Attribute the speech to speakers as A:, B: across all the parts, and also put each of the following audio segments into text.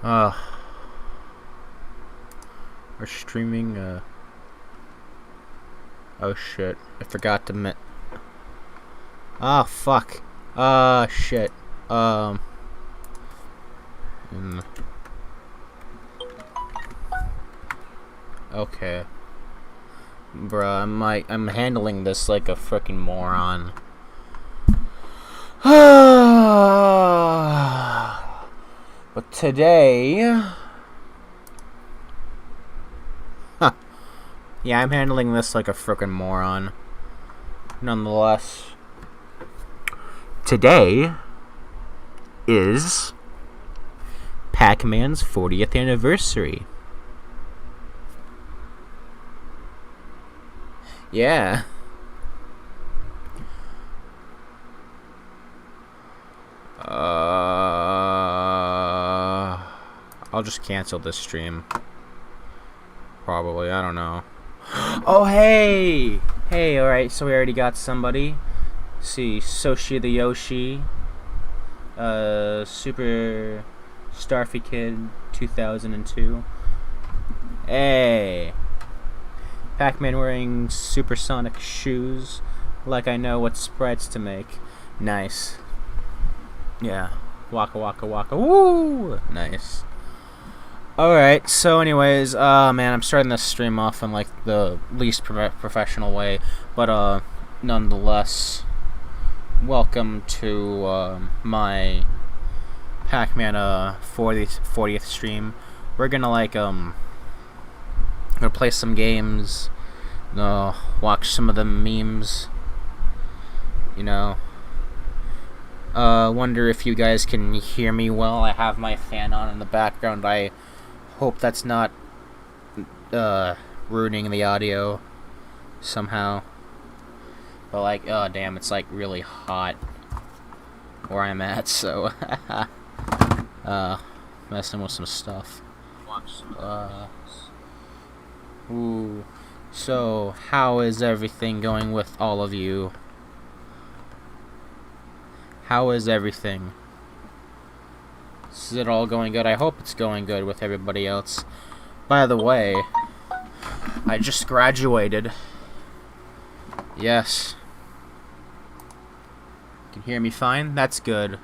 A: Uh, we're streaming, oh shit. I forgot to ah, fuck. Shit. Um. mm, Okay. Bruh, I'm handling this like a freaking moron. But today... Huh. Yeah, I'm handling this like a frickin' moron. Nonetheless, today is Pac-Man's 40th anniversary. Yeah. I'll just cancel this stream. Probably, I don't know. Oh, hey! Hey, alright, so we already got somebody. Let's see, Soshi the Yoshi. Super Starfy Kid 2002. Hey! Pac-Man wearing supersonic shoes. Like I know what sprites to make. Nice. Yeah. Waka waka waka. Woo! Nice. Alright, so anyways, man, I'm starting this stream off in, like, the least professional way, but, nonetheless, welcome to, my Pac-Man, 40th stream. We're gonna, like, gonna play some games, watch some of the memes, you know. Wonder if you guys can hear me well. I have my fan on in the background. I hope that's not ruining the audio somehow. But like, oh damn, it's like really hot where I'm at, so messing with some stuff. Ooh. So how is everything going with all of you? How is everything? Is it all going good? I hope it's going good with everybody else. By the way, I just graduated. Yes. You can hear me fine? That's good.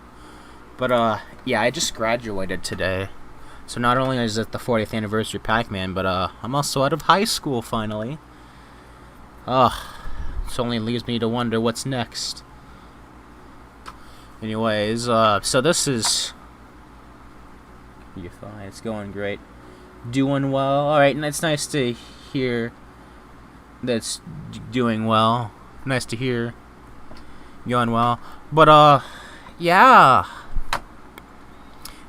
A: But, yeah, I just graduated today. So not only is it the 40th anniversary of Pac-Man, but, I'm also out of high school, finally. This only leaves me to wonder what's next. Anyways, so this is... You're fine, it's going great. Doing well. Alright, and it's nice to hear that's doing well. Nice to hear going well. But, yeah.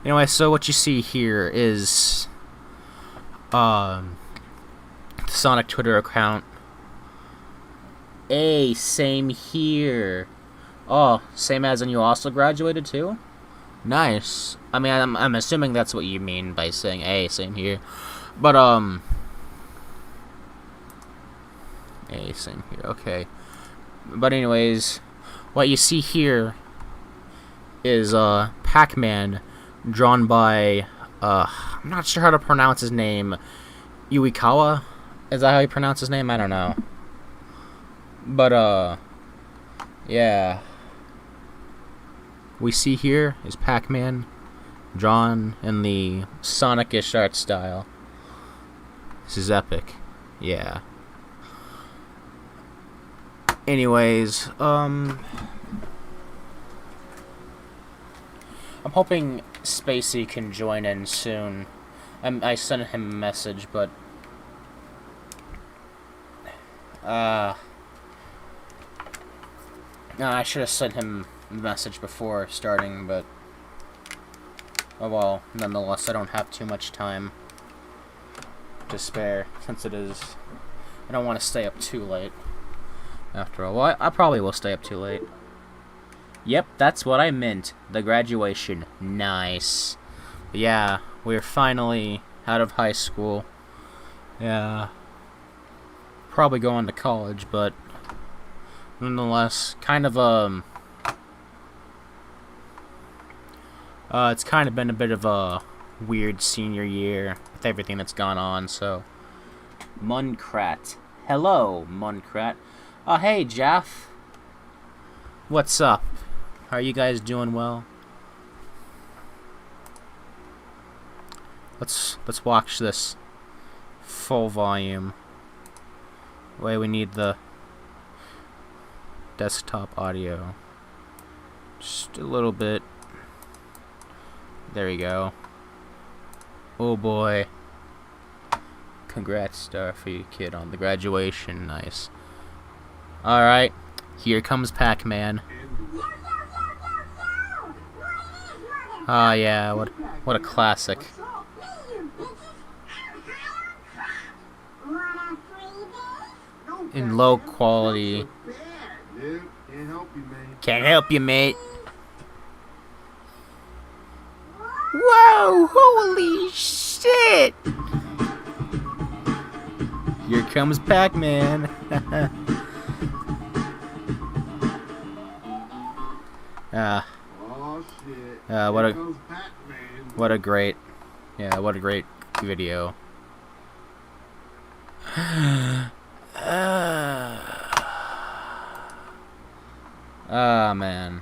A: Anyway, so what you see here is the Sonic Twitter account. Hey, same here. Oh, same as in you also graduated too? Nice. I mean, I'm assuming that's what you mean by saying, hey, same here. But, hey, same here, okay. But anyways, what you see here is, Pac-Man drawn by, I'm not sure how to pronounce his name. Yuikawa? Is that how you pronounce his name? I don't know. But, yeah. We see here is Pac-Man drawn in the Sonic-ish art style. This is epic. Yeah. Anyways, I'm hoping Spacey can join in soon. I sent him a message, but no, I should have sent him a message before starting, but oh well, nonetheless, I don't have too much time to spare, since it is... I don't want to stay up too late, after all. Well, I probably will stay up too late. Yep, that's what I meant. The graduation. Nice. But yeah, we're finally out of high school. Yeah. Probably going to college, but nonetheless, kind of, it's kind of been a bit of a weird senior year with everything that's gone on, so... Munkrat. Hello, Munkrat. Oh, hey, Jeff. What's up? Are you guys doing well? Let's watch this full volume. Wait, we need the desktop audio. Just a little bit. There we go. Oh boy. Congrats, Star, for your kid on the graduation. Nice. Alright. Here comes Pac-Man. Oh yeah, what a classic. In low quality. Can't help you, mate. Whoa! Holy shit! Here comes Pac-Man. What a great video. Ah, man.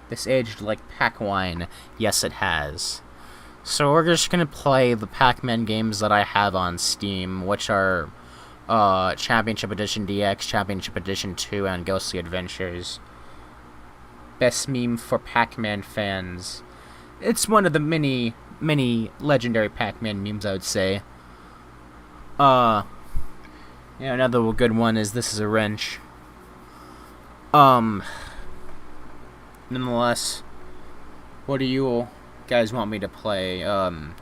A: This aged like Pac-Wine. Yes, it has. So we're just gonna play the Pac-Man games that I have on Steam, which are Championship Edition DX, Championship Edition 2, and Ghostly Adventures. Best meme for Pac-Man fans. It's one of the many legendary Pac-Man memes, I would say. Yeah, another good one is This Is a Wrench. Nonetheless, what do you guys want me to play?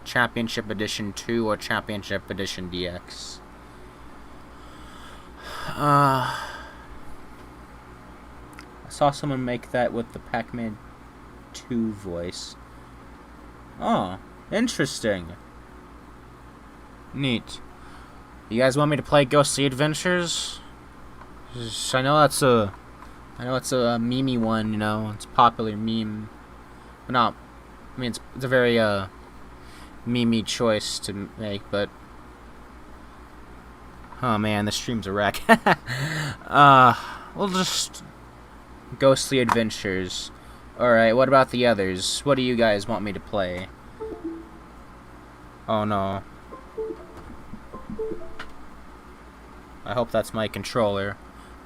A: Championship Edition 2 or Championship Edition DX? I saw someone make that with the Pac-Man 2 voice. Oh, interesting. Neat. You guys want me to play Ghostly Adventures? I know it's a memey one, you know. It's a popular meme. But not, I mean, it's a very memey choice to make, but oh man, the stream's a wreck. We'll just Ghostly Adventures. Alright, what about the others? What do you guys want me to play? Oh no. I hope that's my controller.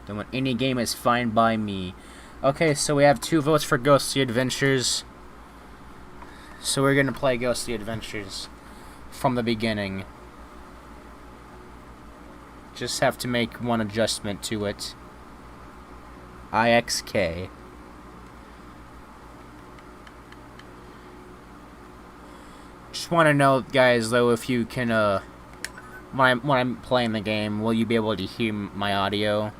A: Then when any game is fine by me. Okay, so we have 2 votes for Ghostly Adventures. So we're gonna play Ghostly Adventures from the beginning. Just have to make one adjustment to it. IXK. Just want to know, guys, though, if you can, when I'm playing the game, will you be able to hear my audio?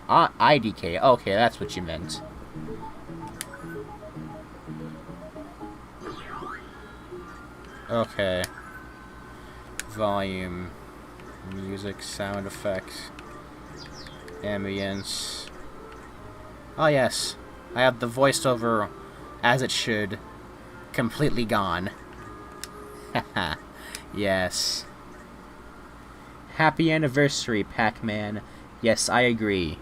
A: IDK. Okay, that's what you meant. Okay. Volume. Music, sound effects. Ambience. Oh yes, I have the voiceover as it should completely gone. Haha. Yes. Happy anniversary, Pac-Man. Yes, I agree.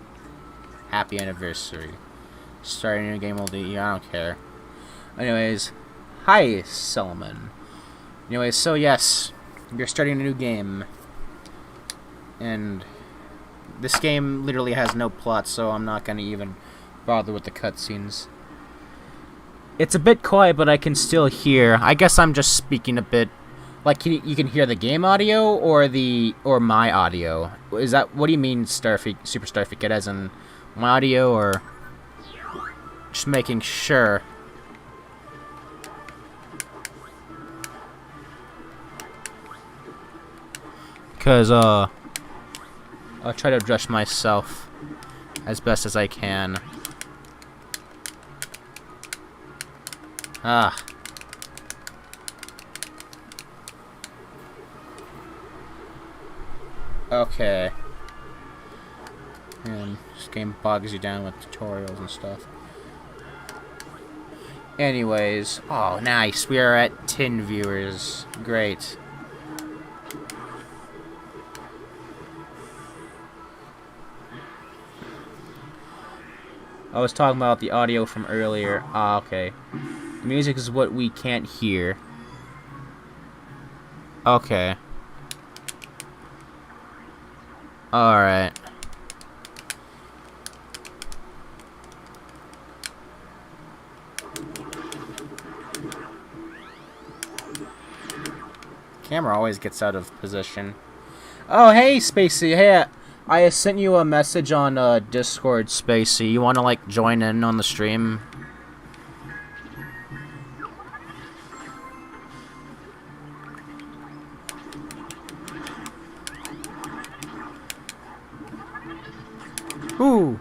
A: Happy anniversary. Starting a new game all day. I don't care. Anyways, hi, Solomon. Anyways, so yes, you're starting a new game. And this game literally has no plot, so I'm not gonna even bother with the cutscenes. It's a bit quiet, but I can still hear. I guess I'm just speaking a bit. Like, you can hear the game audio or my audio. Is that, what do you mean, Super Starfy Kid? As in my audio, or just making sure? Cause I'll try to adjust myself as best as I can. Ah. Okay. And this game bogs you down with tutorials and stuff. Anyways, oh nice, we are at 10 viewers. Great. I was talking about the audio from earlier. Ah, okay. The music is what we can't hear. Okay. Alright. Camera always gets out of position. Oh, hey, Spacey. Hey, I sent you a message on Discord, Spacey. You want to, like, join in on the stream? Ooh.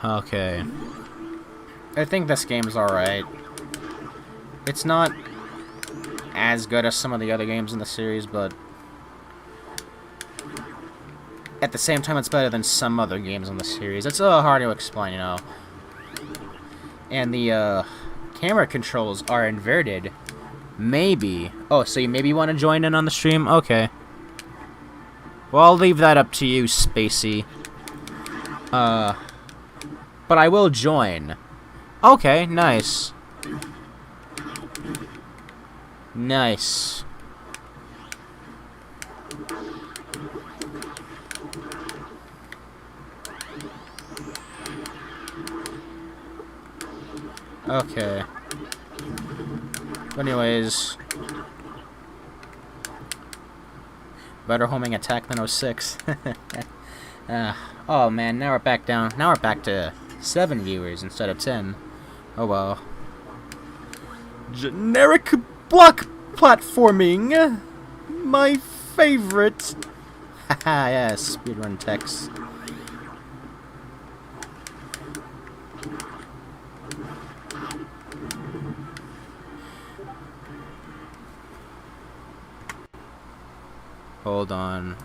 A: Okay. I think this game's alright. It's not as good as some of the other games in the series, but at the same time, it's better than some other games in the series. It's hard to explain, you know. And the camera controls are inverted. Maybe. Oh, so you maybe want to join in on the stream? Okay. Well, I'll leave that up to you, Spacey. But I will join. Okay, nice. Nice. Okay. Anyways. Better homing attack than 06. Oh man, now we're back down. Now we're back to 7 viewers instead of 10. Oh well. Generic block platforming. My favorite. Haha, yes, speedrun text. Hold on.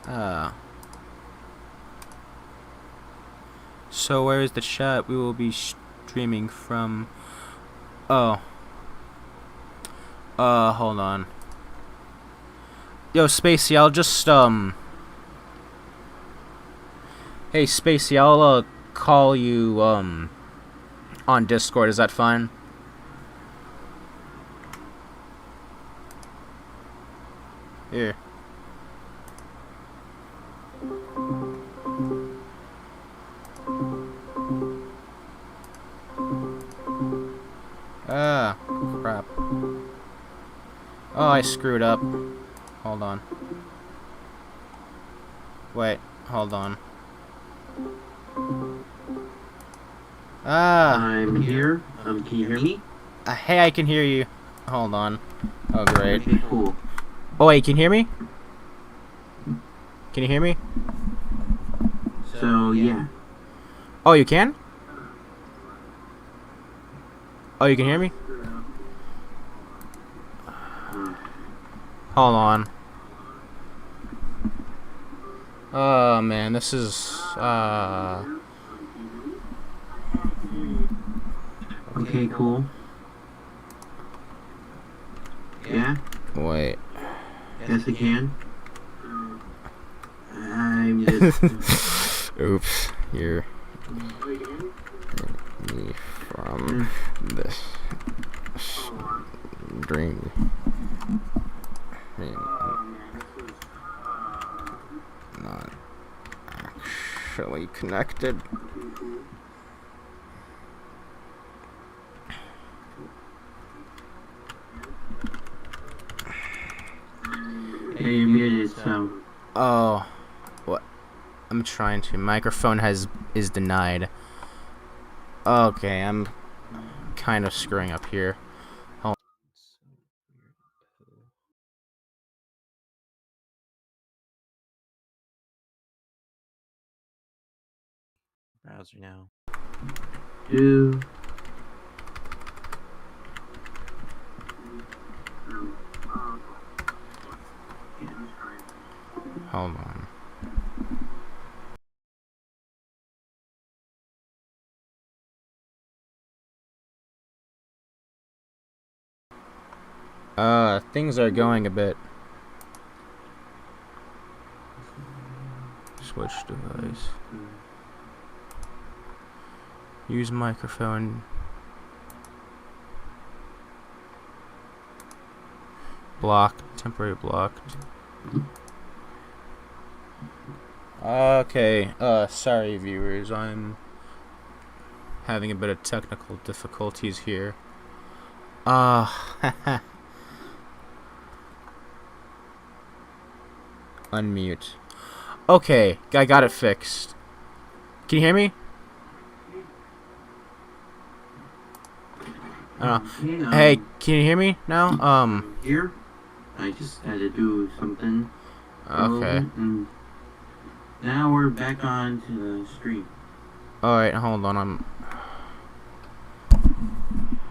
A: So where is the chat we will be streaming from? Oh. Hold on. Yo, Spacey, I'll just, Hey, Spacey, I'll, call you, on Discord. Is that fine? Here. Ah, crap. Oh, I screwed up. Hold on. Wait, hold on. Ah.
B: I'm here. Can you hear me?
A: Hey, I can hear you. Hold on. Oh, great.
B: Okay, cool.
A: Oh, wait, can you hear me? Can you hear me?
B: So, yeah.
A: Oh, you can? Oh, you can hear me? Hold on. Oh, man, this is,
B: Okay, cool. Yeah?
A: Wait.
B: Yes, I can. I'm just...
A: Oops. You're me from this dream. I mean, not actually connected.
B: Hey, you're muted, so...
A: Oh, what? I'm trying to. Microphone is denied. Okay, I'm kind of screwing up here. Hold. Browser now. Hold on. Things are going a bit. Switch device. Use microphone. Blocked. Temporary blocked. Okay. Sorry viewers, I'm having a bit of technical difficulties here. Unmute. Okay, I got it fixed. Can you hear me? Hey, can you hear me now?
B: Here? I just had to do something.
A: Okay.
B: And now we're back on to the stream.
A: Alright, hold on,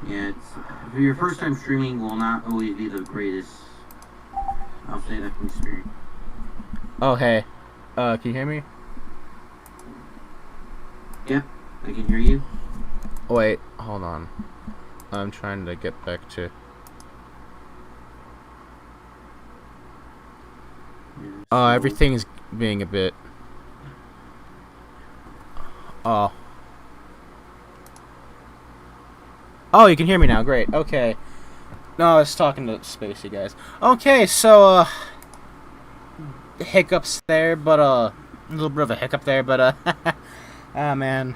B: Yeah, your first time streaming will not always be the greatest. I'll say that from experience.
A: Oh, hey. Can you hear me?
B: Yep, I can hear you.
A: Wait, hold on. I'm trying to get back to... everything's being a bit... Oh, you can hear me now. Great. Okay. No, I was talking to Spacey, guys. Okay, so, hiccups there, but, a little bit of a hiccup there, but, ah, man.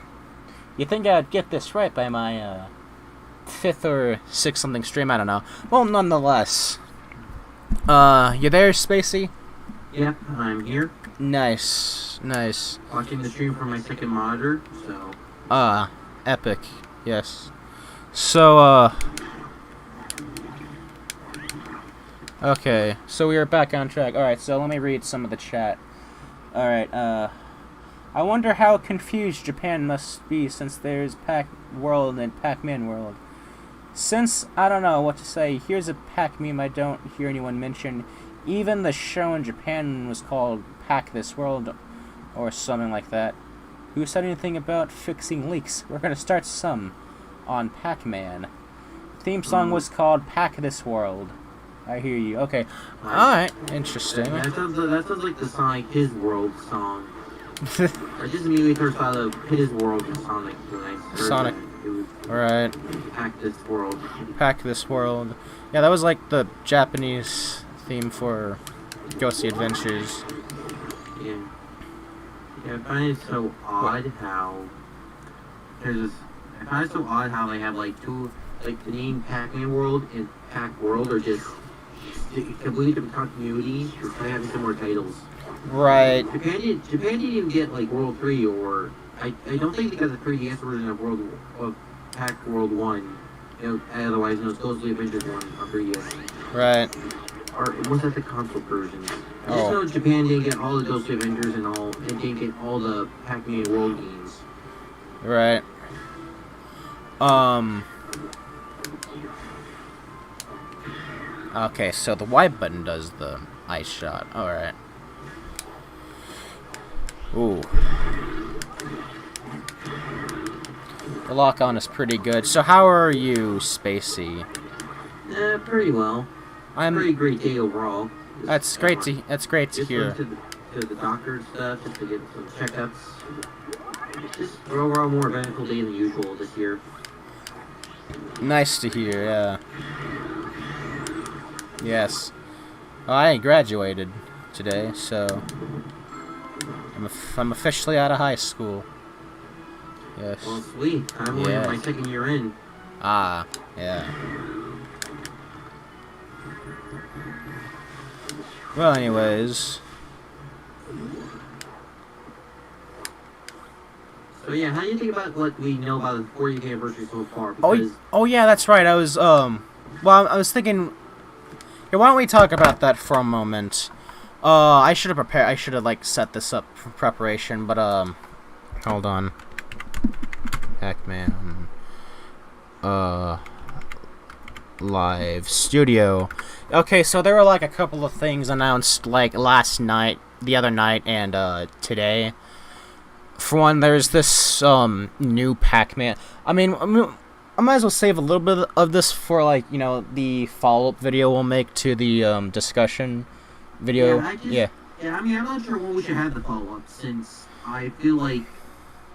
A: You think I'd get this right by my, 5th or 6th something stream? I don't know. Well, nonetheless. You there, Spacey?
B: Yep, I'm here.
A: Nice. Nice.
B: Watching the stream from my second monitor, so...
A: Epic. Yes. So, okay, so we are back on track. Alright, so let me read some of the chat. Alright, I wonder how confused Japan must be since there's Pac-World and Pac-Man World. Since I don't know what to say, here's a Pac meme I don't hear anyone mention. Even the show in Japan was called Pac This World, or something like that. Who said anything about fixing leaks? We're gonna start some on Pac-Man. Theme song was called Pac This World. I hear you. Okay. Alright. Interesting.
B: That sounds like the Sonic His World song. I just immediately first thought of His World and Sonic when I heard
A: Sonic.
B: It was
A: Alright.
B: Pac This World.
A: Pac This World. Yeah, that was like the Japanese theme for Ghostly Adventures.
B: Yeah. Yeah, I find it so odd how I find it so odd how they have like two, like the name Pac-Man World and Pac World are just completely different continuities despite having similar titles.
A: Right.
B: Japan didn't even get like World 3 or I don't think they got the 3DS version of Pac World 1. Otherwise known as Ghostly Adventures 1 on 3DS.
A: Right.
B: Or was that the console version? I just
A: Oh.
B: know Japan didn't get all the Ghostly Adventures and didn't get all the Pac-Man World games.
A: Right. Okay, so the Y button does the ice shot. Alright. Ooh. The lock on is pretty good. So how are you, Spacey?
B: Pretty well. Pretty great day overall.
A: That's great to hear.
B: Went to the doctor and stuff just to get some checkups. Just overall more eventful day than usual this year.
A: Nice to hear, yeah. Yes. Well, I graduated today, so I'm officially out of high school. Yes.
B: Well, sweet. I'm only my second year in.
A: Ah, yeah. Well, anyways.
B: So yeah, how do you think about what we know about the 40th anniversary so far? Because
A: Oh yeah, that's right. I was well, I was thinking. Yeah, why don't we talk about that for a moment? I should have prepared. I should have like set this up for preparation, but hold on. Pac-Man. Live studio. Okay, so there were like a couple of things announced like last night, the other night, and today. For one, there's this new Pac-Man. I mean, I might as well save a little bit of this for like the follow-up video we'll make to the discussion video.
B: Yeah, I mean, I'm not sure when we should have the follow-up, since I feel like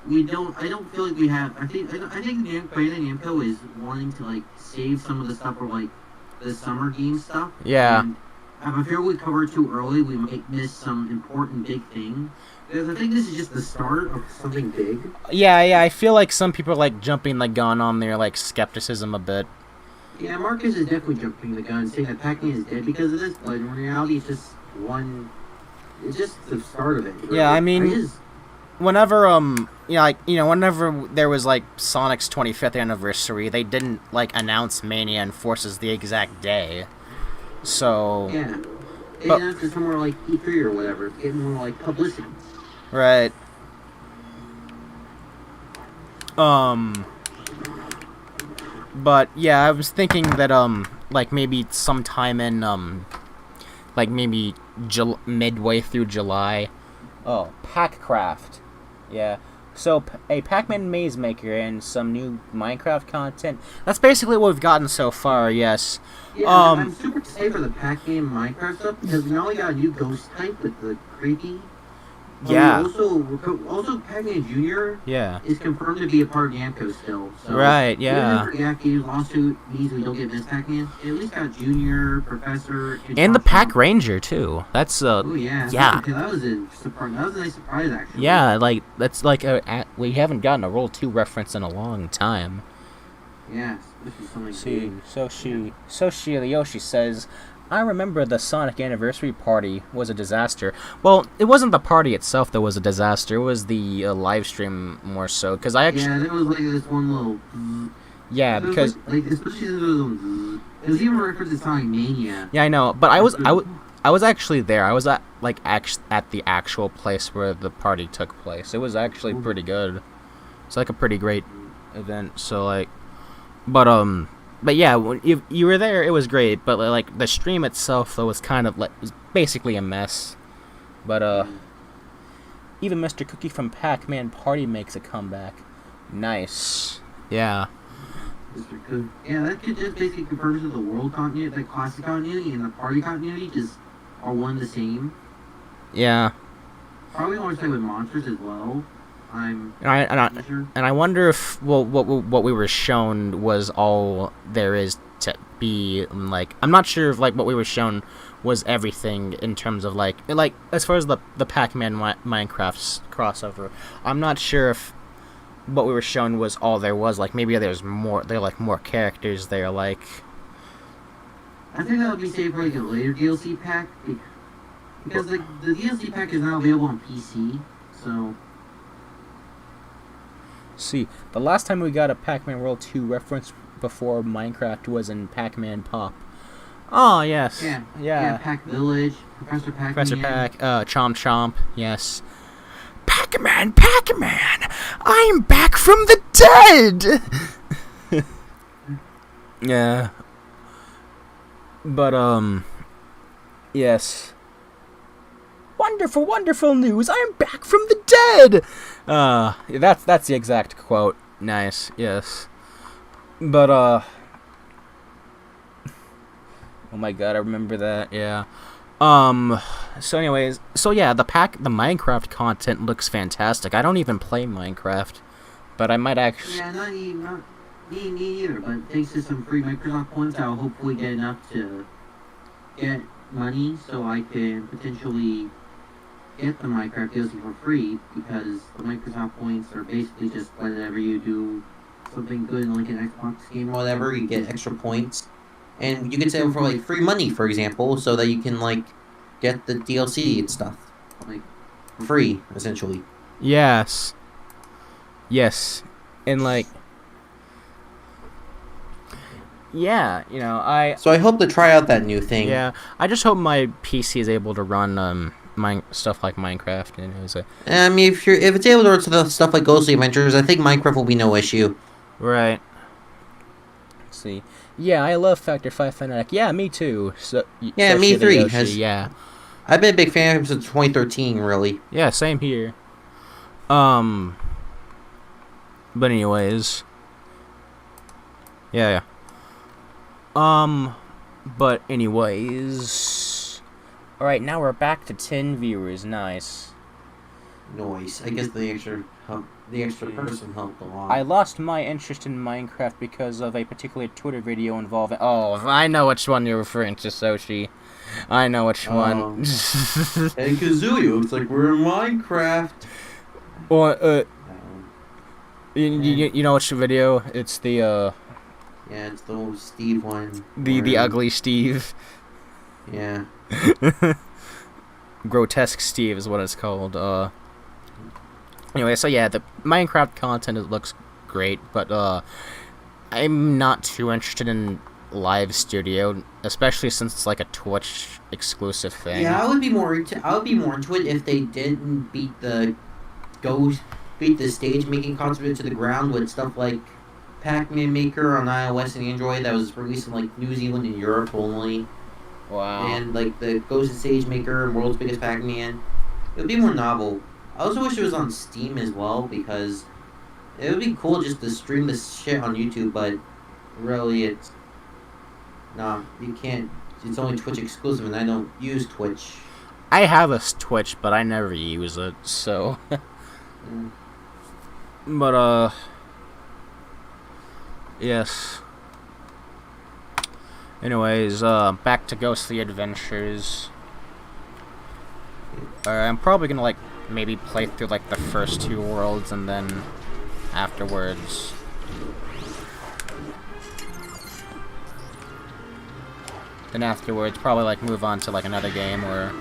B: we don't. I don't feel like we have. I think Brandon Namco is wanting to like save some of the stuff for like the summer game stuff.
A: Yeah.
B: And if I feel we cover it too early, we might miss some important big thing. Because I think this is just the start of something big.
A: Yeah. I feel like some people are like jumping the gun on their like skepticism a bit.
B: Yeah, Marcus is definitely jumping the gun, saying that Pac-Man is dead because of this, but in reality, it's just one. It's just the start of it. Right?
A: Yeah, I mean, whenever whenever there was like Sonic's 25th anniversary, they didn't like announce Mania and Forces the exact day. So
B: yeah, they announced it somewhere like E3 or whatever, to get more like publicity.
A: Right. But yeah, I was thinking that like maybe sometime in like maybe midway through July. Oh, Packcraft. Yeah. So a Pac-Man maze maker and some new Minecraft content. That's basically what we've gotten so far. Yes.
B: Yeah, I'm super excited for the Pac-Man Minecraft stuff because we not only got a new ghost type with the creepy.
A: Yeah.
B: Also, Pac-Man Jr.
A: Yeah.
B: is confirmed to be a part of Namco still. So
A: right. Yeah.
B: Even if Reactive lawsuit means we don't get Miss Pac-Man, at least got Junior, Professor,
A: and the Pac Ranger too. That's
B: Oh yeah.
A: Yeah.
B: That was a surprise. That was a nice surprise actually.
A: Yeah, like that's like we haven't gotten a Roll 2 reference in a long time.
B: Yes. This is something.
A: So the Yoshi says, I remember the Sonic anniversary party was a disaster. Well, it wasn't the party itself that was a disaster. It was the live stream more so. Because I actually...
B: Yeah, there was like this one little...
A: Yeah, because...
B: especially it was even referenced to Sonic Mania.
A: Yeah, I know. But I was actually there. I was at the actual place where the party took place. It was actually pretty good. It's like a pretty great event. So like... But yeah, when you were there, it was great. But like the stream itself, though, was kind of like was basically a mess. But even Mr. Cookie from Pac-Man Party makes a comeback. Nice. Yeah.
B: Yeah, that could just basically confirms that the world continuity, the classic continuity, and the party continuity just are one and the same.
A: Yeah.
B: Probably want to say with monsters as well.
A: And I wonder if what we were shown was all there is to be. Like, I'm not sure if like what we were shown was everything in terms of like as far as the Pac-Man Minecraft crossover. I'm not sure if what we were shown was all there was. Like maybe there's more. There are like more characters there. Like
B: I think that would be safe for like a later DLC pack because like the DLC pack is now available on PC. So.
A: See, the last time we got a Pac-Man World 2 reference before Minecraft was in Pac-Man Pop. Oh, yes.
B: Yeah, Pac Village, Professor Pac-Man.
A: Professor Pac, Chomp Chomp, yes. Pac-Man, I'm back from the dead! Yeah. But, yes. Wonderful news! I am back from the dead! That's the exact quote. Nice, yes. But, oh my god, I remember that, yeah. So anyways, so yeah, the Minecraft content looks fantastic. I don't even play Minecraft, but I might actually...
B: Yeah, not me either, but thanks to some free Microsoft points, I'll hopefully get enough to get money so I can potentially get the Minecraft DLC for free, because the Microsoft points are basically just whenever you do something good in like an Xbox game or whatever, you get extra points. And you can sell for like free money, for example, so that you can like get the DLC and stuff. Like free, essentially.
A: Yes. And like yeah,
B: So I hope to try out that new thing.
A: Yeah. I just hope my PC is able to run stuff like Minecraft, and it was
B: I mean, if it's able to run stuff like Ghostly Adventures, I think Minecraft will be no issue.
A: Right. Let's see. Yeah, I love Factor 5 Fanatic. Yeah, me too. So
B: yeah, me too.
A: Yeah.
B: I've been a big fan of him since 2013, really.
A: Yeah, same here. But anyways. Yeah, but anyways, all right, now we're back to 10 viewers. Nice.
B: Noise. I guess the extra person helped a lot.
A: I lost my interest in Minecraft because of a particular Twitter video involving. Oh, I know which one you're referring to, Sochi. I know which one.
B: Hey, Kazooie, looks like we're in Minecraft.
A: Or you know which video? It's the
B: Yeah, it's the old Steve one.
A: the ugly Steve.
B: Yeah.
A: Grotesque Steve is what it's called. Anyway, so yeah, the Minecraft content, it looks great, but I'm not too interested in live studio, especially since it's like a Twitch exclusive thing.
B: Yeah, I would be more into it if they didn't beat the stage making concept to the ground with stuff like Pac-Man Maker on iOS and Android that was released in like New Zealand and Europe only.
A: Wow.
B: And like the Ghost and Stage Maker and World's Biggest Pac-Man. It would be more novel. I also wish it was on Steam as well, because it would be cool just to stream this shit on YouTube, but really it's... No, you can't. It's only Twitch exclusive, and I don't use Twitch.
A: I have a Twitch, but I never use it, so... But, yes. Anyways, back to Ghostly Adventures. I'm probably gonna, like, maybe play through, like, the first 2 worlds, and then afterwards... Then afterwards, probably, like, move on to, like, another game, or...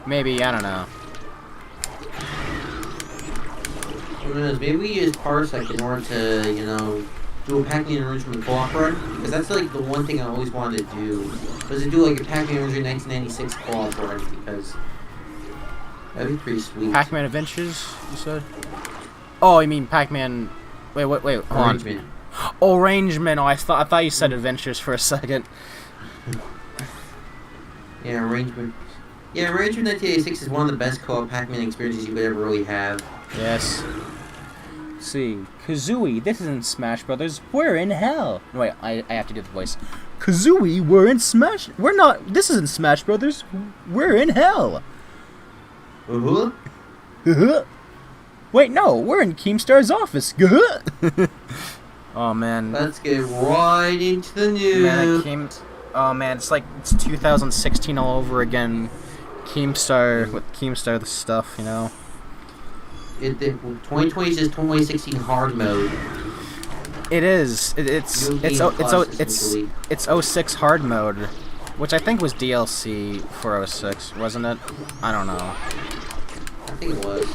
A: Maybe, I don't know.
B: Who knows, maybe we use Parsec in order to, you know, do a Pac-Man Arrangement co-op run, because that's, like, the one thing I always wanted to do, was to do, like, a Pac-Man Arrangement 1996 co-op run, because that'd be pretty sweet.
A: Pac-Man Adventures, you said? Oh, you mean Pac-Man... Wait, hold
B: Arrangement.
A: on. Oh, Arrangement! Oh, I thought you said Adventures for a second.
B: Yeah, Arrangement. Yeah, Arrangement 1986 is one of the best co-op Pac-Man experiences you could ever really have.
A: Yes. Let's see. Kazooie, this isn't Smash Brothers. We're in hell. Wait, I have to do the voice. Kazooie, we're in Smash... We're not... This isn't Smash Brothers. We're in hell.
B: Uh-huh.
A: Uh-huh. Wait, no. We're in Keemstar's office. Uh-huh. Oh, man.
B: Let's get right into the news.
A: Man, oh, man. It's like... It's 2016 all over again. Keemstar... With Keemstar the stuff, you know?
B: 2020 says 2016 hard mode.
A: It is. It's 06 hard mode, which I think was DLC for 06, wasn't it? I don't know.
B: I think it was.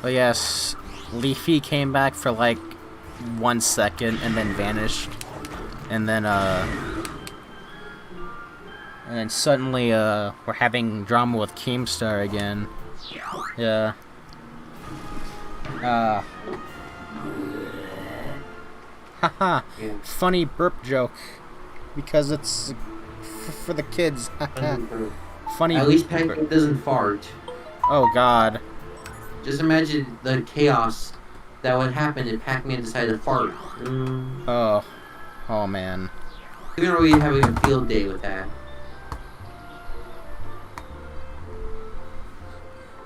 A: But yes, Leafy came back for like 1 second and then vanished, and then suddenly we're having drama with Keemstar again. Yeah. Haha.
B: Yeah.
A: Funny burp joke, because it's for the kids. Funny.
B: At least Pac-Man doesn't fart.
A: Oh God.
B: Just imagine the chaos that would happen if Pac-Man decided to fart.
A: Oh man.
B: You're gonna be having a field day with that.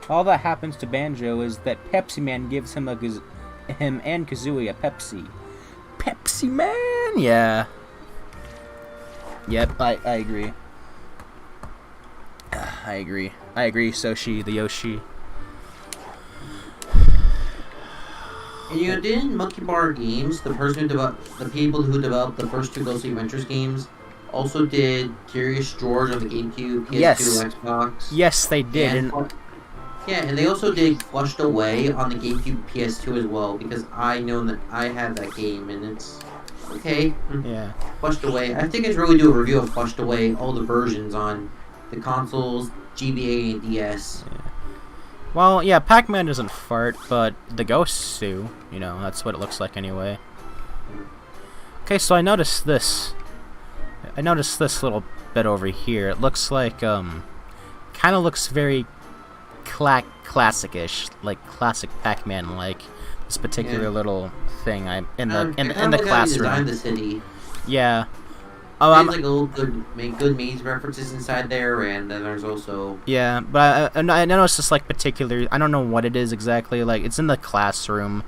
A: All that happens to Banjo is that Pepsi Man gives him him and Kazooie a Pepsi. Pepsi Man, yeah. Yep, I agree. I agree, Soshi the Yoshi.
B: And you know, didn't Monkey Bar Games, the people who developed the first 2 Ghostly Adventures games, also did Curious George on the GameCube, PS2,
A: Yes.
B: Xbox?
A: Yes, they did.
B: And they also did Flushed Away on the GameCube, PS2 as well, because I know that I have that game, and it's okay.
A: Yeah.
B: Flushed Away. I think I should really do a review of Flushed Away, all the versions on the consoles, GBA, and DS.
A: Well, yeah, Pac-Man doesn't fart, but the ghosts do. You know, that's what it looks like anyway. Okay, so I noticed this. I noticed this little bit over here. It looks like, kind of looks very classic-ish, like classic Pac-Man-like. This particular little thing in the classroom.
B: Designed the city.
A: Yeah.
B: There's like a little good maze references inside there, and then there's also...
A: Yeah, but I noticed this, like, particular... I don't know what it is exactly. Like, it's in the classroom,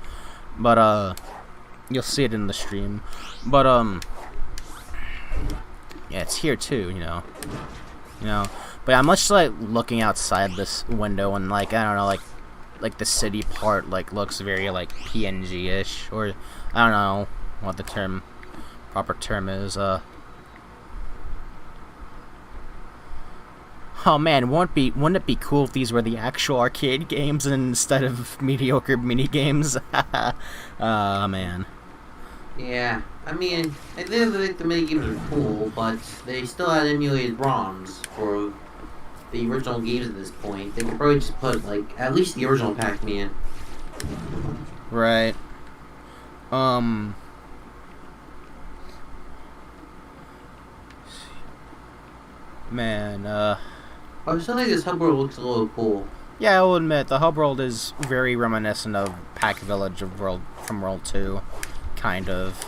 A: but, you'll see it in the stream. But, yeah, it's here, too, you know. But I'm just, like, looking outside this window, and, like, I don't know, like, the city part, like, looks very, like, PNG-ish, or, I don't know what the proper term is, Oh man, wouldn't it be cool if these were the actual arcade games instead of mediocre mini games? Man.
B: Yeah, I mean, I think the mini games are cool, but they still had emulated ROMs for the original games at this point. They could probably just put like at least the original Pac-Man.
A: Right. Man,
B: I still think this hub world looks a little cool.
A: Yeah, I will admit, the hub world is very reminiscent of Pac Village from World 2. Kind of.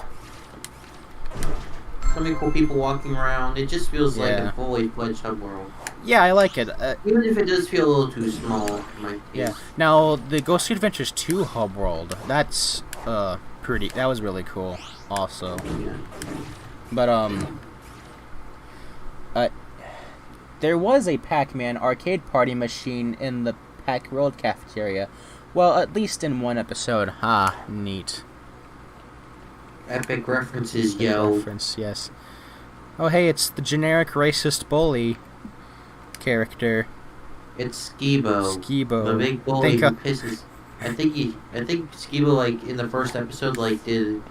B: So many cool people walking around. It just feels like a fully fledged hub world.
A: Yeah, I like it.
B: Even if it does feel a little too small in my case.
A: Yeah. Now, the Ghost Street Adventures 2 hub world, that's, that was really cool, also.
B: Yeah.
A: But, there was a Pac-Man arcade party machine in the Pac World cafeteria. Well, at least in one episode. Ah, neat.
B: Epic references, yo.
A: Reference, yes. Oh, hey, it's the generic racist bully character.
B: It's Skibo.
A: Skibo.
B: The big bully who pisses. I think Skibo, like, in the first episode, like, I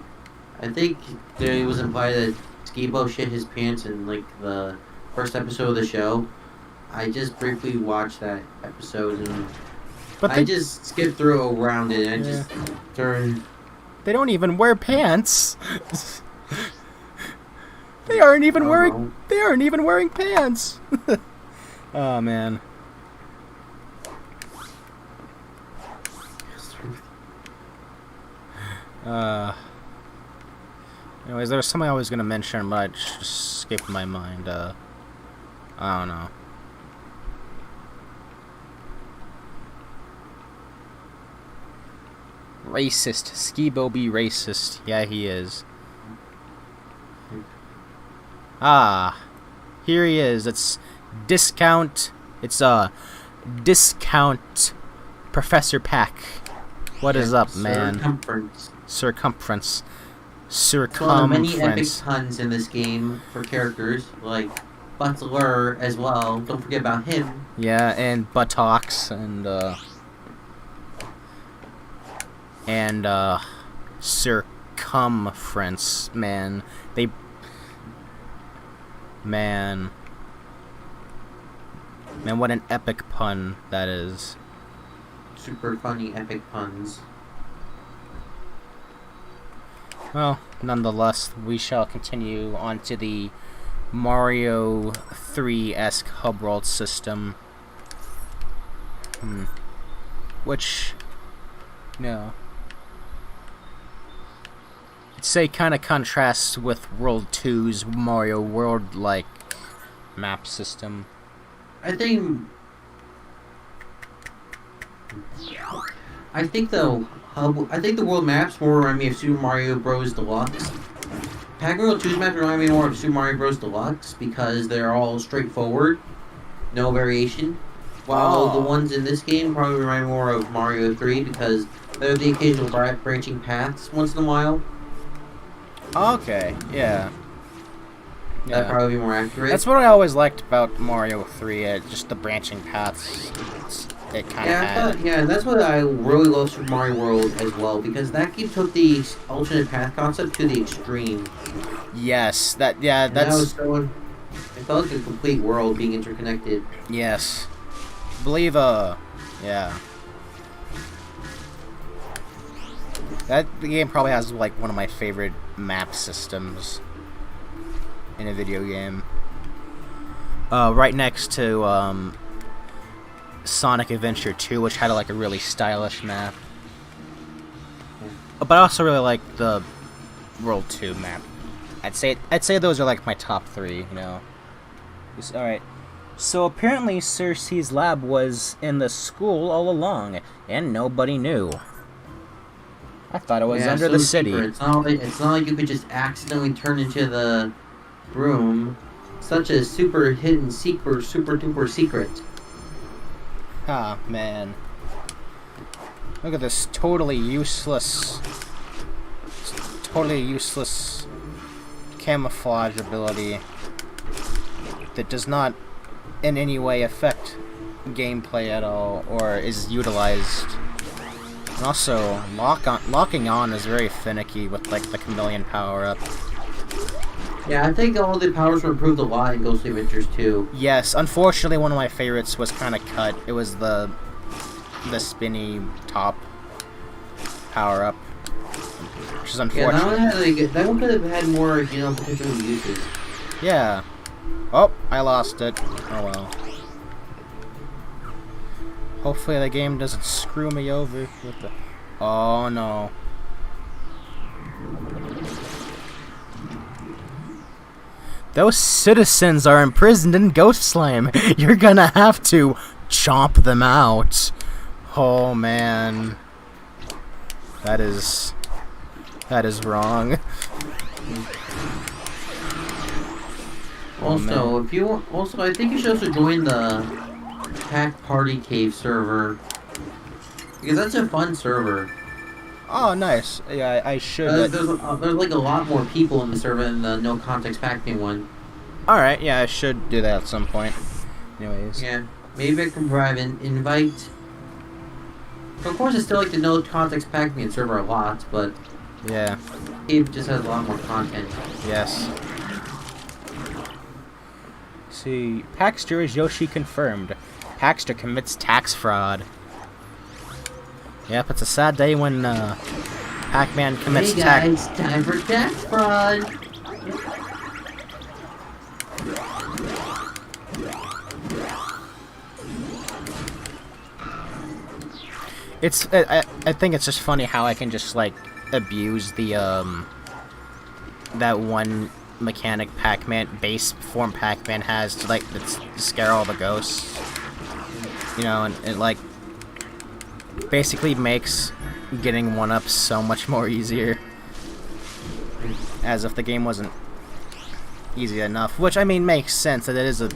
B: think it was implied that Skibo shit his pants in, like, the first episode of the show. I just briefly watched that episode and I just skipped through around it and I just turned.
A: They don't even wear pants. They aren't even wearing pants. Oh man. Anyways, there was something I was gonna mention, but it just escaped my mind. I don't know. Racist. Skibo be racist. Yeah, he is. Ah. Here he is. It's discount Professor Pac. What is up, man? Circumference.
B: Well, many epic puns in this game for characters, like Butler as well. Don't forget about him.
A: Yeah, and buttocks and circumference, man. Man, what an epic pun that is.
B: Super funny epic puns.
A: Well, nonetheless, we shall continue on to the Mario 3-esque hub world system. Which, no. I'd say kind of contrasts with World 2's Mario World-like map system.
B: I think the world maps more remind me of Super Mario Bros. Deluxe. Pac-Man 2's maps remind me more of Super Mario Bros. Deluxe because they're all straightforward, no variation. While the ones in this game probably remind me more of Mario 3 because they're the occasional branching paths once in a while.
A: Okay, yeah.
B: That'd probably be more accurate.
A: That's what I always liked about Mario 3, just the branching paths. It kind of had.
B: And that's what I really love Super Mario World as well, because that game took the alternate path concept to the extreme.
A: Yes, that's...
B: It felt like a complete world being interconnected.
A: Yes. I believe, yeah. The game probably has like one of my favorite map systems in a video game. Right next to Sonic Adventure 2, which had like a really stylish map. But I also really like the World 2 map. I'd say those are like my top 3, you know. Alright. So apparently Cersei's lab was in the school all along, and nobody knew. I thought it was under the city.
B: It's not like you could just accidentally turn into the room. Such a super hidden secret, super duper secret.
A: Ah, man. Look at this totally useless camouflage ability that does not in any way affect gameplay at all, or is utilized. And also, locking on is very finicky with like the chameleon power-up.
B: Yeah, I think all the powers were improved a lot in Ghostly Adventures 2.
A: Yes, unfortunately one of my favorites was kind of cut. It was the spinny top power-up, which is unfortunate.
B: Yeah, that one could have had more, you know, potential uses.
A: Yeah. Oh, I lost it. Oh well. Hopefully the game doesn't screw me over with the... Oh no. Those citizens are imprisoned in Ghost Slime. You're gonna have to chomp them out. Oh man. That is wrong.
B: Also, I think you should also join the Pack Party Cave server, because that's a fun server.
A: Oh, nice. Yeah, I should.
B: There's like a lot more people in the server than the No Context Pac-Man one.
A: Alright, yeah, I should do that at some point. Anyways.
B: Yeah, maybe I can provide an invite. Of course, I still like the No Context Pac-Man server a lot, but
A: yeah,
B: it just has a lot more content.
A: Yes. See, Paxter is Yoshi confirmed. Paxter commits tax fraud. Yep, it's a sad day when Pac-Man commits tax.
B: Hey guys, time for tax fraud.
A: I think it's just funny how I can just like abuse the that one mechanic Pac-Man base form Pac-Man has to like scare all the ghosts. You know, and it like basically makes getting 1-ups so much more easier. As if the game wasn't easy enough. Which I mean makes sense that it is a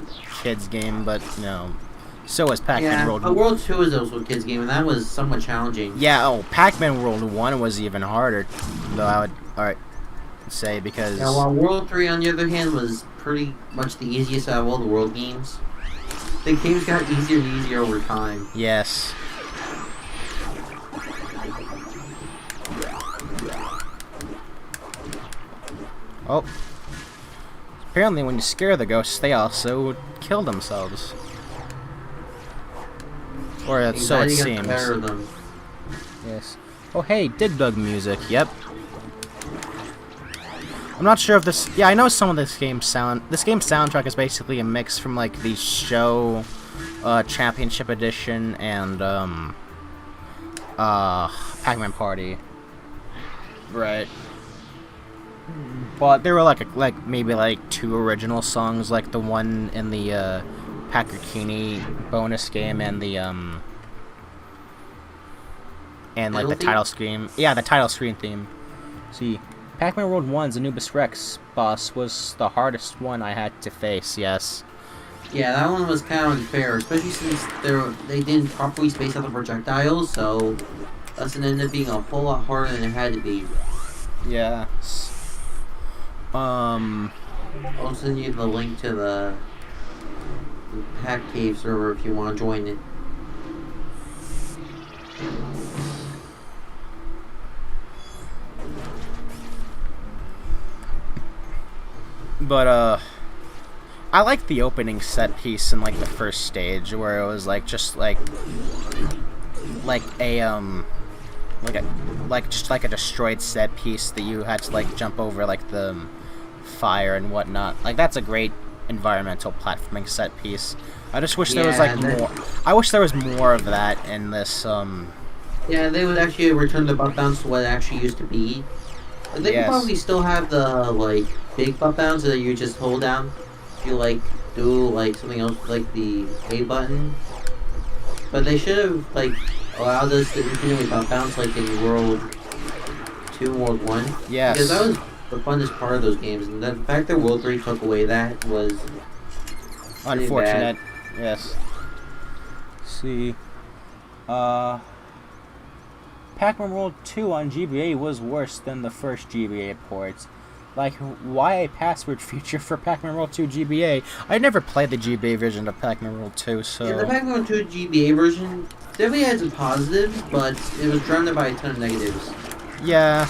A: kid's game, but you know, so is Pac-Man World 1.
B: World 2 is also a kid's game, and that was somewhat challenging.
A: Yeah, Pac-Man World 1 was even harder, though I would say, because...
B: Yeah, while World 3, on the other hand, was pretty much the easiest out of all the World games. The games got easier and easier over time.
A: Yes. Oh. Apparently when you scare the ghosts, they also kill themselves. Or so it seems. Yes. Oh hey, Dig Dug music, yep. I'm not sure if this... Yeah, I know some of this game's soundtrack is basically a mix from, like, the show, Championship Edition, and, Pac-Man Party. Right. But there were, like, maybe, like, 2 original songs, like the one in the, Pac-Bikini bonus game, and the, and, like, the title screen. Yeah, the title screen theme. See... Pac-Man World 1's Anubis Rex boss was the hardest one I had to face, yes.
B: Yeah, that one was kind of unfair, especially since they didn't properly space out the projectiles, so that's ended up being a whole lot harder than it had to be.
A: Yeah.
B: I'll send you the link to the Pac Cave server if you want to join it.
A: But, I like the opening set piece in, like, the first stage, where it was, like, just, like a, just like a destroyed set piece that you had to like jump over like the fire and whatnot. Like that's a great environmental platforming set piece. I just wish there was like more. I wish there was more of that in this.
B: Yeah, they would actually return the buff bounce to what it actually used to be. They could probably still have the like big buff bounce that you just hold down. If you like do like something else like the A button. But they should have like allowed us to infinitely buff bounce like in World 2 and World 1.
A: Yes.
B: Because that was the funnest part of those games, and the fact that World 3 took away that was
A: unfortunate. Yes. Let's see. Pac-Man World 2 on GBA was worse than the first GBA ports. Like, why a password feature for Pac-Man World 2 GBA? I never played the GBA version of Pac-Man World 2, so...
B: Yeah, the Pac-Man World 2 GBA version definitely had some positives, but it was drowned by a ton of negatives.
A: Yeah.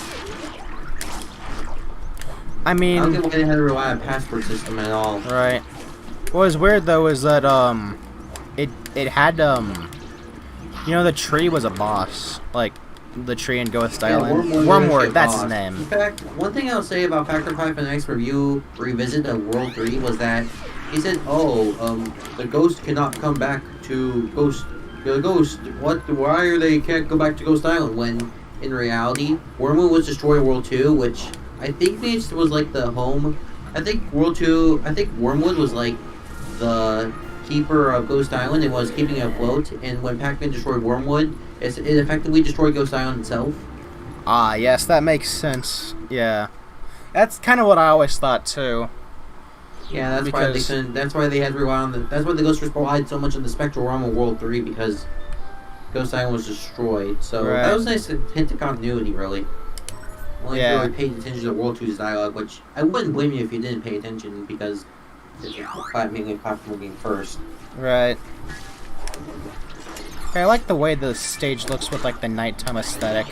A: I mean...
B: I don't get why they had to rely on a password system at all.
A: Right. What was weird, though, is that, it had, you know, the tree was a boss. Like, the tree in Ghost Island. Wormwood, that's his name.
B: In fact, one thing I'll say about Factor 5 and X review revisit of World 3 was that he said, the ghost cannot come back to Ghost. The ghost, why are they can't go back to Ghost Island? When, in reality, Wormwood was destroyed in World 2, which I think was like the home. I think Wormwood was like the keeper of Ghost Island and was keeping it afloat, and when Pac-Man destroyed Wormwood, it effectively destroyed Ghost Island itself.
A: Ah, yes, that makes sense. Yeah. That's kind of what I always thought, too.
B: Yeah, that's why they had to rely on that's why the Ghost relied so much on the Spectral Realm of World 3, because Ghost Island was destroyed. So that was a nice hint of continuity, really. Only if you really paid attention to World 2's dialogue, which I wouldn't blame you if you didn't pay attention, because it's making a platform game first.
A: Right. I like the way the stage looks with like the nighttime aesthetic.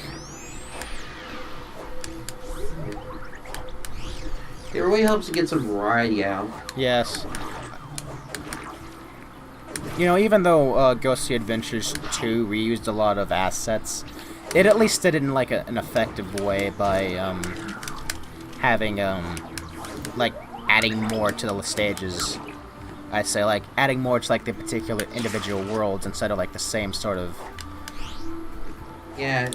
B: It really helps to get some variety out.
A: Yes. You know, even though Ghostly Adventures 2 reused a lot of assets, it at least did it in like an effective way by having like adding more to the stages. I'd say like adding more to like the particular individual worlds instead of like the same sort of.
B: Yeah,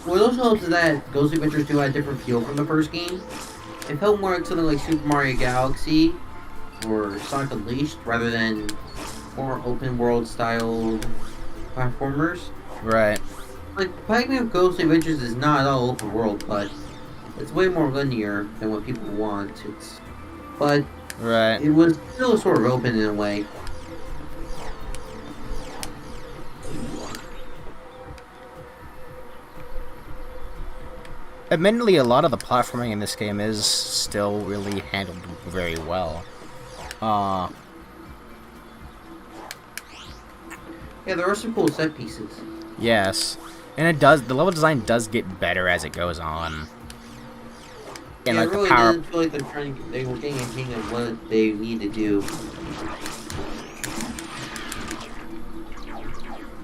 B: what also helps is that Ghostly Adventures 2 had a different feel from the first game. It felt more like something like Super Mario Galaxy or Sonic Unleashed rather than more open world style platformers.
A: Right.
B: Like Pac-Man Ghostly Adventures is not at all open world, but it's way more linear than what people want. But
A: right.
B: It was still sort of open in a way.
A: Admittedly, a lot of the platforming in this game is still really handled very well.
B: Yeah, there are some cool set pieces.
A: Yes. And the level design does get better as it goes on. And
B: yeah,
A: like
B: it really
A: the power
B: didn't feel like they were getting a hang of what they need to do.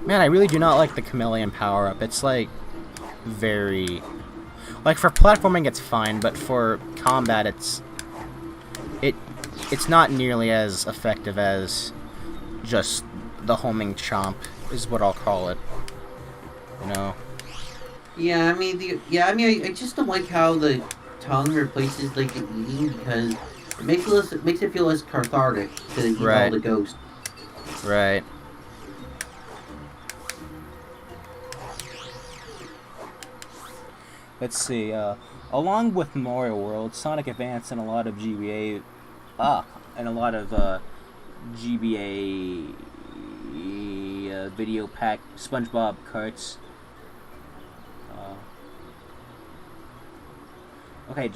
A: Man, I really do not like the chameleon power-up. It's like very... Like for platforming it's fine, but for combat it's not nearly as effective as just the homing chomp is what I'll call it. You know?
B: Yeah, I mean I just don't like how the tongue replaces like the eating, because it makes it feel less cathartic to eat all the ghost.
A: Right. Let's see, along with Mario World, Sonic Advance, and a lot of GBA, video pack, SpongeBob carts. Okay,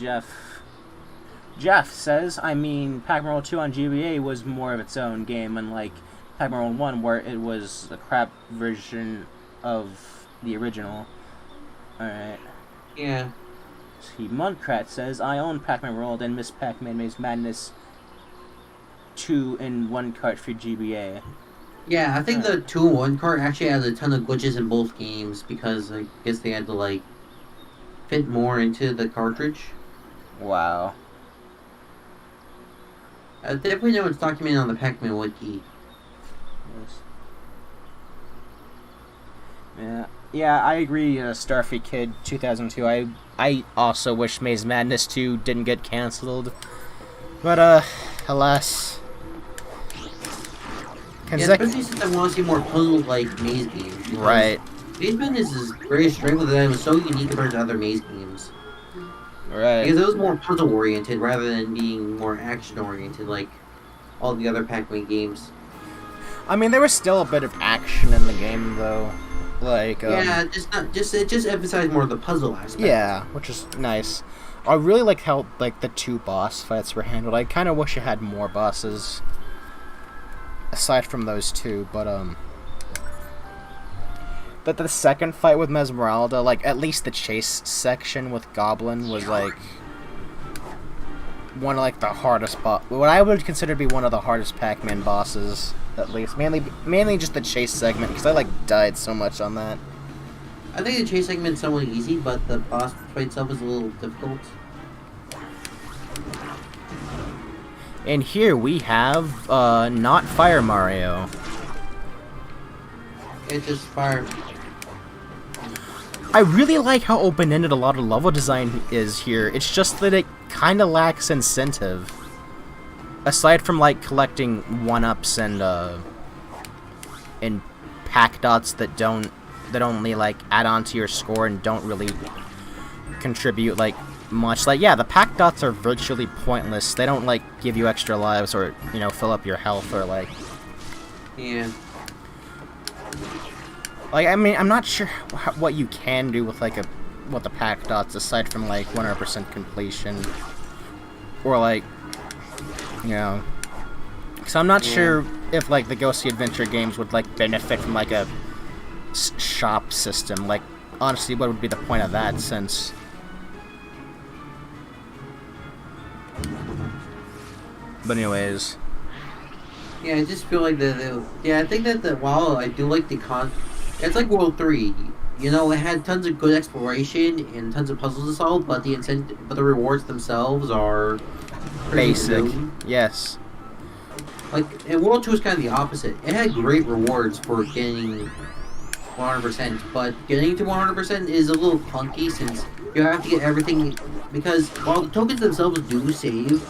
A: Jeff says, I mean, Pac-Man World 2 on GBA was more of its own game, unlike Pac-Man World 1, where it was a crap version of the original. Alright.
B: Yeah.
A: See, Munkrat says, I own Pac-Man World and Miss Pac-Man Maze Madness 2 in one cart for GBA.
B: Yeah, I think the 2-in-1 cart actually had a ton of glitches in both games because I guess they had to like fit more into the cartridge.
A: Wow.
B: Definitely know it's documented on the Pac-Man wiki.
A: Yes. Yeah. Yeah, I agree. Starfy Kid 2002. I also wish Maze Madness 2 didn't get canceled, but alas.
B: Yeah, especially since I want to see more puzzle-like maze games. Because
A: Right.
B: Maze Madness is very strength with that. It was so unique compared to other maze games.
A: Right.
B: Because it was more puzzle-oriented rather than being more action-oriented like all the other Pac-Man games.
A: I mean, there was still a bit of action in the game, though. Like,
B: Yeah, it just emphasized more of the puzzle aspect.
A: Yeah, which is nice. I really like how like the 2 boss fights were handled. I kind of wish it had more bosses aside from those 2, but but the second fight with Mesmeralda, like at least the chase section with Goblin was like one of like the hardest what I would consider to be one of the hardest Pac-Man bosses, at least mainly just the chase segment because I like died so much on that.
B: I think the chase segment's somewhat easy, but the boss fight itself is a little difficult.
A: And here we have not Fire Mario.
B: It's just fire.
A: I really like how open-ended a lot of level design is here. It's just that it kind of lacks incentive. Aside from like collecting 1-ups and pack dots that only like add on to your score and don't really contribute like much. Like yeah, the pack dots are virtually pointless. They don't like give you extra lives or fill up your health or like.
B: Yeah.
A: Like, I mean, I'm not sure what you can do with, like, what the pack dots, aside from, like, 100% completion. Or, like, So I'm not sure if, like, the Ghostly Adventure games would, like, benefit from, like, a shop system. Like, honestly, what would be the point of that, since... But anyways...
B: Yeah, I just feel like I think that while I do like it's like World 3. It had tons of good exploration and tons of puzzles to solve, but the rewards themselves are
A: basic.
B: New.
A: Yes.
B: Like, and World 2 is kind of the opposite. It had great rewards for getting 100%, but getting to 100% is a little clunky since you have to get everything, because while the tokens themselves do save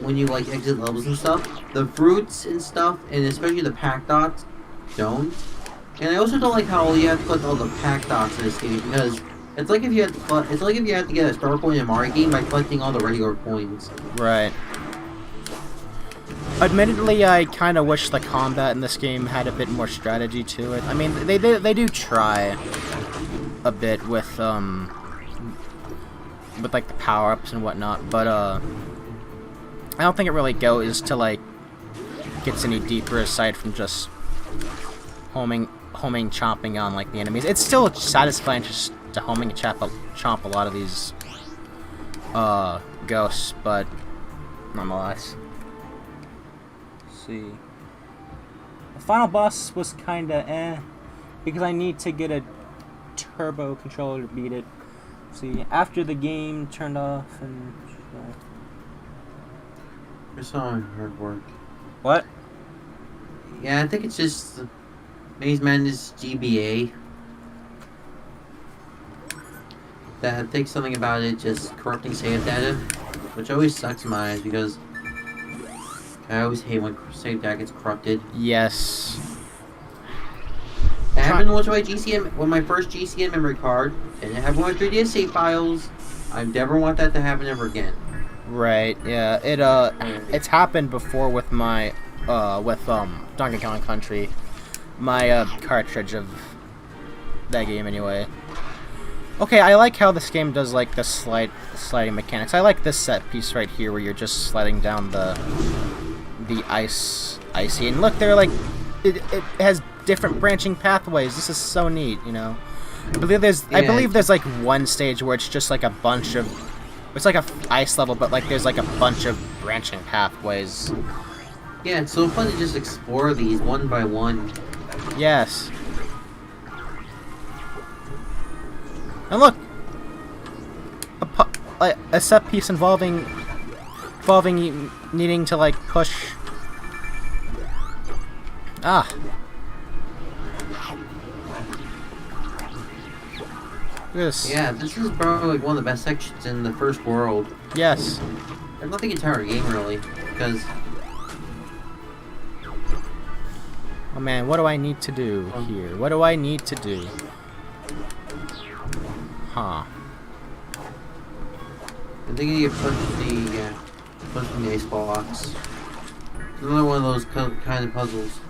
B: when you, like, exit levels and stuff, the fruits and stuff, and especially the pack dots, don't. And I also don't like how you have to collect all the pack dots in this game, because it's like if you had to get a star coin in a Mario game by collecting all the regular coins.
A: Right. Admittedly, I kind of wish the combat in this game had a bit more strategy to it. I mean, they do try a bit with like the power-ups and whatnot, but I don't think it really goes to like gets any deeper aside from just homing chomping on like the enemies. It's still satisfying just to homing and chomp a lot of these ghosts, but nonetheless. Let's see. The final boss was kinda because I need to get a turbo controller to beat it. Let's see, after the game turned off and
B: It's not hard work.
A: What?
B: Yeah, I think it's just Maze Madness GBA. That I think something about it just corrupting save data, which always sucks in my eyes because I always hate when save data gets corrupted.
A: Yes.
B: That happened once with my first GCN memory card, and it happened with 3DS save files. I never want that to happen ever again.
A: Right. Yeah. It's happened before with my Donkey Kong Country, my cartridge of that game anyway. Okay, I like how this game does like the sliding mechanics. I like this set piece right here where you're just sliding down the icy, and look, they're like it has different branching pathways. This is so neat, I believe there's like one stage where it's just like a bunch of, it's like a ice level, but like there's like a bunch of branching pathways
B: Yeah, it's so fun to just explore these one by one.
A: Yes. And look! Like a set piece involving needing to, like, push... Ah. Look at this.
B: Yeah, this is probably like one of the best sections in the first world.
A: Yes.
B: And not the entire game, really, because...
A: Oh man, what do I need to do here? What do I need to do? Huh.
B: I think you push the ice box. It's another one of those kind of puzzles.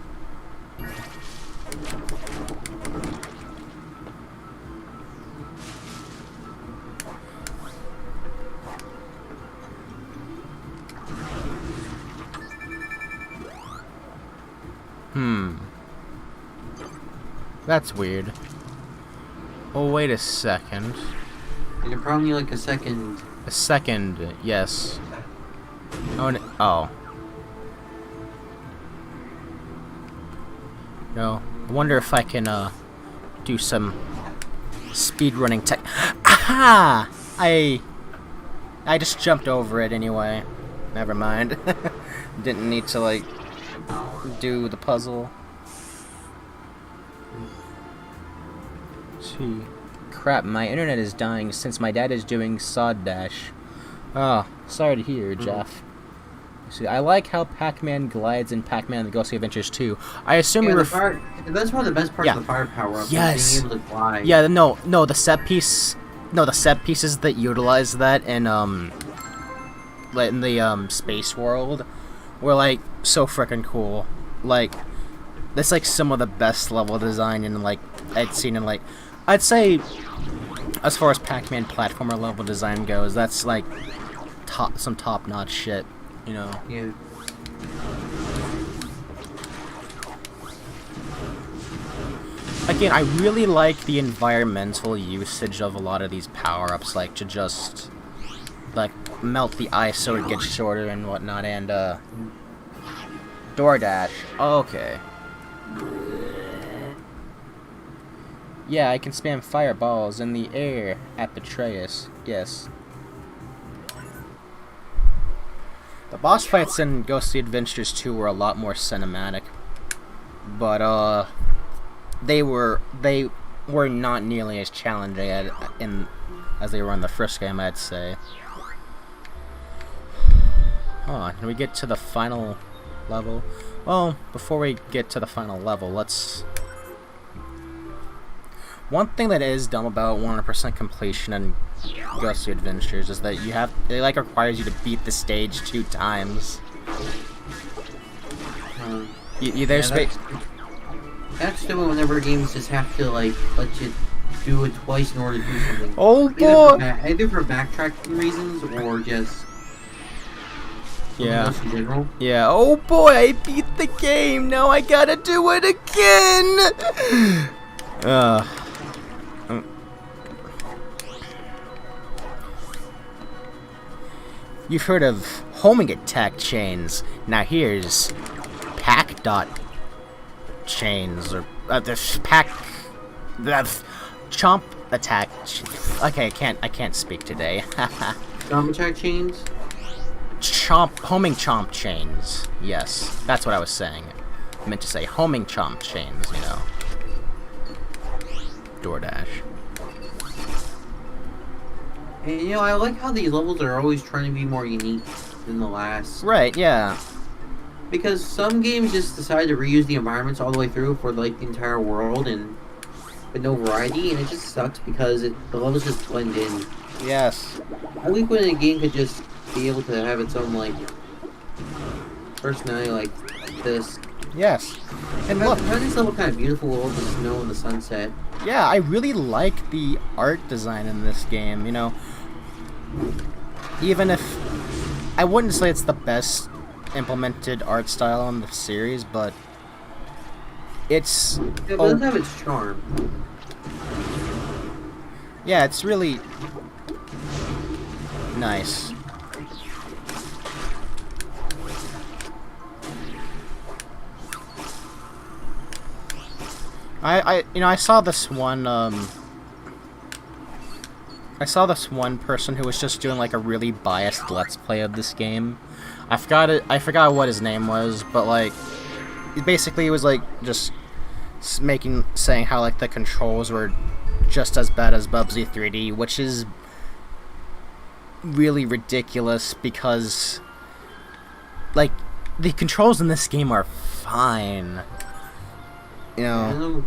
A: That's weird. Oh, wait a second.
B: You probably need like a second.
A: A second, yes. Oh. No. I wonder if I can, do some speedrunning tech. Aha! I just jumped over it anyway. Never mind. Didn't need to, like, do the puzzle. Gee. Crap, my internet is dying since my dad is doing Sod Dash. Oh, sorry to hear, Jeff. See, I like how Pac-Man glides in Pac-Man and the Ghostly Adventures 2. I assume
B: that's one of the best parts of the fire power-up.
A: Yes.
B: Being able to glide.
A: Yeah, no, the set pieces that utilize that in the space world were like so freaking cool. Like, that's like some of the best level design in like I'd seen in like I'd say as far as Pac-Man platformer level design goes, that's like some top-notch shit, you know.
B: Yeah.
A: Again, I really like the environmental usage of a lot of these power-ups, like to just like melt the ice so it gets shorter and whatnot, and DoorDash. Okay. Yeah, I can spam fireballs in the air at Betrayus. Yes. The boss fights in Ghostly Adventures 2 were a lot more cinematic, but they were not nearly as challenging as they were in the first game, I'd say. Oh, can we get to the final level? Well, before we get to the final level, let's... One thing that is dumb about 100% completion in Ghostly Adventures is that it like requires you to beat the stage 2 times. There's space.
B: That's the one whenever games just have to like let you do it twice in order to do something.
A: Oh boy!
B: Either for backtracking reasons or just
A: yeah.
B: In general.
A: Yeah. Oh boy! I beat the game. Now I gotta do it again. You've heard of homing attack chains. Now here's pack dot chains, or the pack chomp attack. Okay, I can't speak today.
B: Chomp attack chains.
A: Homing chomp chains. Yes, that's what I was saying. I meant to say homing chomp chains. You know. DoorDash.
B: And you know, I like how these levels are always trying to be more unique than the last.
A: Right, yeah.
B: Because some games just decide to reuse the environments all the way through for like the entire world and with no variety, and it just sucks because the levels just blend in.
A: Yes.
B: I like when a game could just be able to have its own like personality like this.
A: Yes. And look,
B: this level kind of beautiful with all the snow and the sunset.
A: Yeah, I really like the art design in this game, you know. Even if I wouldn't say it's the best implemented art style in the series, but it's...
B: Yeah, but it does have its charm.
A: Yeah, it's really nice. I saw this one, I saw this one person who was just doing, like, a really biased Let's Play of this game. I forgot what his name was, but, like, basically he was, like, just saying how, like, the controls were just as bad as Bubsy 3D, which is really ridiculous because, like, the controls in this game are fine. You know?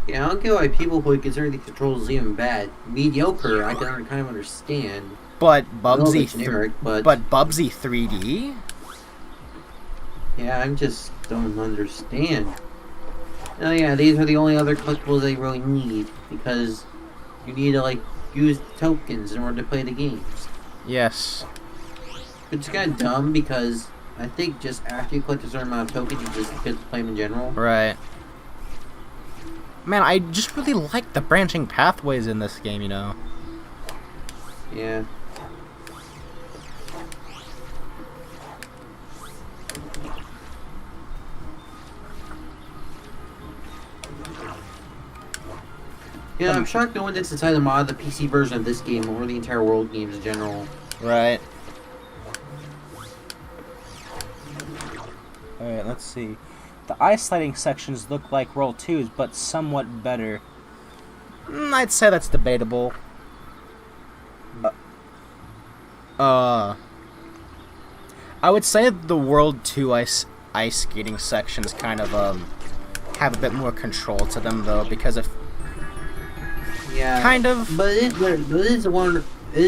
B: Yeah, I don't get why people would consider the controls even bad. Mediocre, I can kind of understand.
A: But
B: Bubsy
A: generic, but Bubsy 3D?
B: Yeah, I just don't understand. Oh yeah, these are the only other collectibles they really need, because you need to, like, use tokens in order to play the games.
A: Yes.
B: It's kind of dumb, because I think just after you collect a certain amount of tokens, you just get to play them in general.
A: Right. Man, I just really like the branching pathways in this game, you know?
B: Yeah. Yeah, I'm shocked no one did decide to mod the PC version of this game or the entire world games in general.
A: Right. Alright, let's see. The ice sliding sections look like World 2's, but somewhat better. I'd say that's debatable. I would say the World 2 ice skating sections kind of, have a bit more control to them, though, because if...
B: Yeah.
A: Kind of.
B: But it is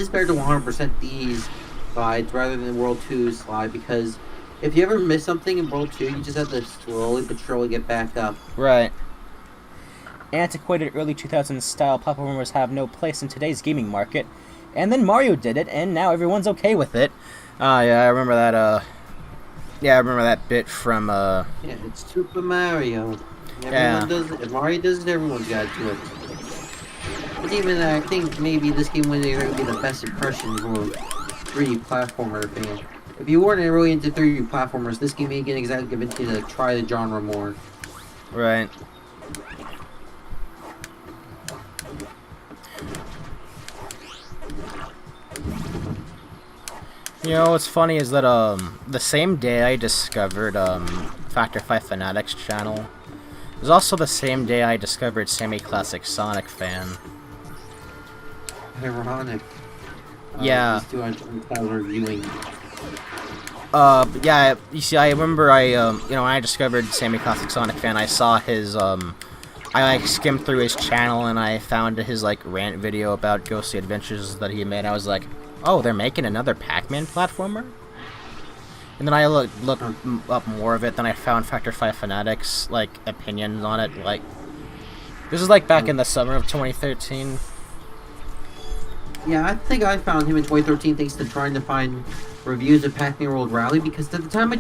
B: better to 100% these slides rather than World 2's slide, because if you ever miss something in World 2, you just have to slowly but surely get back up.
A: Right. Antiquated early 2000s style platformers have no place in today's gaming market. And then Mario did it, and now everyone's okay with it. Yeah, I remember that, yeah, I remember that bit from,
B: Yeah, it's Super Mario. Everyone does it. If Mario does it, everyone's got to do it. But even I think maybe this game would be the best impression for a 3D platformer fan. If you weren't really into 3D platformers, this game may get exactly convince you to try the genre more.
A: Right. You know, what's funny is that, the same day I discovered, Factor 5 Fanatics channel, it was also the same day I discovered Sammy Classic Sonic Fan.
B: Ironic.
A: Yeah.
B: These two are reviewing.
A: Yeah, you see, I remember you know, when I discovered Sammy Classic Sonic Fan, I saw his, I, like, skimmed through his channel and I found his, like, rant video about ghostly adventures that he made. I was like, oh, they're making another Pac-Man platformer? And then I looked up more of it, then I found Factor 5 Fanatics, like, opinions on it, like... This is, like, back in the summer of 2013.
B: Yeah, I think I found him in 2013 thanks to trying to find reviews of Pac-Man World Rally, because at the time I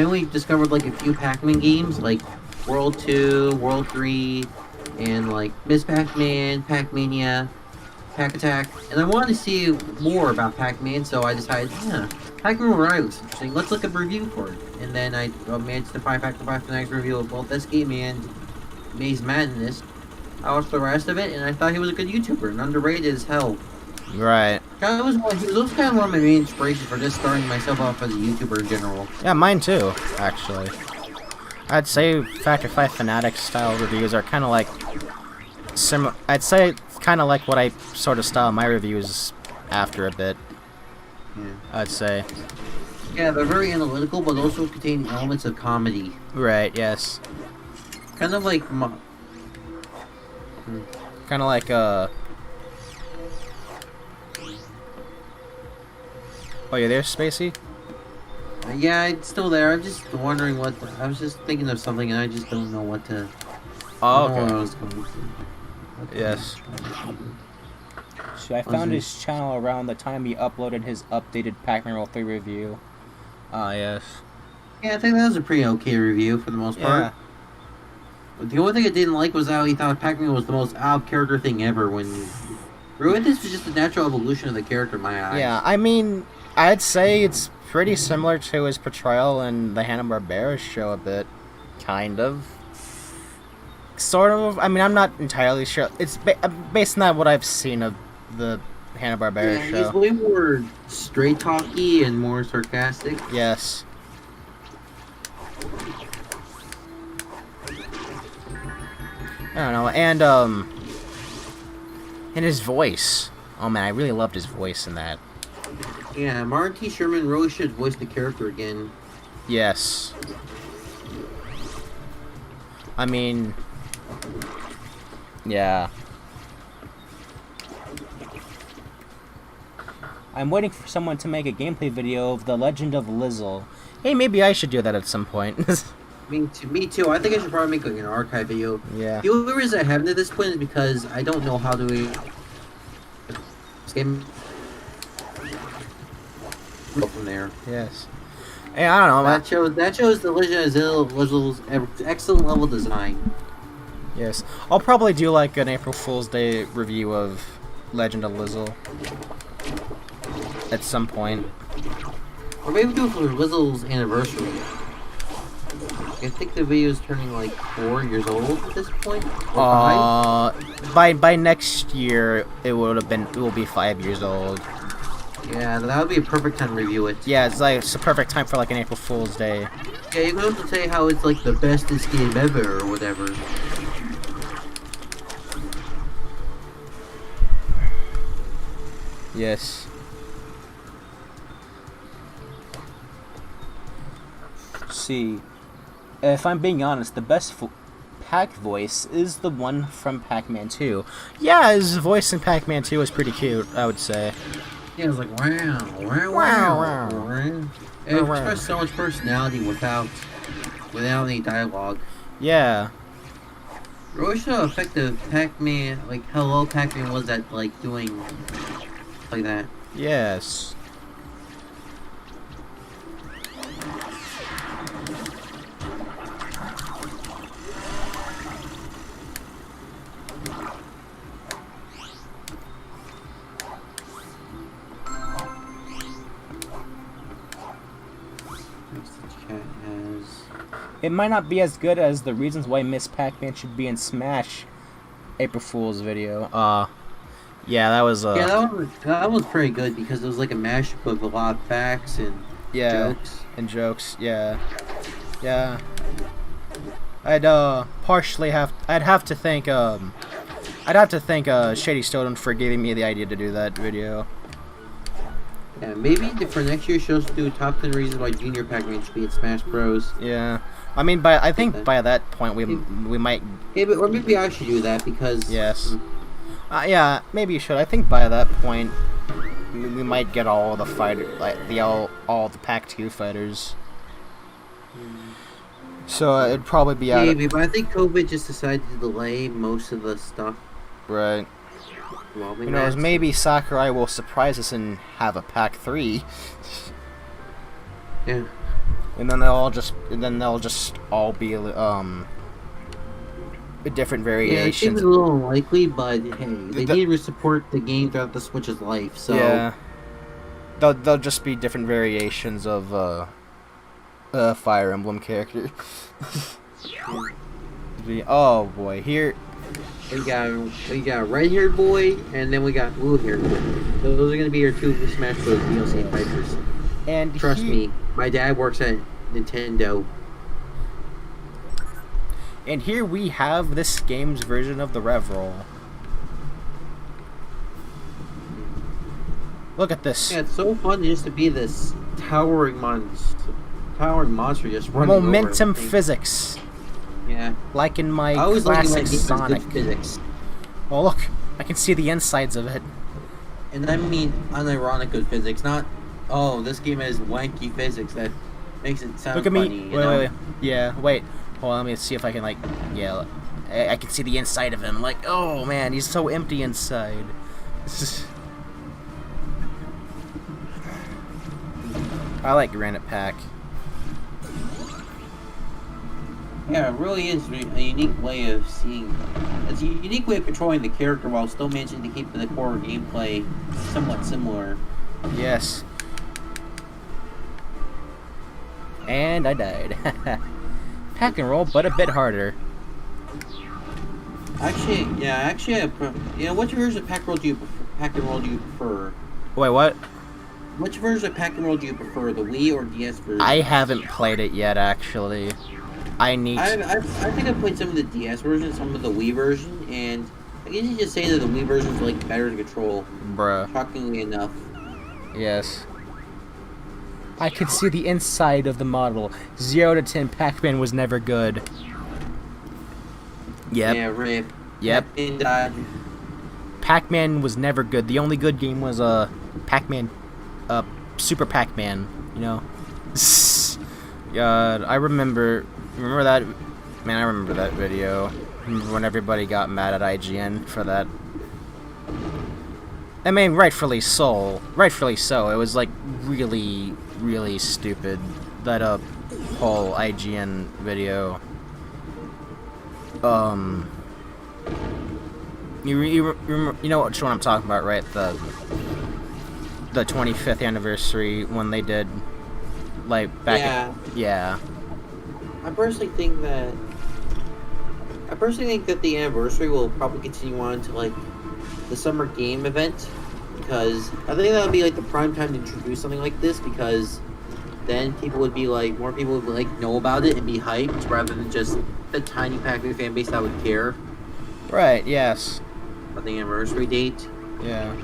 B: only discovered, like, a few Pac-Man games, like World 2, World 3, and, like, Miss Pac-Man, Pac-Mania, Pac-Attack, and I wanted to see more about Pac-Man, so I decided, yeah, Pac-Man World Rally looks interesting, let's look up a review for it. And then I managed to find Factor 5 Fanatics review of both this game and Maze Madness. I watched the rest of it, and I thought he was a good YouTuber, and underrated as hell.
A: Right.
B: He was kind of one of my main inspirations for just starting myself off as a YouTuber in general.
A: Yeah, mine too, actually. I'd say Factor 5 Fanatics style reviews are kind of like... I'd say kind of like what I sort of style my reviews after a bit.
B: Yeah.
A: I'd say.
B: Yeah, they're very analytical, but also contain elements of comedy.
A: Right, yes.
B: Kind of like...
A: Kind of like, Oh, you're there, Spacey?
B: Yeah, it's still there. I'm just wondering what... I was just thinking of something, and I just don't know what to...
A: Oh, okay.
B: I don't know what I was going to
A: Yes. So I found his channel around the time he uploaded his updated Pac-Man World 3 review. Yes.
B: Yeah, I think that was a pretty okay review for the most part.
A: Yeah.
B: But the only thing I didn't like was how he thought Pac-Man was the most out-of-character thing ever when... Really, this was just a natural evolution of the character in my eyes.
A: Yeah, I mean, I'd say it's pretty similar to his portrayal in the Hanna-Barbera show a bit. Kind of. Sort of. I mean, I'm not entirely sure. It's based on what I've seen of the Hanna-Barbera
B: Yeah,
A: show.
B: he's way more straight talky and more sarcastic.
A: Yes. I don't know, and his voice. Oh man, I really loved his voice in that.
B: Yeah, Martin T. Sherman really should voice the character again.
A: Yes. I mean, yeah. I'm waiting for someone to make a gameplay video of The Legend of Lizzle. Hey, maybe I should do that at some point.
B: Me too. I think I should probably make like an archive video.
A: Yeah.
B: The only reason I haven't at this point is because I don't know how to this game. Go from there.
A: Yes. Hey, I don't know.
B: That shows the Legend of Lizzle's excellent level design.
A: Yes. I'll probably do like an April Fool's Day review of Legend of Lizzle at some point.
B: Or maybe do it for Lizzle's anniversary. I think the video is turning like 4 years old at this point. Or 5?
A: By next year it will be 5 years old.
B: Yeah, that would be a perfect time to review it.
A: Yeah, it's a perfect time for like an April Fool's Day.
B: Yeah, you can also say how it's like the bestest game ever or whatever.
A: Yes. See, if I'm being honest, the best Pac voice is the one from Pac-Man 2. Yeah, his voice in Pac-Man 2 was pretty cute, I would say.
B: Yeah, it was like wow. It expressed so much personality without any dialogue.
A: Yeah.
B: Really show how effective Pac-Man, like Hello Pac-Man was at like doing like that.
A: Yes. It might not be as good as the reasons why Miss Pac-Man should be in Smash April Fool's video. Yeah, that was
B: yeah, that was pretty good because it was like a mashup of a lot of facts and jokes.
A: And jokes, yeah. Yeah. I'd have to thank Shady Stone for giving me the idea to do that video.
B: Yeah, maybe for next year's show, do top 10 reasons why Junior Pac-Man should be in Smash Bros.
A: Yeah, I mean, I think by that point we might.
B: Yeah, or maybe I should do that because.
A: Yes. Yeah, maybe you should. I think by that point we might get all the all the Pac-2 fighters. So it'd probably be out.
B: Maybe, but I think COVID just decided to delay most of the stuff.
A: Right. Who knows? Maybe Sakurai will surprise us and have a Pac-3.
B: Yeah.
A: And then they'll just all be different variations.
B: Yeah, it seems a little unlikely, but hey, they need to support the game throughout the Switch's life. So
A: yeah, they'll just be different variations of Fire Emblem character. Oh boy, here.
B: We got red-haired boy, and then we got blue-haired boy. Those are gonna be your two Smash Bros. DLC fighters.
A: And
B: trust me, my dad works at Nintendo.
A: And here we have this game's version of the Rev Roll. Look at this.
B: Yeah, it's so fun just to be this towering monster just running
A: momentum
B: over
A: physics.
B: Yeah.
A: Like in my classic Sonic.
B: Physics.
A: Oh look, I can see the insides of it.
B: And I mean unironic good physics, not this game has wanky physics that makes it sound
A: look at
B: funny.
A: Me. Wait. Yeah, wait. Hold on, let me see if I can I can see the inside of him. Like, oh man, he's so empty inside. I like Granite Pack.
B: Yeah, it really is a unique way of seeing. It's a unique way of controlling the character while still managing to keep the core gameplay somewhat similar.
A: Yes. And I died. Pack and roll, but a bit harder.
B: Which version of Pac-Man do you prefer?
A: Wait, what?
B: Which version of Pac-Man do you prefer, the Wii or DS version?
A: I haven't played it yet, actually. I need to...
B: I think I played some of the DS version, some of the Wii version, and I guess you just say that the Wii version is like better to control.
A: Bruh.
B: Shockingly enough.
A: Yes. I could see the inside of the model. 0 to 10, Pac-Man was never good. Yep.
B: Yeah, rip.
A: Yep.
B: Pac-Man died.
A: Pac-Man was never good. The only good game was Pac-Man, Super Pac-Man. You know. God, I remember that. Man, I remember that video. Remember when everybody got mad at IGN for that. I mean, rightfully so. Rightfully so. It was like really, really stupid. That whole IGN video. You know which one I'm talking about, right? The 25th anniversary when they did, like, back. Yeah.
B: I personally think that the anniversary will probably continue on to like the summer game event, because I think that would be like the prime time to introduce something like this, because then people would be like, more people would like know about it and be hyped rather than just the tiny Pac-Man fan base that would care.
A: Right. Yes.
B: About the anniversary date.
A: Yeah.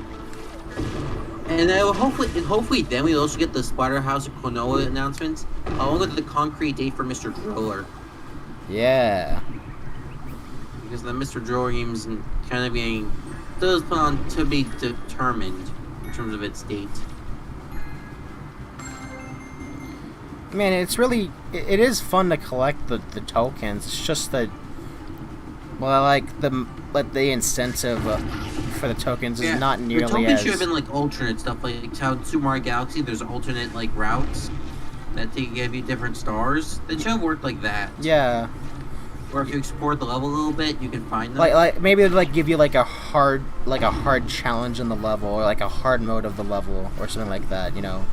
B: And hopefully then we also get the Splatterhouse and Konoha announcements, along with the concrete date for Mr. Driller.
A: Yeah.
B: Because the Mr. Driller game's kind of being still put on to be determined in terms of its date.
A: Man, it's really... It is fun to collect the tokens. It's just that... Well, like the incentive for the tokens is not nearly as...
B: The tokens should have been like alternate stuff, like how in Super Mario Galaxy there's alternate like routes that they give you different stars. They should have worked like that.
A: Yeah.
B: Or if you explore the level a little bit, you can find them.
A: Like maybe it'd like give you like a hard challenge in the level, or like a hard mode of the level, or something like that. You know.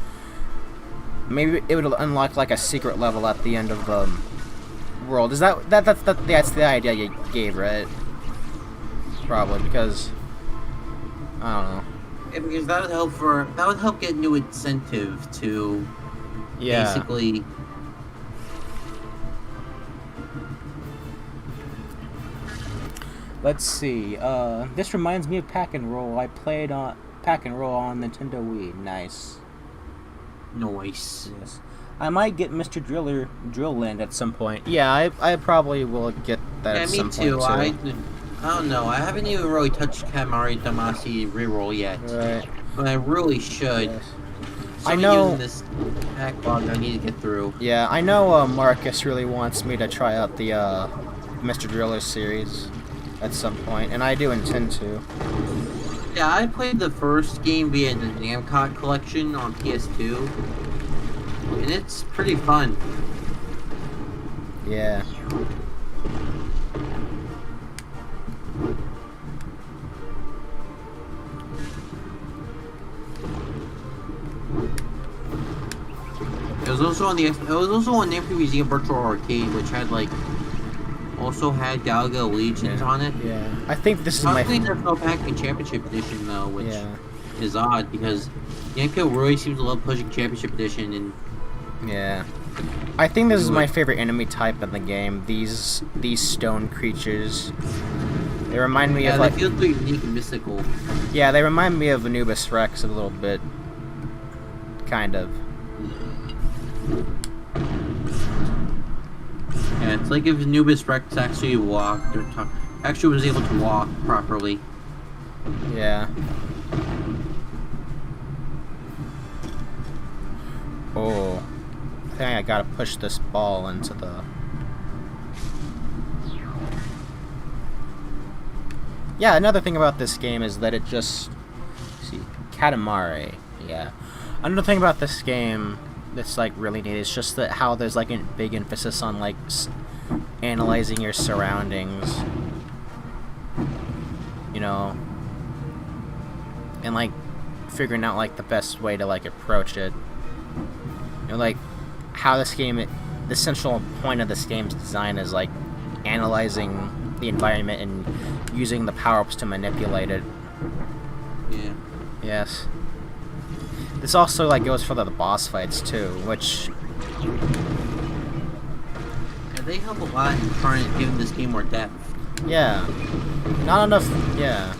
A: Maybe it would unlock like a secret level at the end of the world. Is that's the idea you gave, right? Probably, because I don't know.
B: Yeah, because that would help get new incentive to basically.
A: Let's see. This reminds me of Pack and Roll. I played on Pack and Roll on Nintendo Wii. Nice.
B: Nice.
A: Yes. I might get Mr. Drill Land at some point. Yeah, I probably will get that at some point too.
B: I don't know. I haven't even really touched Katamari Damacy reroll yet.
A: Right.
B: But I really should.
A: Yes.
B: So
A: I know.
B: Using this backlog I need to get through.
A: Yeah, I know. Marcus really wants me to try out the Mr. Driller series at some point, and I do intend to.
B: Yeah, I played the first game via the Namcot collection on PS2, and it's pretty fun.
A: Yeah.
B: It was also on Namco Museum Virtual Arcade, which had like also had Galaga Legions on it.
A: Yeah. I think this is
B: I think there's no Pac-Man Championship Edition though, which is odd because Namco really seems to love pushing Championship Edition and.
A: Yeah. I think this is my favorite enemy type in the game. These stone creatures. They remind me of like.
B: They feel pretty unique and mystical.
A: Yeah, they remind me of Anubis Rex a little bit. Kind of.
B: Yeah, it's like if Anubis Rex actually walked or actually was able to walk properly.
A: Yeah. Oh. I think I gotta push this ball into the... Yeah, another thing about this game is that it just... see, Katamari. Yeah. Another thing about this game that's like really neat is just that how there's like a big emphasis on like analyzing your surroundings, you know, and like figuring out like the best way to like approach it. You know, like how this game, the central point of this game's design is like analyzing the environment and using the power-ups to manipulate it.
B: Yeah.
A: Yes. This also like goes for the boss fights too, which
B: Yeah, they help a lot in trying to give this game more depth.
A: yeah, not enough. Yeah,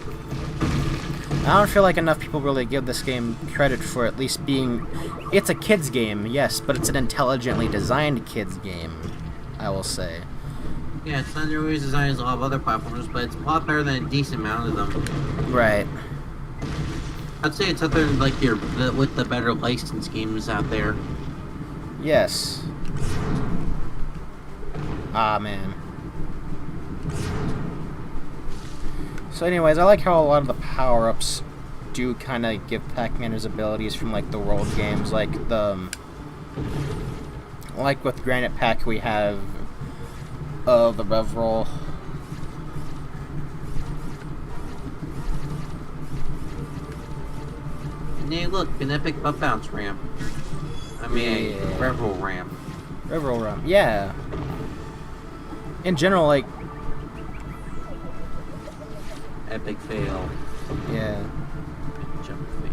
A: I don't feel like enough people really give this game credit for at least being. It's a kids game, yes, but it's an intelligently designed kids game. I will say.
B: Yeah, it's not always designed as a lot of other platformers, but it's a lot better than a decent amount of them.
A: Right.
B: I'd say it's up there like with the better licensed games out there.
A: Yes. Ah, man. So anyways, I like how a lot of the power-ups do kind of give Pac-Man his abilities from like the world games, like like with Granite Pack we have the Rev Roll.
B: And hey, look, an epic butt bounce ramp. I mean,
A: Yeah.
B: a Rev Roll ramp.
A: Rev Roll Run. Yeah. In general, like,
B: Epic fail.
A: yeah.
B: Jump fail.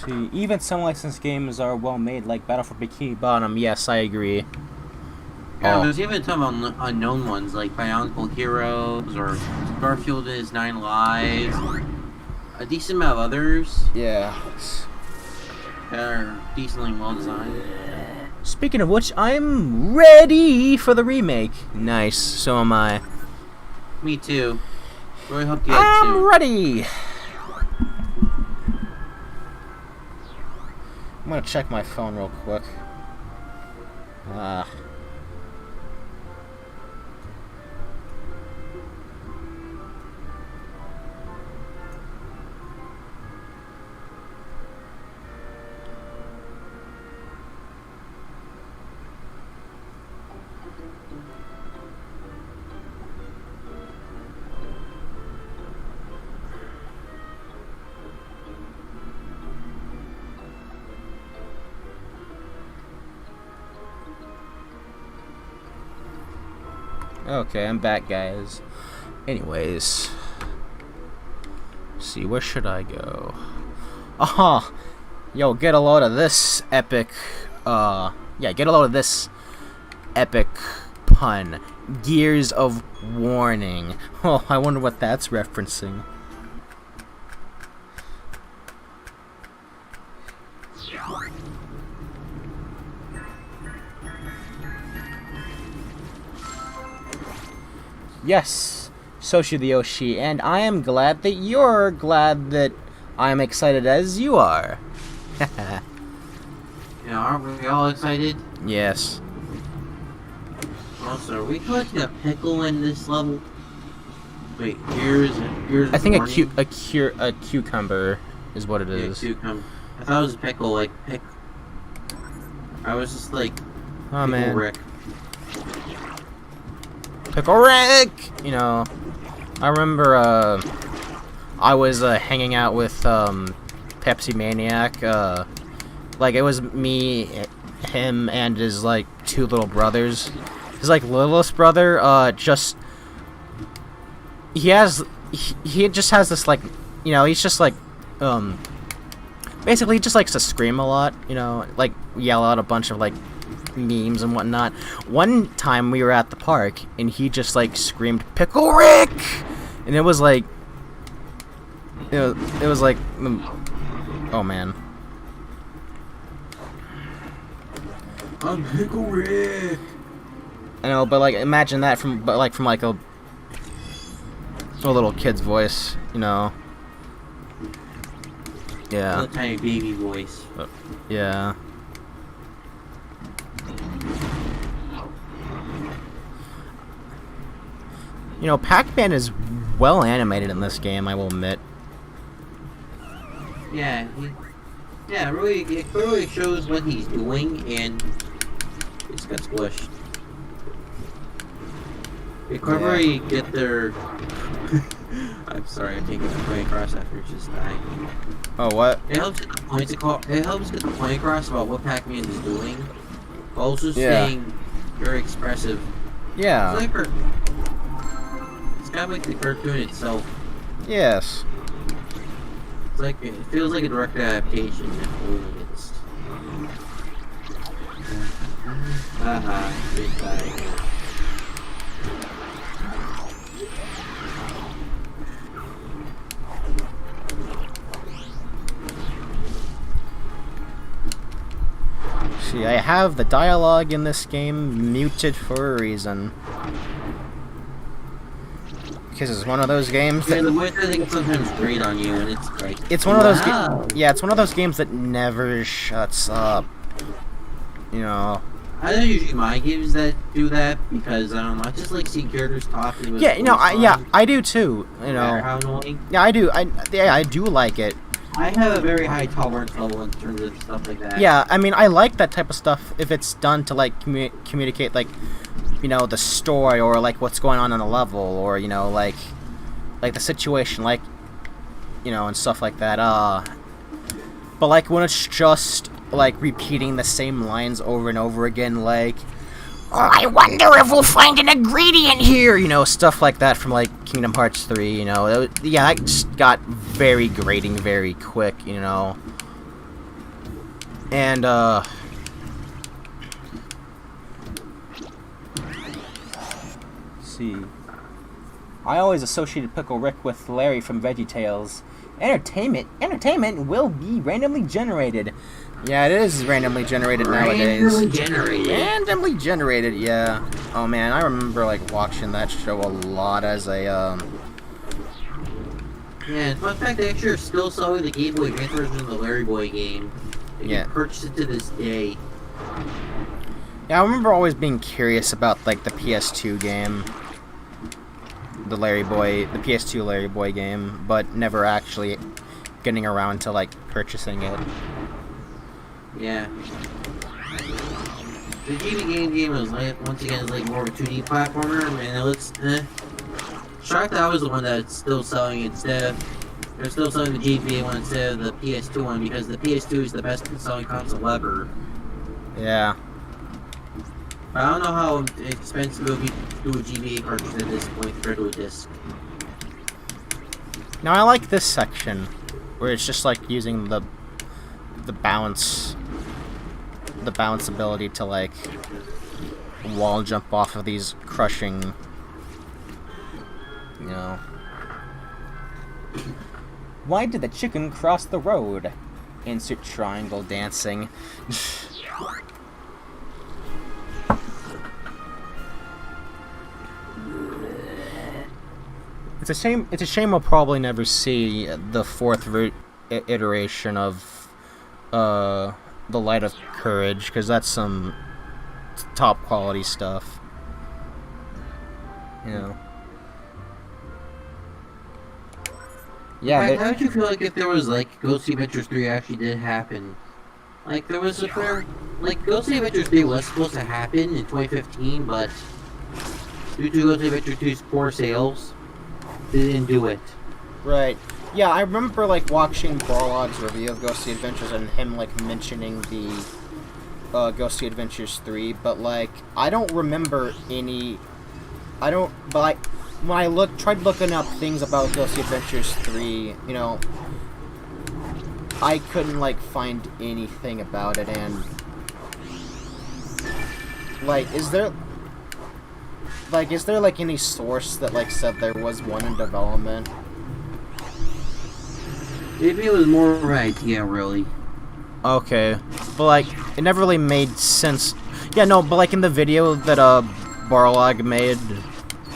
A: See, even some licensed games are well made, like Battle for Bikini Bottom. Yes, I agree.
B: Yeah,
A: Oh.
B: there's even some unknown ones like Bionicle Heroes or Garfield and His 9 Lives. A decent amount of others
A: Yeah.
B: that are decently well designed.
A: Speaking of which, I'm ready for the remake. Nice. So am I.
B: Me too. Really hope you get
A: I'm
B: too.
A: ready. I'm gonna check my phone real quick. Ah. Okay, I'm back, guys. Anyways, let's see, where should I go? Aha! Yo, get a load of this epic. Yeah, get a load of this epic pun. Gears of Warning. Oh, I wonder what that's referencing. Yes, Soshi the Yoshi, and I am glad that you're glad that I'm excited as you are.
B: Yeah, aren't we all excited?
A: Yes.
B: Also, are we collecting a pickle in this level? Wait, here's
A: I think
B: warning.
A: a cucumber is what it
B: Yeah,
A: is.
B: cucumber. I thought it was a pickle, like pick. I was just like,
A: Oh
B: Pickle
A: man,
B: Rick.
A: Pickle Rick. You know, I remember I was hanging out with Pepsi Maniac. Like it was me, him, and his like two little brothers. His like littlest brother, just he just has this like, you know, he's just like basically he just likes to scream a lot, you know, like yell out a bunch of like memes and whatnot. One time we were at the park and he just like screamed "Pickle Rick," and it was like, it was like, oh man.
B: I'm Pickle Rick.
A: I know, but like imagine that from like a little kid's voice, you know. Yeah.
B: Little tiny baby voice.
A: Yeah. You know, Pac-Man is well animated in this game, I will admit.
B: Yeah, Yeah, really, it clearly shows what he's doing, and it's got squished. They cleverly get their... I'm sorry, I'm taking the point across after just dying.
A: Oh, what?
B: It helps get the points it helps get the point across about what Pac-Man is doing, while also staying very expressive.
A: Yeah.
B: It's like it's kind of like the cartoon itself.
A: Yes.
B: It's like it feels like a direct adaptation. It's haha, big bag.
A: See, I have the dialogue in this game muted for a reason. Because it's one of those games that...
B: Yeah, the voice I think sometimes grate on you, and it's like...
A: It's one of those yeah, it's one of those games that never shuts up. You know...
B: I don't usually my games that do that, because, I don't know, I just like seeing characters talking.
A: Yeah, you know, I do too, you know.
B: How annoying.
A: Yeah, I do like it.
B: I have a very high tolerance level in terms of stuff like that.
A: Yeah, I mean, I like that type of stuff if it's done to, like, communicate, like, you know, the story, or, like, what's going on the level, or, you know, like the situation, like, you know, and stuff like that, but, like, when it's just, like, repeating the same lines over and over again, like, oh, I wonder if we'll find an ingredient here, you know, stuff like that from, like, Kingdom Hearts 3, you know, yeah, that just got very grating very quick, you know, and, see. I always associated Pickle Rick with Larry from VeggieTales. Entertainment will be randomly generated. Yeah, it is randomly generated nowadays. Randomly generated, yeah. Oh man, I remember like watching that show a lot as a
B: Yeah, fun fact, they actually are still selling the Game Boy Advance version of the Larry Boy game. You can purchase it to this day.
A: Yeah, I remember always being curious about like the PS2 game. The PS2 Larry Boy game, but never actually getting around to like purchasing it.
B: Yeah. The GB game was like, once again, is like more of a 2D platformer, and it looks shocked that I was the one that's still selling it instead. They're still selling the GBA one instead of the PS2 one, because the PS2 is the best selling console ever.
A: Yeah.
B: I don't know how expensive it would be to do a GBA cartridge at this point compared to a disc.
A: Now I like this section, where it's just like using the bounce ability to like wall jump off of these crushing, you know. Why did the chicken cross the road? Insert triangle dancing. It's a shame we'll probably never see the fourth iteration of the Light of Courage, because that's some top quality stuff. You know. Yeah.
B: Right, how would you feel like if there was like Ghostly Adventures 3 actually did happen? Like there was a fair, like Ghostly Adventures 3 was supposed to happen in 2015, but due to Ghostly Adventures 2's poor sales, they didn't do it.
A: Right. Yeah, I remember like watching Barlog's review of Ghostly Adventures and him like mentioning the Ghostly Adventures 3, but like I don't remember any. But like when I tried looking up things about Ghostly Adventures 3, you know, I couldn't like find anything about it, and like is there like any source that like said there was one in development?
B: Maybe it was more of an idea, really.
A: Okay, but like it never really made sense. Yeah, no, but like in the video that Barlog made,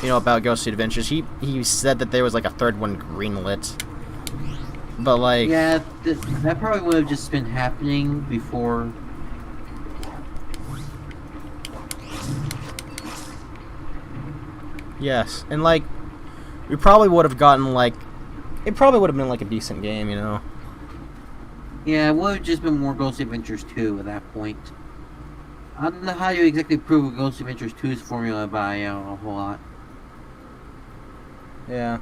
A: you know, about Ghostly Adventures, he said that there was like a third one greenlit. But like,
B: yeah, that probably would have just been happening before.
A: Yes, and like we probably would have gotten like, it probably would have been like a decent game, you know.
B: Yeah, it would have just been more Ghost Adventures 2 at that point. I don't know how you exactly prove Ghost Adventures 2's formula by a whole lot.
A: Yeah.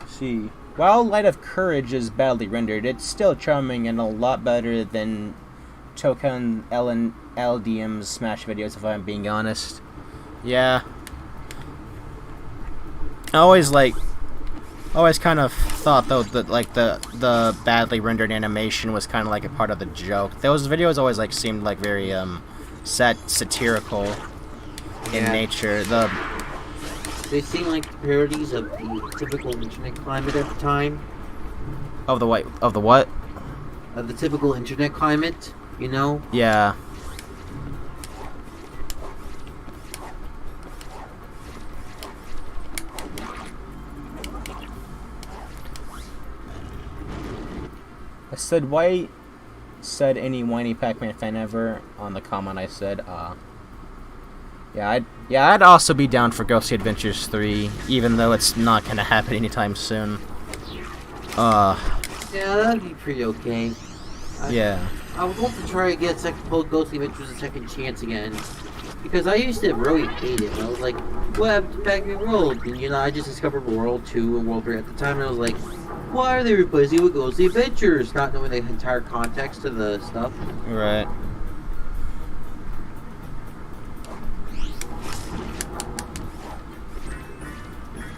A: See. While Light of Courage is badly rendered, it's still charming and a lot better than Token LDM's Smash videos, if I'm being honest. Yeah. I always kind of thought though that like the badly rendered animation was kind of like a part of the joke. Those videos always like seemed like very satirical in nature.
B: They seem like parodies of the typical internet climate at the time.
A: Of the what? Of the what?
B: Of the typical internet climate, you know?
A: Yeah. I said, why said any whiny Pac-Man fan ever? On the comment I said, yeah, I'd also be down for Ghostly Adventures 3, even though it's not gonna happen anytime soon.
B: Yeah, that'd be pretty okay.
A: Yeah.
B: I would love to try to get Ghostly Adventures a second chance again. Because I used to really hate it. I was like, what happened to Pac-Man World? And you know, I just discovered World 2 and World 3 at the time, and I was like, why are they replacing it with Ghostly Adventures? Not knowing the entire context of the stuff.
A: Right.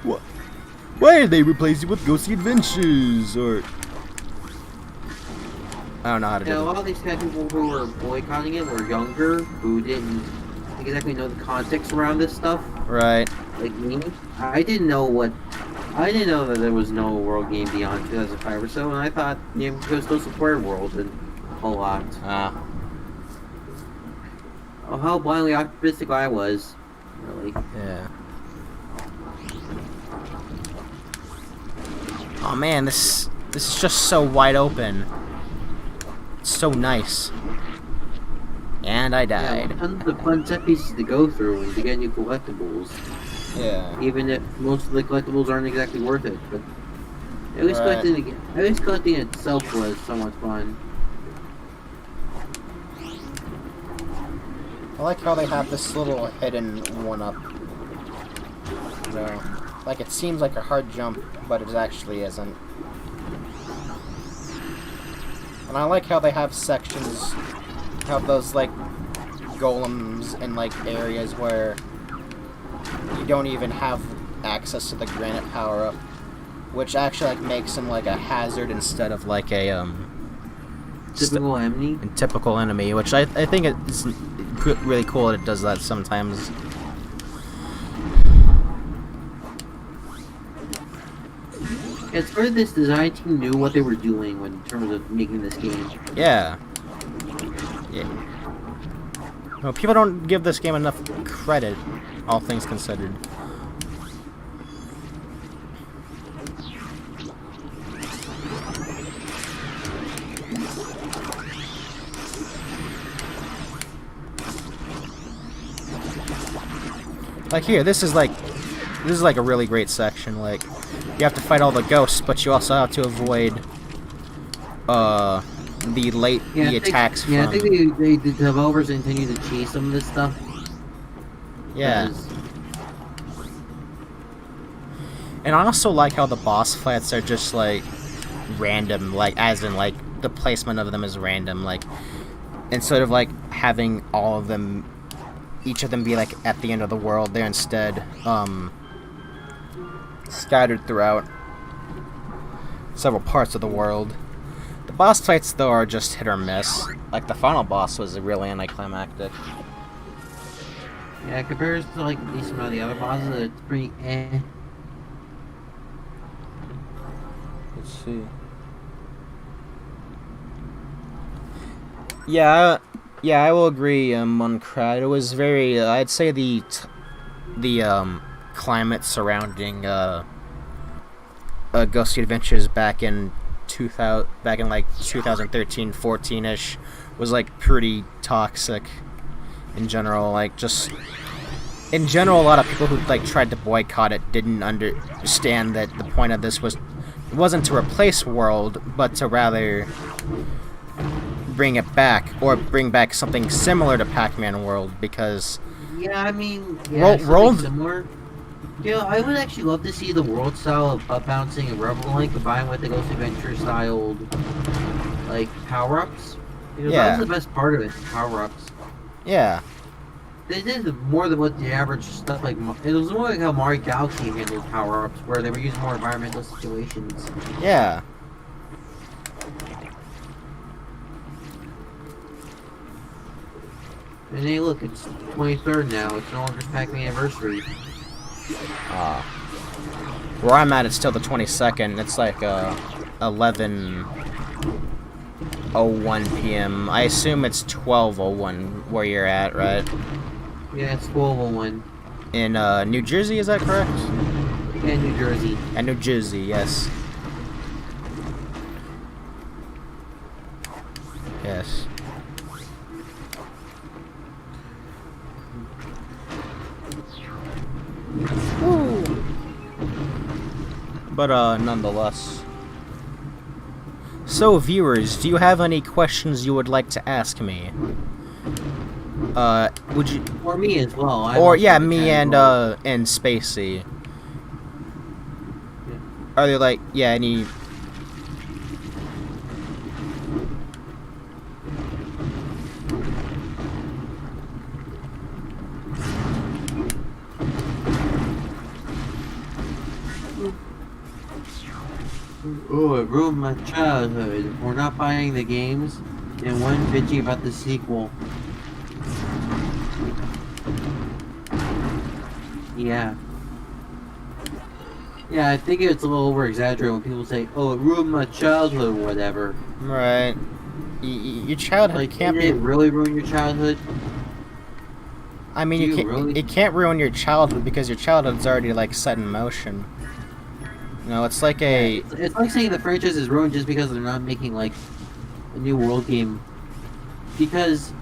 A: What? Why are they replacing it with Ghostly Adventures? Or I don't know how to do
B: Yeah, a
A: it.
B: lot of these kind of people who were boycotting it were younger, who didn't exactly know the context around this stuff.
A: Right.
B: Like me, I didn't know that there was no world game beyond 2005 or so, and I thought it was still supported World and a whole lot. Oh, how blindly optimistic I was, really.
A: Yeah. Oh man, this is just so wide open. It's so nice. And I died.
B: Yeah, tons of fun set pieces to go through and to get new collectibles.
A: Yeah.
B: Even if most of the collectibles aren't exactly worth it, but at least collecting itself was somewhat fun.
A: I like how they have this little hidden one-up. No. Like, it seems like a hard jump, but it actually isn't. And I like how they have sections, have those, like, golems in, like, areas where you don't even have access to the granite power-up, which actually, like, makes them, like, a hazard instead of, like, a,
B: Typical enemy?
A: typical enemy, which I think it's really cool that it does that sometimes.
B: It's clear this design team knew what they were doing in terms of making this game.
A: Yeah. Yeah. No, people don't give this game enough credit, all things considered. Like here, this is like a really great section. Like, you have to fight all the ghosts, but you also have to avoid the attacks from...
B: Yeah, I think the developers intended to cheese some of this stuff.
A: Yeah. And I also like how the boss fights are just, like, random, like, as in, like, the placement of them is random, like, instead of, like, having all of them, each of them be, like, at the end of the world, they're instead, scattered throughout several parts of the world. The boss fights, though, are just hit or miss. Like, the final boss was really anticlimactic.
B: Yeah, compared to, like, these some of the other bosses, it's pretty eh.
A: Let's see. Yeah, I will agree, Muncrad. It was very, I'd say the climate surrounding, Ghostly Adventures back in like 2013, 14-ish, was, like, pretty toxic in general. Like, just, in general, a lot of people who, like, tried to boycott it didn't understand that the point of this wasn't to replace World, but to rather bring it back, or bring back something similar to Pac-Man World, because
B: Yeah, I mean, yeah,
A: Roll
B: something similar. Yeah, I would actually love to see the world style of butt bouncing and reveling combined with the Ghost Adventure styled, like, power-ups. You know, that was the best part of it, power-ups.
A: Yeah.
B: They did more than what the average stuff, like, it was more like how Mario Galaxy handled power-ups, where they were using more environmental situations.
A: Yeah.
B: And hey, look, it's 23rd now. It's no longer Pac-Man anniversary.
A: Where I'm at, it's still the 22nd. It's like 11:01 p.m. I assume it's 12:01 where you're at, right?
B: Yeah, it's 12:01.
A: In New Jersey, is that correct?
B: Yeah, New Jersey.
A: And New Jersey, yes. Yes. Woo. But nonetheless. So viewers, do you have any questions you would like to ask me? Would you?
B: Or me as well.
A: Or yeah, me and Spacey.
B: Yeah.
A: Are there like any?
B: Oh, it ruined my childhood. We're not buying the games, and one bitching about the sequel. Yeah. Yeah, I think it's a little over-exaggerated when people say, oh, it ruined my childhood or whatever.
A: Right. Your childhood
B: Like,
A: can't
B: did
A: be.
B: it really ruin your childhood?
A: I mean, you can't.
B: Really?
A: It can't ruin your childhood because your childhood's already like set in motion. You know, it's like a.
B: It's like saying the franchise is ruined just because they're not making, like, a new world game. Because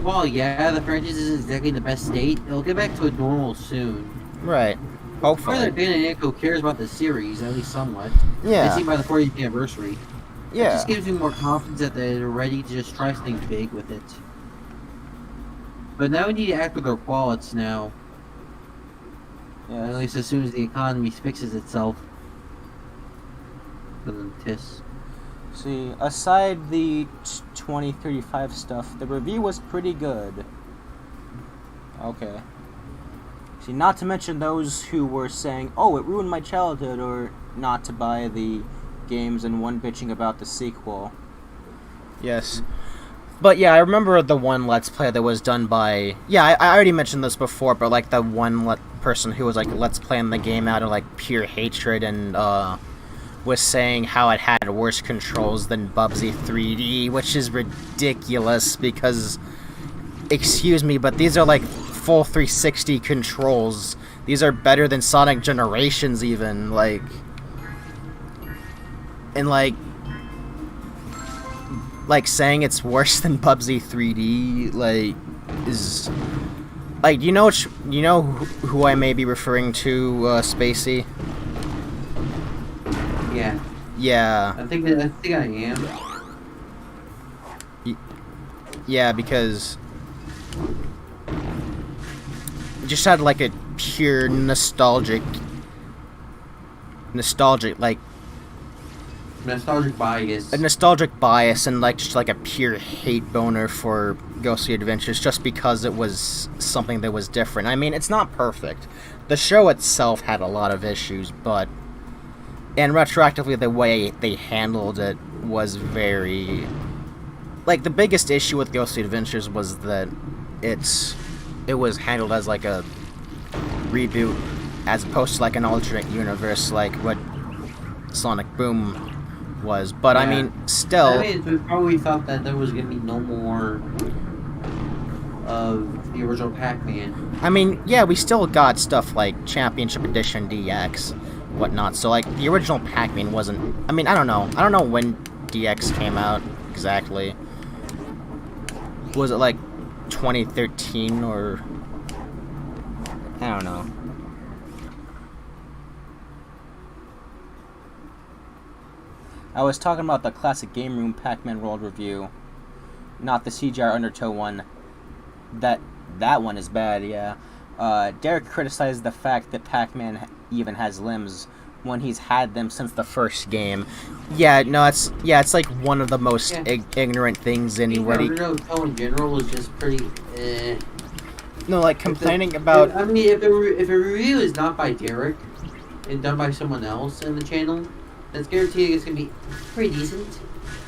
B: while, yeah, the franchise isn't exactly in the best state, it'll get back to a normal soon.
A: Right. Hopefully.
B: Further, Bandai Namco cares about the series, at least somewhat.
A: Yeah.
B: They seem by the 40th anniversary. It
A: Yeah.
B: just gives me more confidence that they're ready to just try something big with it. But now we need to act with our wallets now. Yeah, at least as soon as the economy fixes itself. Tis.
A: See, aside the 2035 stuff, the review was pretty good. Okay. See, not to mention those who were saying, oh, it ruined my childhood, or not to buy the games, and one bitching about the sequel. Yes. But yeah, I remember the one Let's Play that was done by... Yeah, I already mentioned this before, but like the one person who was like Let's Playing the game out of like pure hatred and was saying how it had worse controls than Bubsy 3D, which is ridiculous because... Excuse me, but these are like full 360 controls. These are better than Sonic Generations even, like... And like saying it's worse than Bubsy 3D, like, is... Like, you know who I may be referring to, Spacey?
B: Yeah.
A: Yeah.
B: I think I am.
A: Yeah, because... It just had, like, a pure nostalgic, like...
B: Nostalgic bias.
A: A nostalgic bias and, like, just, like, a pure hate boner for Ghostly Adventures just because it was something that was different. I mean, it's not perfect. The show itself had a lot of issues, but... And retroactively, the way they handled it was very... Like, the biggest issue with Ghostly Adventures was that it was handled as, like, a reboot as opposed to, like, an alternate universe, like what Sonic Boom was. But, yeah. I mean, still...
B: I mean, we probably thought that there was going to be no more of the original Pac-Man.
A: I mean, yeah, we still got stuff like Championship Edition DX, whatnot, so, like, the original Pac-Man wasn't... I mean, I don't know when DX came out exactly. Was it, like, 2013, or... I don't know. I was talking about the classic Game Room Pac-Man World review, not the CGR Undertow one. That one is bad, yeah. Derek criticized the fact that Pac-Man even has limbs when he's had them since the first game. Yeah, no, it's like one of the most ignorant things anybody.
B: Undertow in general is just pretty.
A: No, like complaining about.
B: I mean, if a review is not by Derek and done by someone else in the channel, that's guaranteed it's gonna be pretty decent.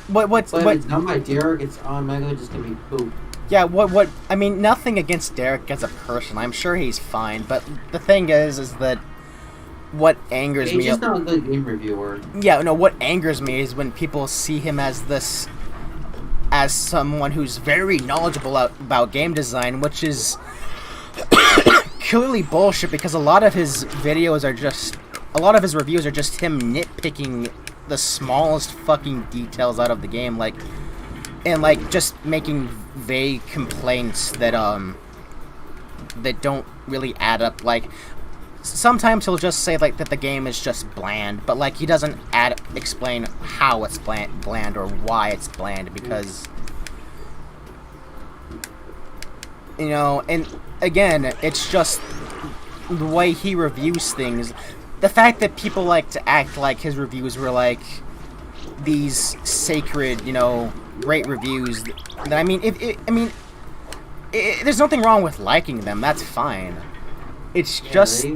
B: But if it's done by Derek, it's automatically just gonna be poop.
A: Yeah, what? I mean, nothing against Derek as a person. I'm sure he's fine. But the thing is that what angers me.
B: He's just not a good game reviewer.
A: Yeah, no. What angers me is when people see him as someone who's very knowledgeable about game design, which is clearly bullshit. Because a lot of his reviews are just him nitpicking the smallest fucking details out of the game, and just making vague complaints that don't really add up. Like, sometimes he'll just say that the game is just bland, but he doesn't explain how it's bland or why it's bland, because and again, it's just the way he reviews things. The fact that people like to act like his reviews were like these sacred, great reviews. I mean, there's nothing wrong with liking them. That's fine. It's just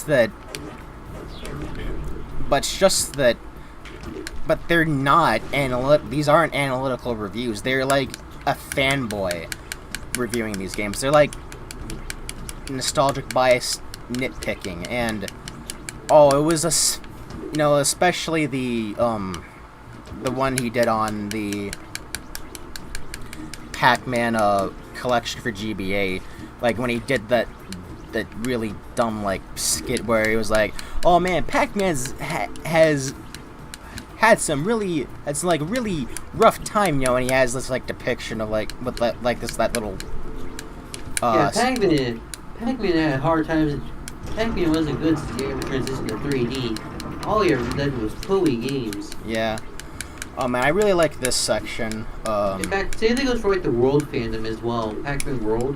A: that. But they're not These aren't analytical reviews. They're like a fanboy reviewing these games. They're like nostalgic bias nitpicking, and it was especially the one he did on the Pac-Man collection for GBA, when he did that really dumb skit where he was like, oh man, Pac-Man's has had some really rough time, and he has this depiction of with that little
B: Pac-Man had hard times. Pac-Man wasn't good since he ever transitioned to 3D. All he ever did was pooey games.
A: Yeah. Oh man, I really like this section.
B: In fact, same thing goes for the World fandom as well. Pac-Man World,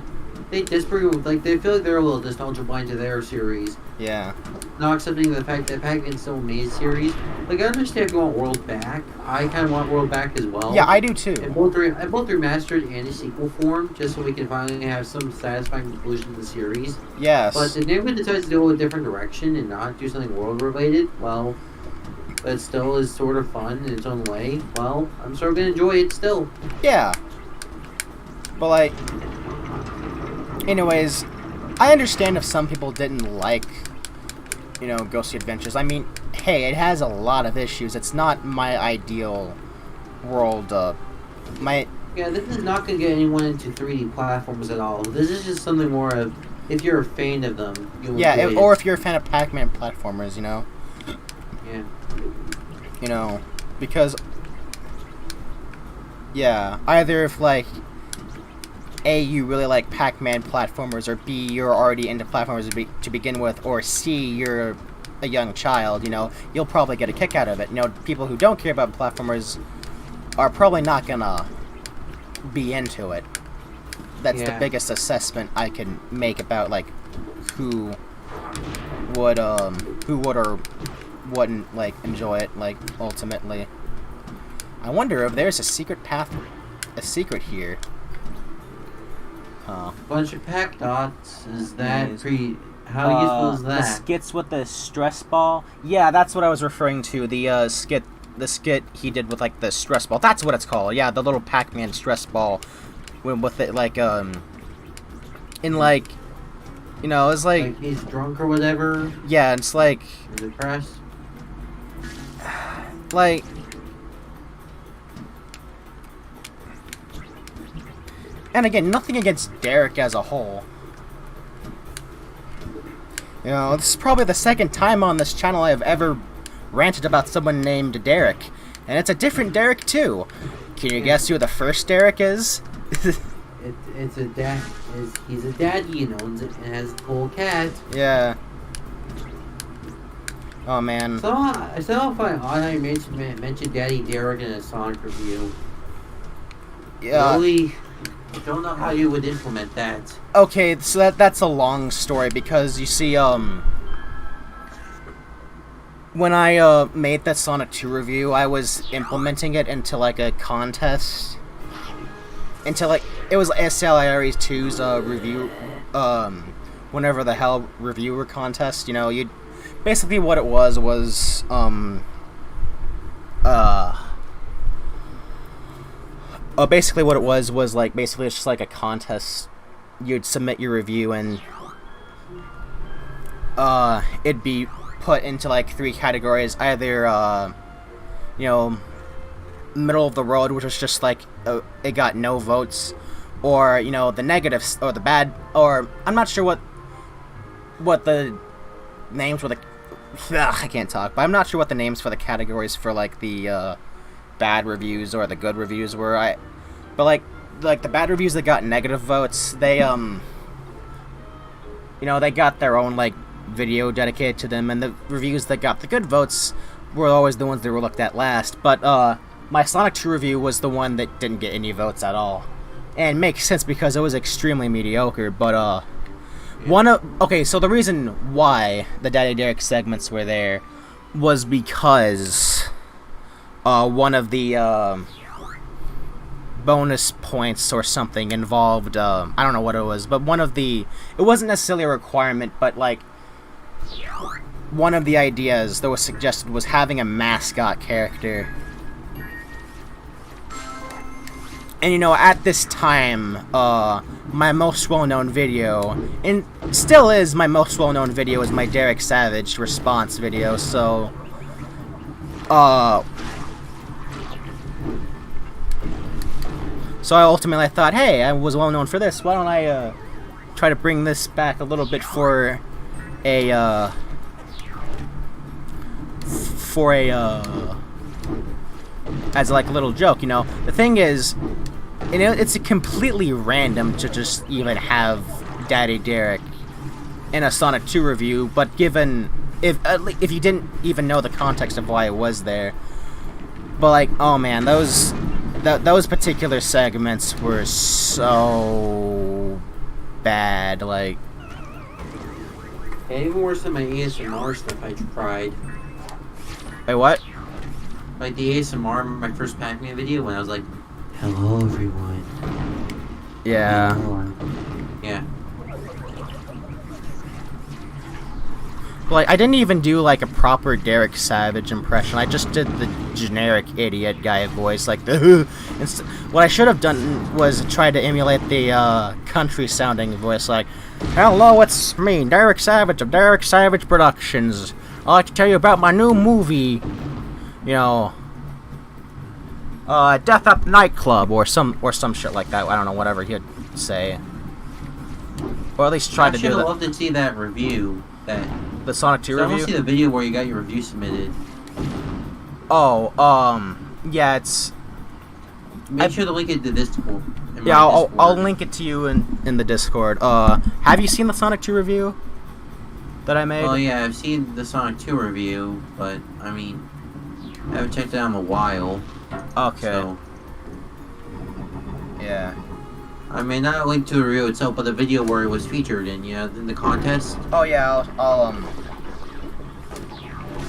B: they disprove, they feel like they're a little nostalgia blind to their series.
A: Yeah.
B: Not accepting the fact that Pac-Man's still a main series. I understand if you want World back. I kind of want World back as well.
A: Yeah, I do too.
B: And both remastered and a sequel form, just so we can finally have some satisfying conclusion to the series.
A: Yes.
B: But if Nintendo decides to go a different direction and not do something World-related, well, that still is sort of fun in its own way, well, I'm sort of going to enjoy it still.
A: Yeah. But, anyways, I understand if some people didn't like, Ghostly Adventures. I mean, hey, it has a lot of issues. It's not my ideal world. Yeah,
B: this is not going to get anyone into 3D platforms at all. This is just something more of, if you're a fan of them, you'll enjoy it.
A: Or if you're a fan of Pac-Man platformers,
B: Yeah.
A: Because, yeah, either if, A, you really like Pac-Man platformers, or B, you're already into platformers to begin with, or C, you're a young child, you'll probably get a kick out of it. People who don't care about platformers are probably not gonna be into it. That's the biggest assessment I can make about, who would or wouldn't, enjoy it, ultimately. I wonder if there's a secret here.
B: Bunch of pack dots. Is that how useful is that?
A: The skits with the stress ball? Yeah, that's what I was referring to. The skit he did with the stress ball. That's what it's called. Yeah, the little Pac-Man stress ball with it it's
B: he's drunk or whatever.
A: Yeah, it's
B: Is it pressed?
A: And again, nothing against Derek as a whole. This is probably the second time on this channel I have ever ranted about someone named Derek. And it's a different Derek, too. Can you guess who the first Derek is?
B: It's a dad. He's a daddy, and has a cool cat.
A: Yeah. Oh man.
B: So I still find odd I mentioned Daddy Derek in a Sonic review.
A: Yeah.
B: Really, I don't know how you would implement that.
A: Okay, so that's a long story because you see, when I made that Sonic 2 review, I was implementing it into like a contest. Into like it was SLRE 2's review, whenever the hell reviewer contest. You know, you basically what it was basically what it was like basically it's just like a contest. You'd submit your review and it'd be put into like 3 categories, either you know, middle of the road, which was just like it got no votes, or you know, the negatives or the bad, or I'm not sure what the names were. I can't talk, but I'm not sure what the names for the categories for like the bad reviews or the good reviews were. But like the bad reviews that got negative votes, they you know, they got their own like video dedicated to them, and the reviews that got the good votes were always the ones that were looked at last. But my Sonic 2 review was the one that didn't get any votes at all, and makes sense because it was extremely mediocre. But so the reason why the Daddy Derek segments were there was because one of the bonus points or something involved, I don't know what it was, but it wasn't necessarily a requirement, but like one of the ideas that was suggested was having a mascot character. And you know, at this time, my most well-known video, and still is my most well-known video, is my Derek Savage response video, so I ultimately thought, hey, I was well known for this, why don't I try to bring this back a little bit for a as like a little joke, you know. The thing is, you know, it's completely random to just even have Daddy Derek in a Sonic 2 review, but given if you didn't even know the context of why it was there, but like, oh man, those particular segments were so bad, like
B: even worse than my ASMR stuff I tried.
A: Wait, what?
B: Like the ASMR in my first Pac-Man video when I was like, hello everyone.
A: Yeah.
B: Yeah.
A: Like, I didn't even do like a proper Derek Savage impression. I just did the generic idiot guy voice, like the. What I should have done was try to emulate the country-sounding voice, like, "Hello, it's me, Derek Savage of Derek Savage Productions. I'd like to tell you about my new movie, you know, Death at the Nightclub," or some shit like that. I don't know, whatever he'd say, or at least try to do that.
B: I should love to see that review.
A: The Sonic 2 review?
B: I want to see the video where you got your review submitted.
A: Oh, yeah, it's...
B: Make sure to link it to Discord.
A: Yeah, I'll link it to you in the Discord. Have you seen the Sonic 2 review that I made?
B: Well, yeah, I've seen the Sonic 2 review, but, I mean, I haven't checked it out in a while.
A: Okay.
B: So,
A: yeah.
B: I mean, not a link to the review itself, but the video where it was featured in, in the contest.
A: Oh yeah,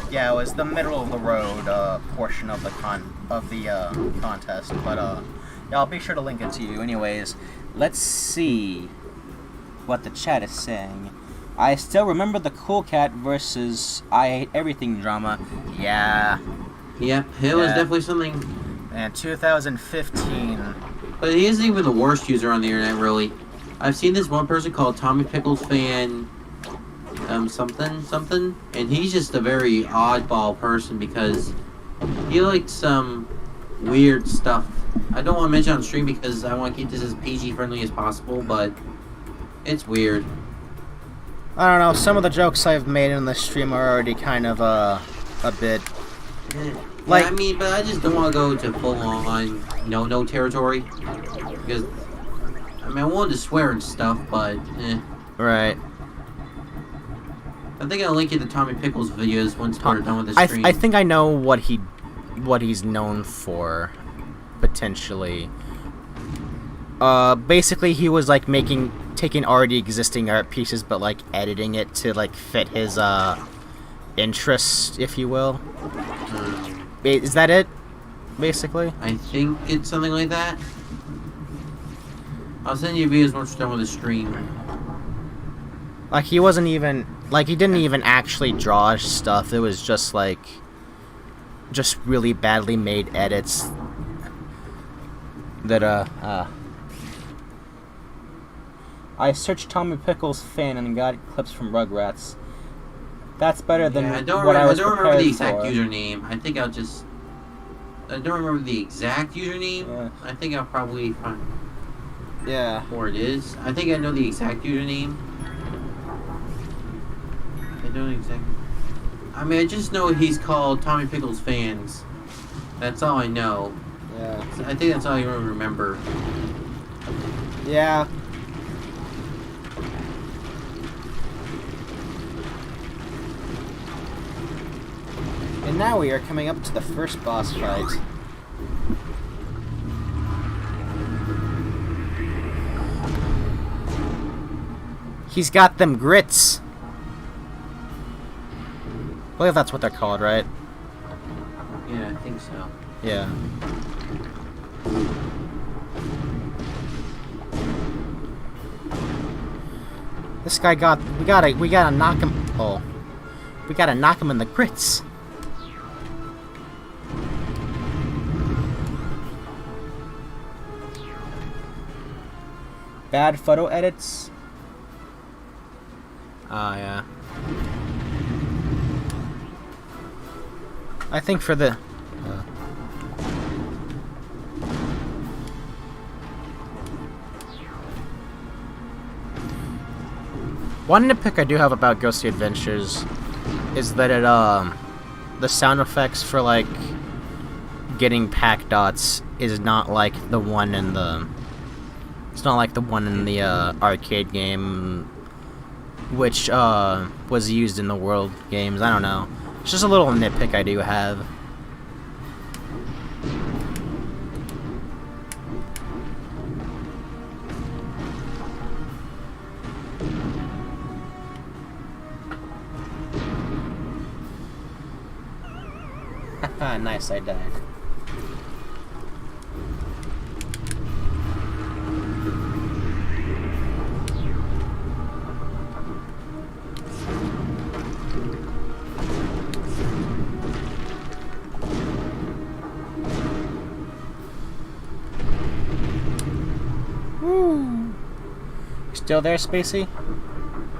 A: yeah, it was the middle of the road portion of the contest, but yeah, I'll be sure to link it to you. Anyways, let's see what the chat is saying. I still remember the Cool Cat versus I Hate Everything drama. Yeah.
B: Yep, it was definitely something.
A: And 2015.
B: But he isn't even the worst user on the internet, really. I've seen this one person called Tommy Pickles Fan, something, and he's just a very oddball person because he likes some weird stuff. I don't want to mention on stream because I want to keep this as PG friendly as possible, but it's weird.
A: I don't know, some of the jokes I've made in the stream are already kind of a bit...
B: Like, yeah, I mean, but I just don't want to go to full-on no territory, because, I mean, I wanted to swear and stuff, but,
A: Right.
B: The I think I'll link you to Tommy Pickles videos once we're done with the
A: I
B: stream.
A: I think I know what he's known for, potentially. Basically he was like taking already existing art pieces but like editing it to like fit his interest, if you will. Is that it? Basically?
B: I think it's something like that. I'll send you videos once we're done with the stream.
A: Like he wasn't even like he didn't even actually draw stuff. It was just like just really badly made edits that I searched Tommy Pickles fan and got clips from Rugrats. That's better than
B: I don't
A: what I was
B: remember the exact
A: for.
B: username. I don't remember the exact username.
A: Yeah.
B: I think I'll probably find where it is. I think I know the exact username. I don't exactly. I mean, I just know he's called Tommy Pickles Fans. That's all I know.
A: Yeah.
B: So I think that's all I remember.
A: Yeah. And now we are coming up to the first boss fight. He's got them grits. I believe that's what they're called, right?
B: Yeah, I think so.
A: Yeah. This guy we gotta knock him. Oh, we gotta knock him in the grits. Bad photo edits. Ah, yeah. I think for the. One nitpick I do have about Ghostly Adventures is that it the sound effects for like getting pack dots is not like the one in the. It's not like the one in the arcade game, which was used in the World games. I don't know. It's just a little nitpick I do have. Nice, I died. Woo! Still there, Spacey?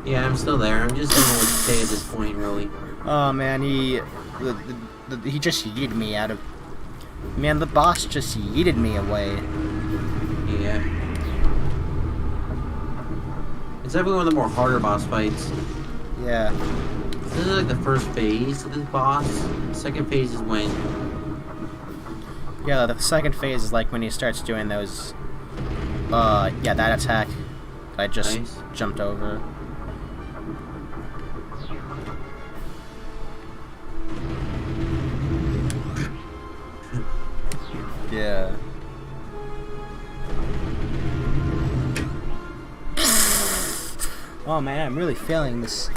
B: Yeah, I'm still there. I'm just don't know what to say at this point, really.
A: Oh man, he just yeeted me out of. Man, the boss just yeeted me away.
B: Yeah. It's definitely one of the more harder boss fights.
A: Yeah.
B: This is like the first phase of this boss. The second phase is when.
A: Yeah, the second phase is like when he starts doing those. Yeah, that attack. I just jumped over. Yeah. Oh man, I'm really feeling this.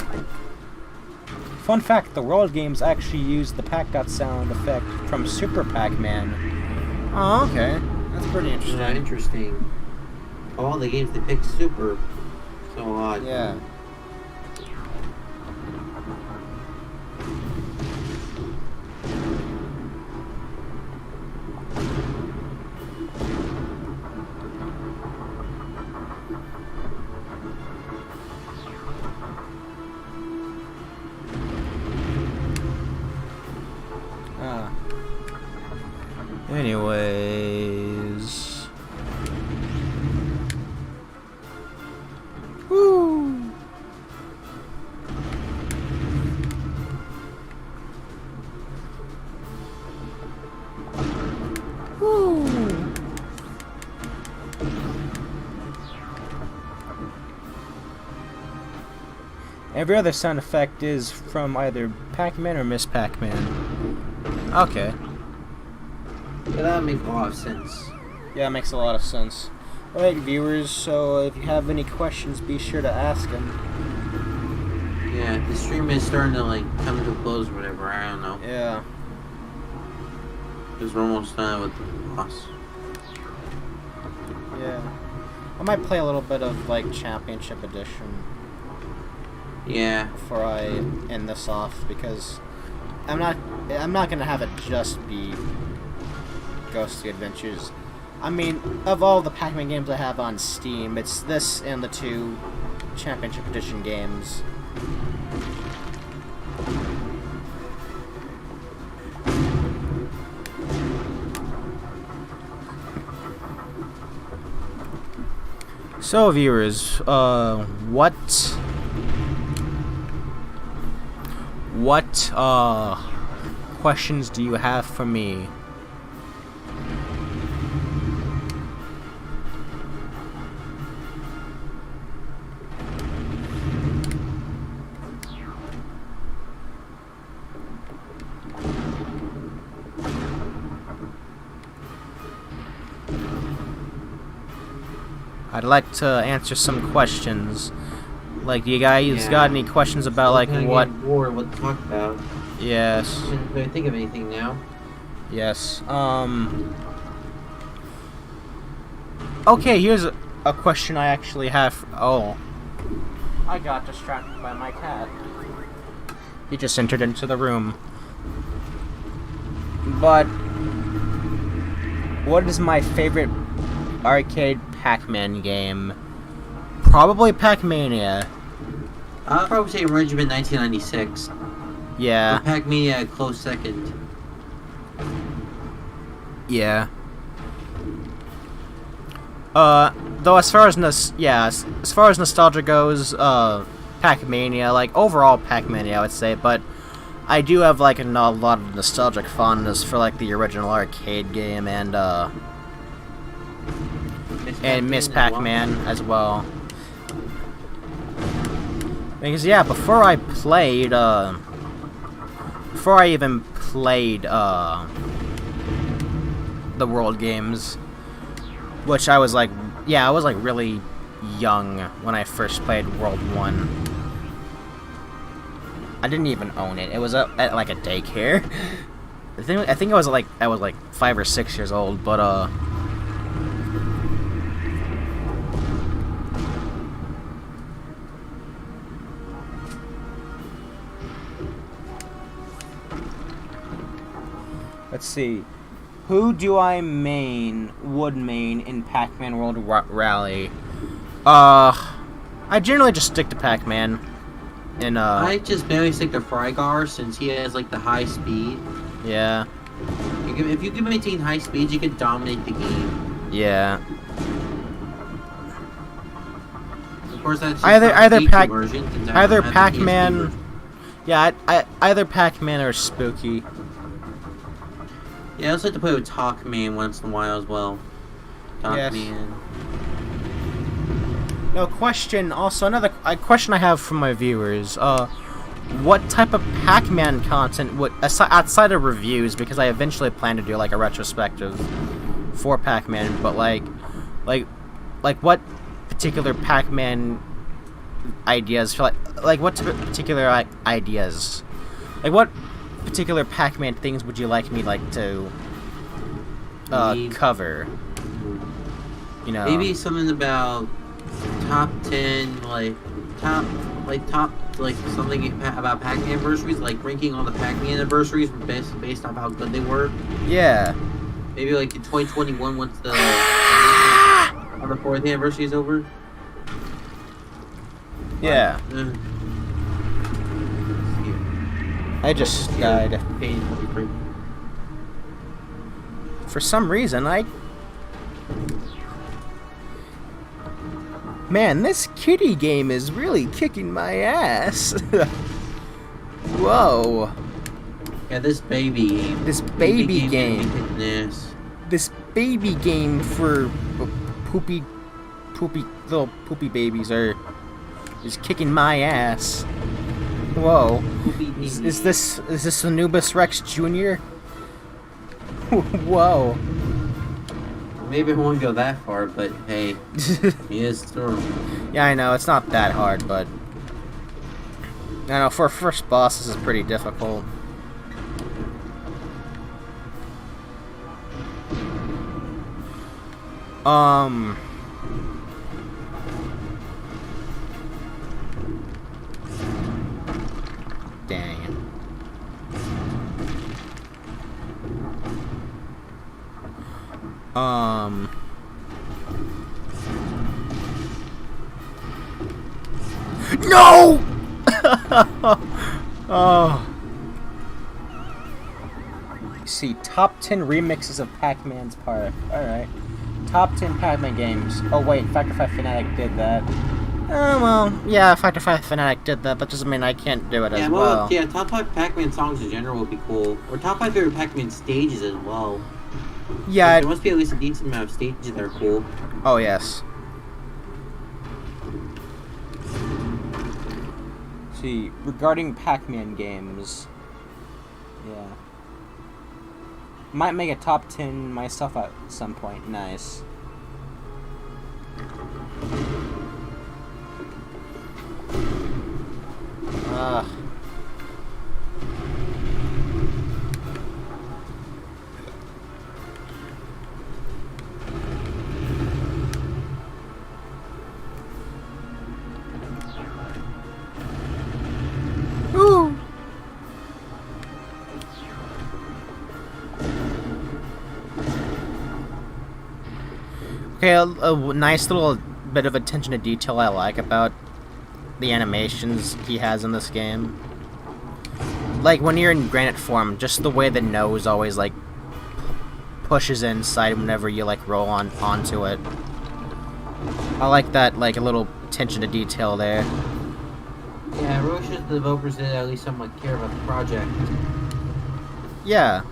A: Fun fact, the World games actually used the Pac-Dot sound effect from Super Pac-Man. Oh, okay. That's pretty interesting.
B: Yeah, interesting. Of all the games they picked Super. So odd.
A: Yeah. Anyways. Woo! Woo! Every other sound effect is from either Pac-Man or Miss Pac-Man. Okay.
B: Yeah, that makes a lot of sense.
A: Yeah, it makes a lot of sense. Alright, viewers, so if you have any questions, be sure to ask them.
B: Yeah, the stream is starting to like come to a close or whatever, I don't know.
A: Yeah.
B: Because we're almost done with the boss.
A: Yeah. I might play a little bit of, like, Championship Edition.
B: Yeah.
A: Before I end this off, because I'm not gonna have it just be Ghostly Adventures. I mean, of all the Pac-Man games I have on Steam, it's this and the 2 Championship Edition games. So, viewers, what questions do you have for me? I'd like to answer some questions. Like, do you guys got any questions about, like, what...
B: Bored what to talk about.
A: Yes.
B: I can't think of anything now.
A: Yes. Okay, here's a question I actually have. Oh. I got distracted by my cat. He just entered into the room. But... what is my favorite arcade Pac-Man game? Probably Pac-Mania.
B: I'll probably say Regiment 1996.
A: Yeah.
B: Pac-Mania a close second.
A: Yeah. Though as far as as far as nostalgia goes, Pac-Mania, like overall Pac-Mania, I would say, but I do have like a lot of nostalgic fondness for like the original arcade game and Miss Pac-Man as well. Because yeah, before I even played the World games, which I was like really young when I first played World 1. I didn't even own it. It was at like a daycare. I think I was like 5 or 6 years old, but let's see. Who do I would main in Pac-Man World Rally? I generally just stick to Pac-Man. And
B: I just barely stick to Frygar since he has like the high speed.
A: Yeah.
B: If you can maintain high speeds, you can dominate the game.
A: Yeah.
B: Of course, that's just
A: either
B: either
A: Pac-Man. Yeah, either Pac-Man or Spooky.
B: Yeah, I also like to play with Talkman once in a while as well. Talkman.
A: Yes. No, question, also another question I have from my viewers, what type of Pac-Man content would, outside of reviews, because I eventually plan to do like a retrospective for Pac-Man, but like what particular Pac-Man ideas, like what particular ideas, like what particular Pac-Man things would you like me to cover? You know,
B: maybe something about top 10, something about Pac-Man anniversaries, like ranking all the Pac-Man anniversaries based off how good they were.
A: Yeah.
B: Maybe like in 2021 once the 4th anniversary is over.
A: Yeah. I just died. For some reason, Man, this kitty game is really kicking my ass. Whoa.
B: Yeah, this baby game.
A: This baby game.
B: This
A: baby game for little poopy babies is kicking my ass. Whoa. Is this Anubis Rex Jr.? Whoa.
B: Maybe I won't go that far, but hey, he is strong.
A: Yeah, I know, it's not that hard, but... I know, for a first boss, this is pretty difficult. Dang it. No! Oh. See, top 10 remixes of Pac-Man's part. Alright. Top 10 Pac-Man games. Oh wait, Factor 5 Fanatic did that. Oh well, yeah, Factor 5 Fanatic did that, but doesn't mean I can't do it as well.
B: Yeah, top 5 Pac-Man songs in general would be cool. Or top 5 favorite Pac-Man stages as well.
A: Yeah.
B: There must be at least a decent amount of stages that are cool.
A: Oh yes. See, regarding Pac-Man games, yeah, might make a top 10 myself at some point. Nice. Woo! Okay, a nice little bit of attention to detail I like about the animations he has in this game. Like, when you're in granite form, just the way the nose always, like, pushes inside whenever you, like, roll onto it. I like that, like, a little attention to detail there.
B: Yeah, it really shows the developers did at least somewhat care about the project.
A: Yeah.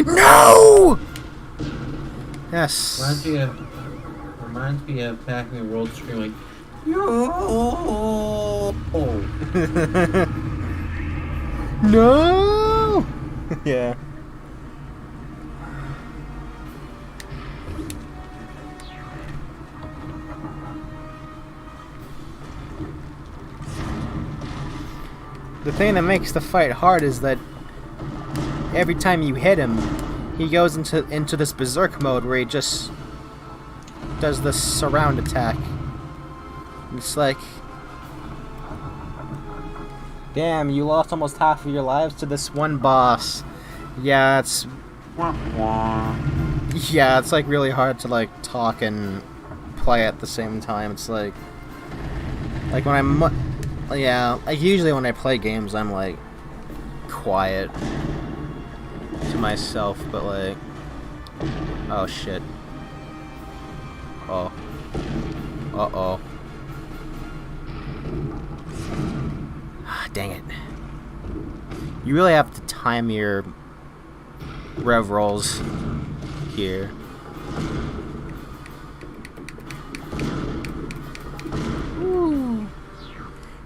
A: No! Yes.
B: Reminds me of Pac-Man World screaming, no!
A: No! Yeah. The thing that makes the fight hard is that every time you hit him, he goes into this berserk mode where he just does this surround attack. It's like, damn, you lost almost half of your lives to this one boss. Yeah, it's yeah, it's like really hard to like talk and play at the same time. It's like when I'm yeah, like usually when I play games, I'm like quiet to myself, but like, oh shit. Oh. Uh-oh. Dang it. You really have to time your rev rolls here. Woo.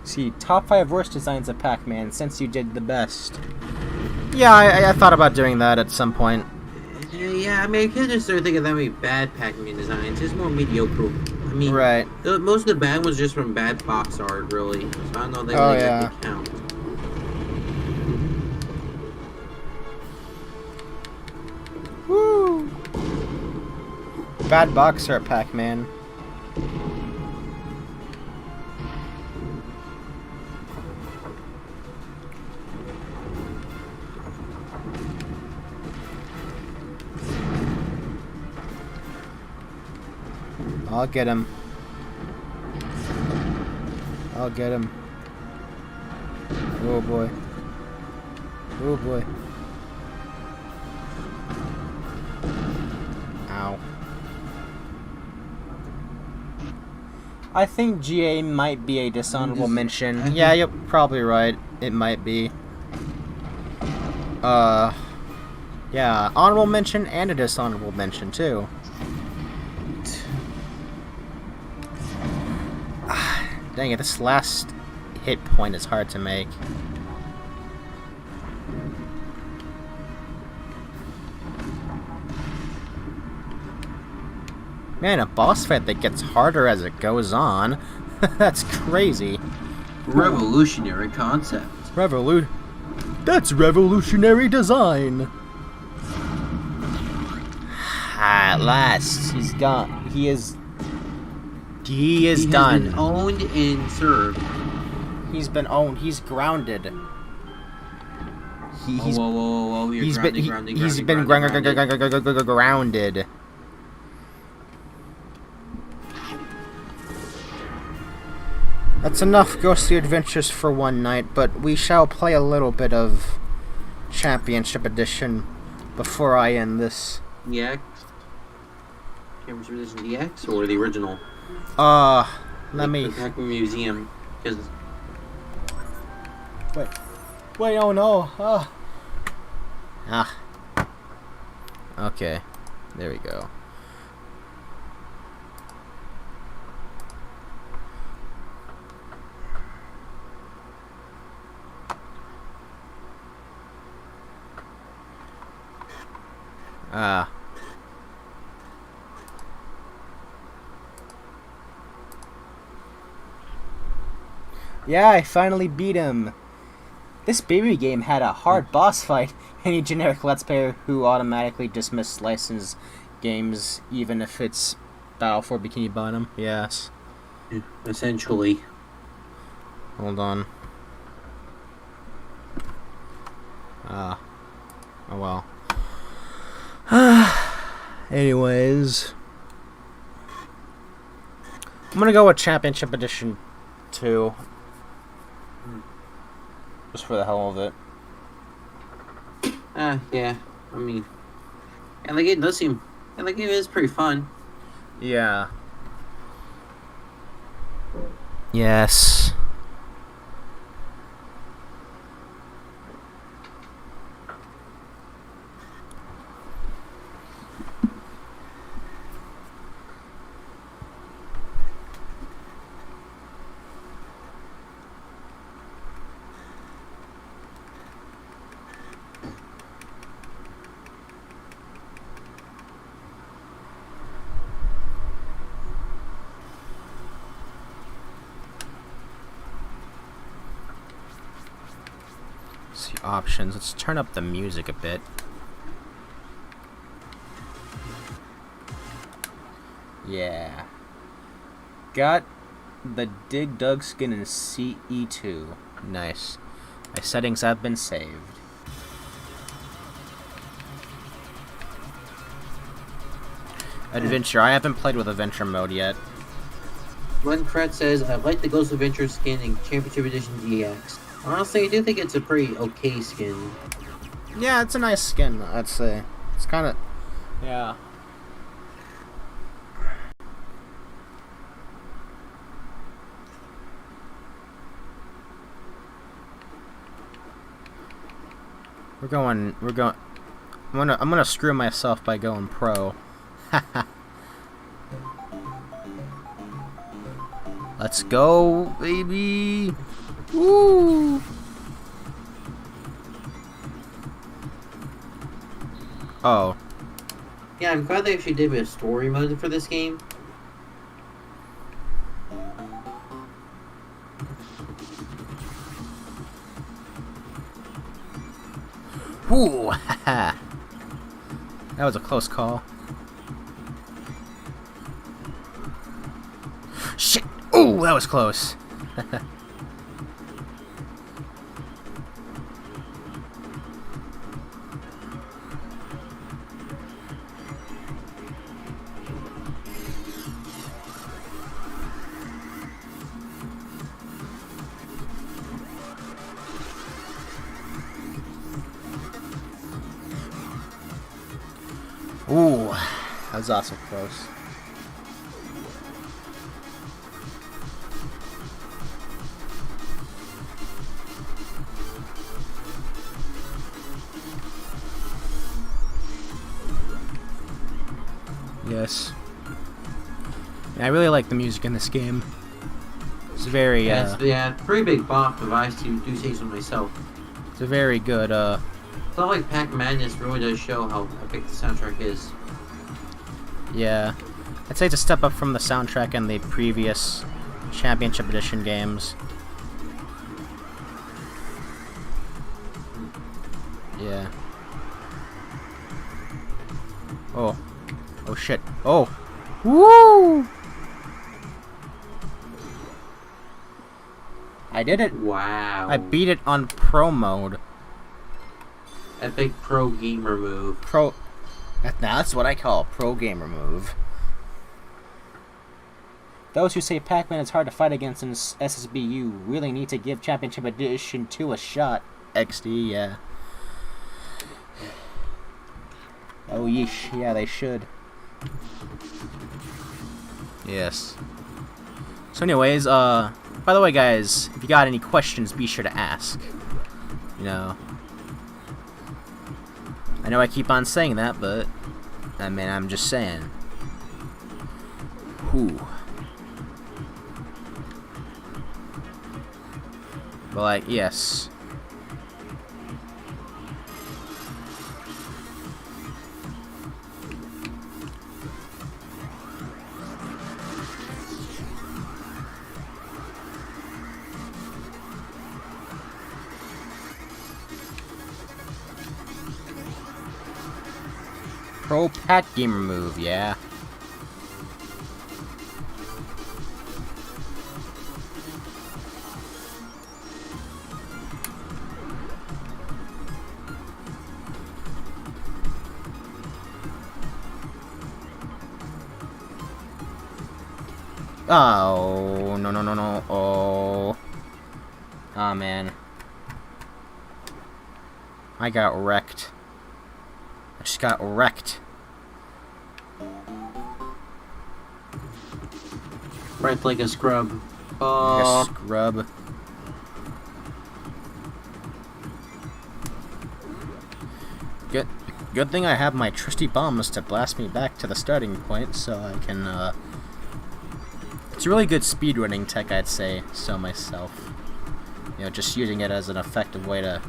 A: See, top 5 worst designs of Pac-Man since you did the best. Yeah, I thought about doing that at some point.
B: Yeah, I mean, I can't necessarily think of that many bad Pac-Man designs. It's more mediocre. I mean,
A: right.
B: Most of the bad ones just from bad box art, really. So I don't know if they really get to count.
A: Woo! Bad box art, Pac-Man. I'll get him. I'll get him. Oh boy. Oh boy. Ow. I think GA might be a dishonorable mention.
B: think-
A: Yeah, you're probably right. It might be. Yeah, honorable mention and a dishonorable mention too. Dang it, this last hit point is hard to make. Man, a boss fight that gets harder as it goes on. That's crazy.
B: Revolutionary concept.
A: That's revolutionary design. At last, he's gone. He is done.
B: Has been owned and served.
A: He's been owned. He's grounded.
B: Whoa.
A: He's been grounded. That's enough ghostly adventures for one night, but we shall play a little bit of Championship Edition before I end this.
B: EX? Championship Edition EX or the original?
A: Let me...
B: The Pac-Man Museum, because...
A: Wait, oh no, Okay, there we go. Yeah, I finally beat him. This baby game had a hard boss fight. Any generic Let's Player who automatically dismissed licensed games, even if it's Battle for Bikini Bottom. Yes.
B: Essentially.
A: Hold on. Oh well. Anyways, I'm gonna go with Championship Edition 2. Just for the hell of it.
B: Yeah. I mean... And the game does seem... And the game is pretty fun.
A: Yeah. Yes. See options. Let's turn up the music a bit. Yeah. Got the Dig Dug skin in CE2. Nice. My settings have been saved. Adventure. I haven't played with Adventure mode yet.
B: Glenn Kretz says, I like the Ghost Adventure skin in Championship Edition DX. Honestly, I do think it's a pretty okay skin.
A: Yeah, it's a nice skin, I'd say. It's kind of... Yeah. I'm gonna screw myself by going pro. Let's go, baby! Woo! Oh.
B: Yeah, I'm glad they actually did a story mode for this game.
A: Woo! Haha! That was a close call. Shit! Ooh, that was close. Ooh, that was also close. Yes. And I really like the music in this game. It's very,
B: yeah, pretty big bop if I do say so myself.
A: It's a very good,
B: It's not like Pac-Man, this really does show how epic the soundtrack is.
A: Yeah. I'd say it's a step up from the soundtrack in the previous Championship Edition games. Yeah. Oh. Oh shit. Oh! Woo! I did it!
B: Wow.
A: I beat it on Pro mode.
B: Epic pro gamer move.
A: That's what I call a pro gamer move. Those who say Pac-Man is hard to fight against in SSBU really need to give Championship Edition 2 a shot. XD, yeah. Oh yeesh, yeah, they should. Yes. So anyways, by the way guys, if you got any questions, be sure to ask. You know. I know I keep on saying that, but I mean, I'm just saying. Whew. But like, yes. Pro Pat Gamer move, yeah. Oh, no, no, no, no. Oh. Oh, man. I got wrecked. I just got wrecked.
B: Right like a scrub.
A: Like a scrub. Good thing I have my trusty bombs to blast me back to the starting point, so I can, It's a really good speedrunning tech, I'd say, so myself. You know, just using it as an effective way to...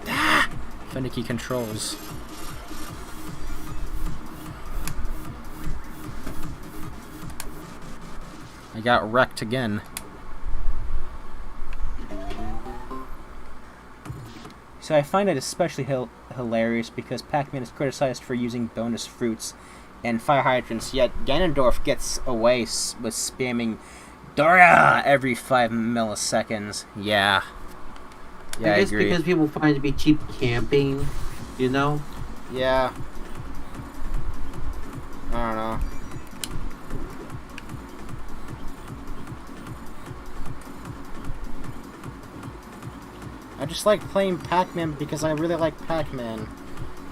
A: Ah! Finicky controls. I got wrecked again. So I find it especially hilarious because Pac-Man is criticized for using bonus fruits and fire hydrants, yet Ganondorf gets away with spamming Dora every 5 milliseconds. Yeah. Yeah, I
B: guess
A: agree.
B: Because people find it to be cheap camping, you know?
A: Yeah. I don't know. I just like playing Pac-Man because I really like Pac-Man.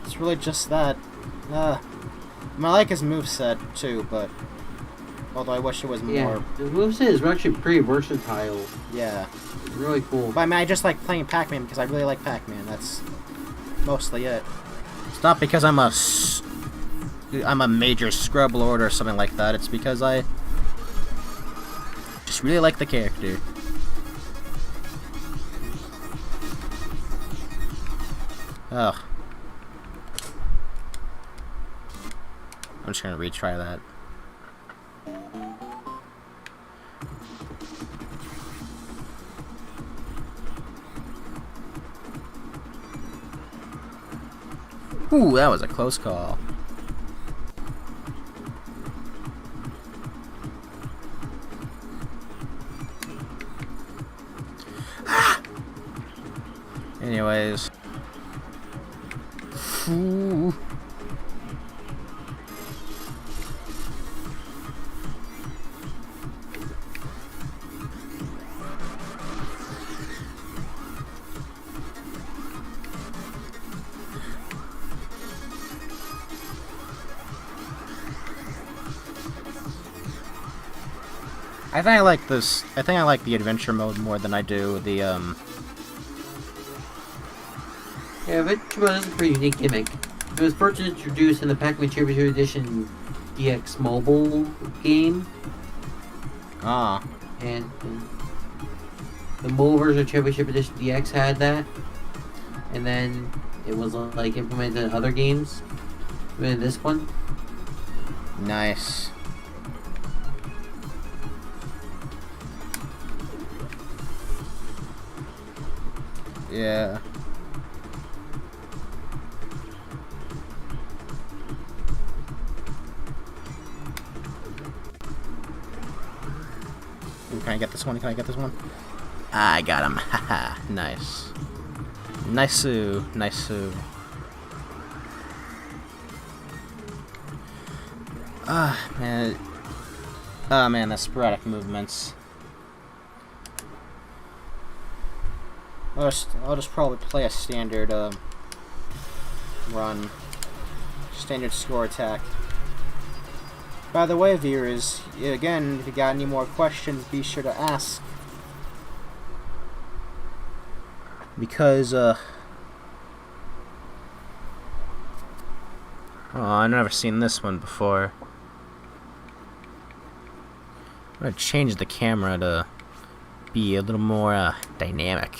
A: It's really just that. I like his moveset too, but although I wish it was more.
B: Yeah, his moveset is actually pretty versatile.
A: Yeah.
B: It's really cool.
A: But I mean, I just like playing Pac-Man because I really like Pac-Man. That's mostly it. It's not because I'm a major scrub lord or something like that. It's because I just really like the character. Ugh. I'm just gonna retry that. Ooh, that was a close call. Ah! Anyways. Ooh. I think I like this. I think I like the adventure mode more than I do the
B: Yeah, adventure mode is a pretty unique gimmick. It was first introduced in the Pac-Man Championship Edition DX mobile game.
A: Ah.
B: And the mobile version of Championship Edition DX had that. And then it was like implemented in other games. In this one.
A: Nice. Yeah. Ooh, can I get this one? Can I get this one? I got him. Haha. Nice. Nice-oo. Nice-oo. Man. Oh, man, the sporadic movements. I'll just probably play a standard run. Standard score attack. By the way, viewers, again, if you got any more questions, be sure to ask. Because, oh, I've never seen this one before. I'm gonna change the camera to be a little more dynamic.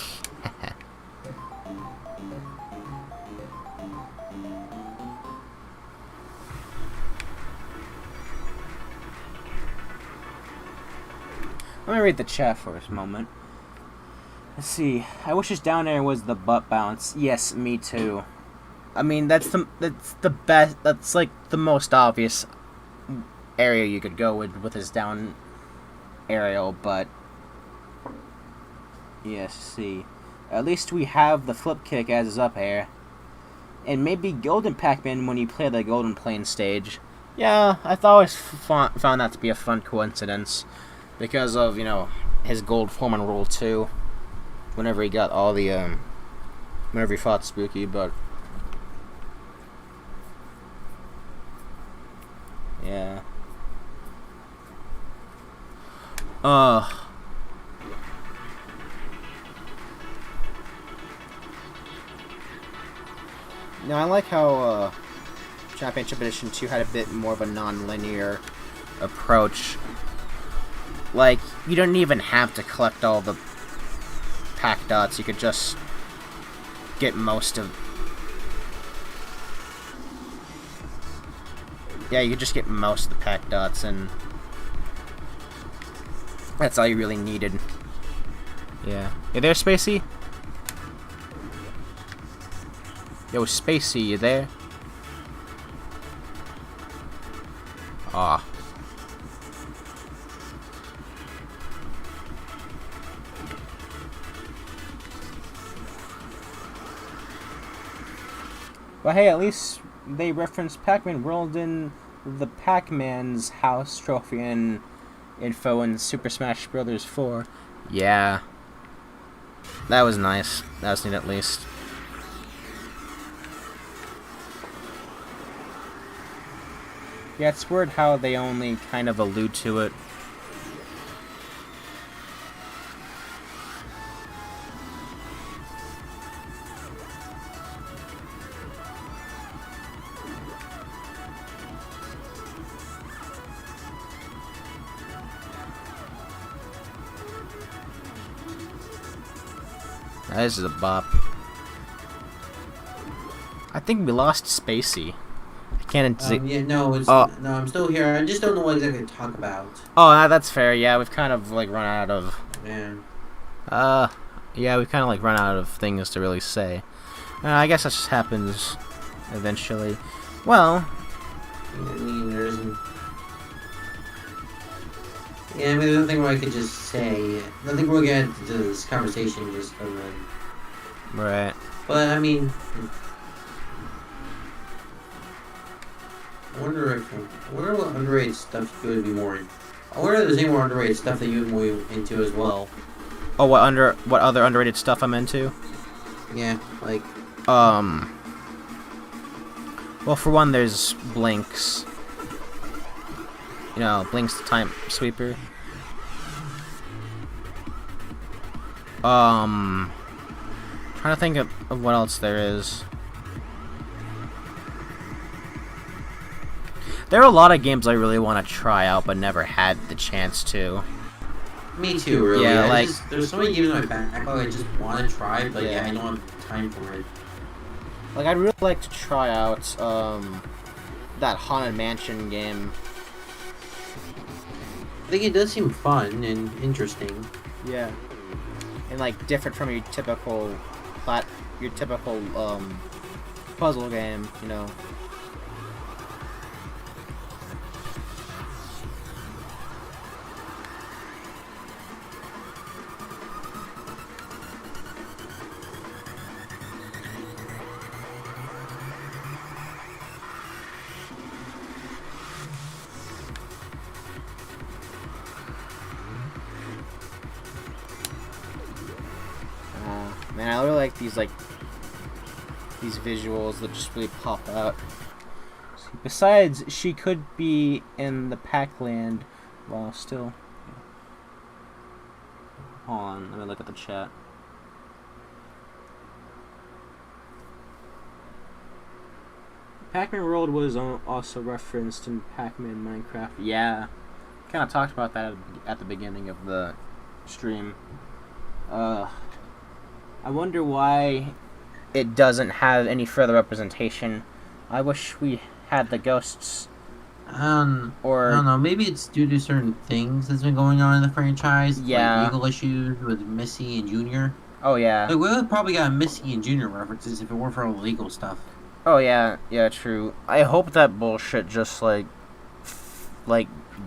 A: Let me read the chat for a moment. Let's see. I wish this down there was the butt bounce. Yes, me too. I mean, that's the best. That's like the most obvious area you could go with his down aerial, but yes, see. At least we have the flip kick as his up air. And maybe Golden Pac-Man when you play the Golden Plane stage. Yeah, I always found that to be a fun coincidence. Because of, you know, his Gold Foreman rule too. Whenever he got all the, whenever he fought Spooky, but yeah. Now I like how, Championship Edition 2 had a bit more of a non-linear approach. Like, you don't even have to collect all the pack dots, you could just get most of... Yeah, you could just get most of the pack dots, and that's all you really needed. Yeah. You there, Spacey? Yo, Spacey, you there? Aw. But hey, at least they referenced Pac-Man World in the Pac-Man's House trophy and info in Super Smash Bros. 4. Yeah. That was nice. That was neat at least. Yeah, it's weird how they only kind of allude to it. This is a bop. I think we lost Spacey. I can't.
B: Yeah, no, no, I'm still here. I just don't know what exactly to talk about.
A: Oh, that's fair. Yeah, we've kind of like run out of.
B: Man.
A: Yeah, we've kind of like run out of things to really say. I guess that just happens eventually. Well.
B: I mean, there isn't. Yeah, I mean, there's nothing where I could just say. Nothing we'll get into this conversation just and then.
A: Right.
B: But I mean, I wonder what underrated stuff you would be more in. I wonder if there's any more underrated stuff that you would move into as well.
A: Oh, what other underrated stuff I'm into?
B: Yeah, like.
A: Well, for one, there's Blinks. You know, Blink's the time sweeper. Trying to think of what else there is. There are a lot of games I really want to try out, but never had the chance to.
B: Me too, really.
A: Yeah,
B: there's so many games in my backlog I just want to try, but I don't have time for it.
A: Like, I'd really like to try out that Haunted Mansion game.
B: I think it does seem fun and interesting.
A: Yeah. And like different from your typical puzzle game, you know. Man, I really like these visuals that just really pop out. Besides, she could be in the Pac-Land while still. Hold on, let me look at the chat. Pac-Man World was also referenced in Pac-Man Minecraft. Yeah, kind of talked about that at the beginning of the stream. I wonder why it doesn't have any further representation. I wish we had the ghosts.
B: Or I don't know. Maybe it's due to certain things that's been going on in the franchise.
A: Yeah.
B: Like legal issues with Missy and Junior.
A: Oh yeah.
B: Like, we would have probably got Missy and Junior references if it weren't for all the legal stuff.
A: Oh yeah, yeah, true. I hope that bullshit just like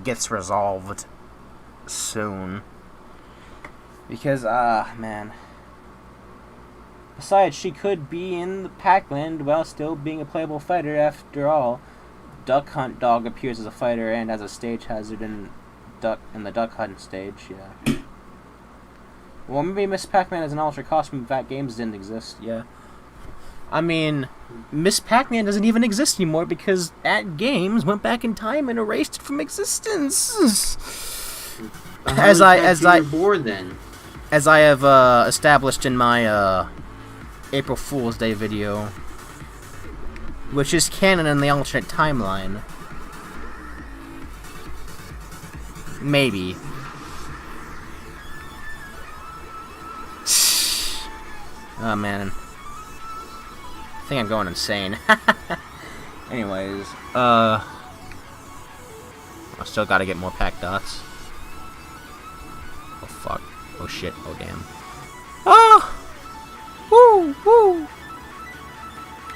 A: gets resolved soon. Because man. Besides, she could be in the Pac-Land while still being a playable fighter after all. Duck Hunt Dog appears as a fighter and as a stage hazard in the Duck Hunt stage, yeah. Well, maybe Miss Pac-Man is an alternate costume if that games didn't exist, yeah. I mean, Miss Pac-Man doesn't even exist anymore because At Games went back in time and erased it from existence. As I have established in my April Fool's Day video, which is canon in the alternate timeline. Maybe. Oh man, I think I'm going insane. Anyways, I still gotta get more pack dots. Oh fuck. Oh shit. Oh damn. Ah! Woo! Woo!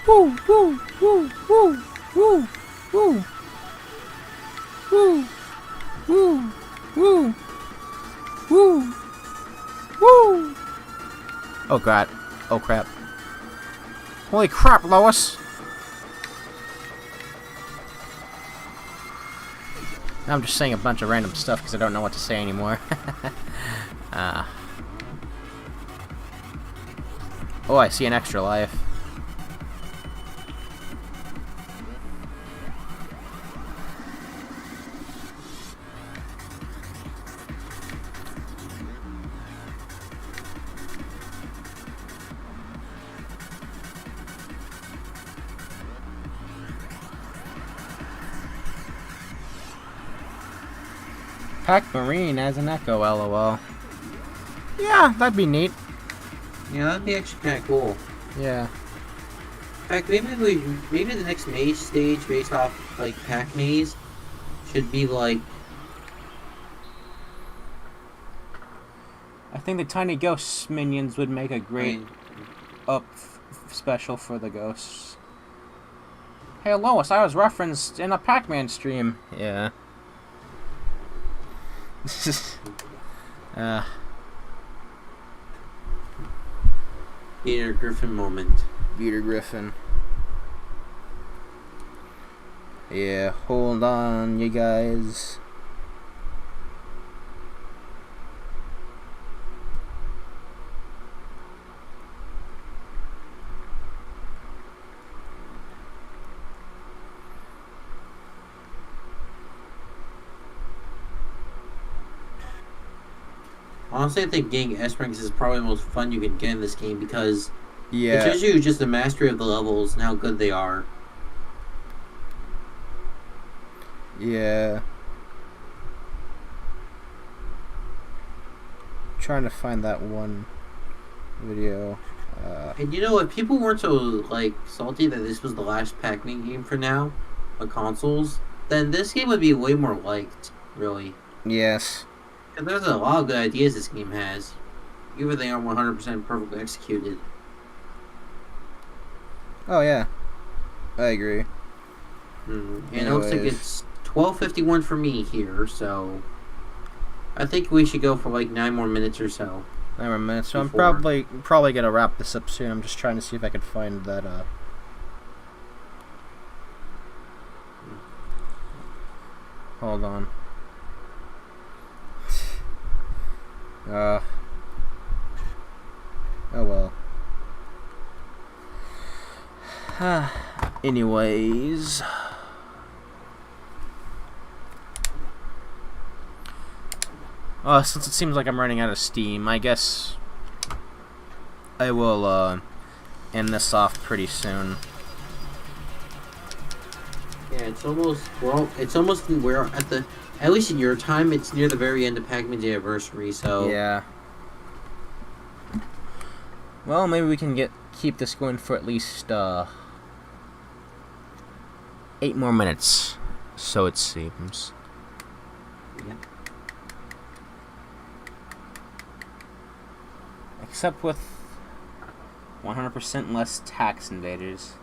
A: Woo! Woo! Woo! Woo! Woo! Woo! Woo! Woo! Woo! Woo! Woo! Oh god. Oh crap. Holy crap, Lois! Now I'm just saying a bunch of random stuff because I don't know what to say anymore. Oh, I see an extra life. Pac Marine as an Echo, lol. Yeah, that'd be neat.
B: Yeah, that'd be actually kind of cool.
A: Yeah.
B: In fact, maybe the next maze stage based off like Pac Maze should be like.
A: I think the tiny ghost minions would make a great special for the ghosts. Hey Lois, I was referenced in a Pac-Man stream. Yeah.
B: Peter Griffin moment.
A: Peter Griffin. Yeah, hold on, you guys.
B: Honestly, I think getting S-Ranks is probably the most fun you can get in this game because
A: yeah,
B: it shows you just the mastery of the levels and how good they are.
A: Yeah. Trying to find that one video.
B: And you know, if people weren't so like salty that this was the last Pac-Man game for now, on consoles, then this game would be way more liked. Really,
A: Yes.
B: and there's a lot of good ideas this game has, even if they aren't 100% perfectly executed.
A: Oh yeah. I agree.
B: And it looks like
A: Anyways.
B: it's 12:51 for me here, so I think we should go for like 9 more minutes or so.
A: 9 more minutes. So I'm
B: Before.
A: probably gonna wrap this up soon. I'm just trying to see if I can find that. Hold on. Oh well. Anyways. Since it seems like I'm running out of steam, I guess I will end this off pretty soon.
B: Yeah, it's almost we're at the, at least in your time, it's near the very end of Pac-Man's anniversary. So
A: Yeah. Well, maybe we can keep this going for at least 8 more minutes. So it seems.
B: yeah.
A: Except with 100% less tax invaders.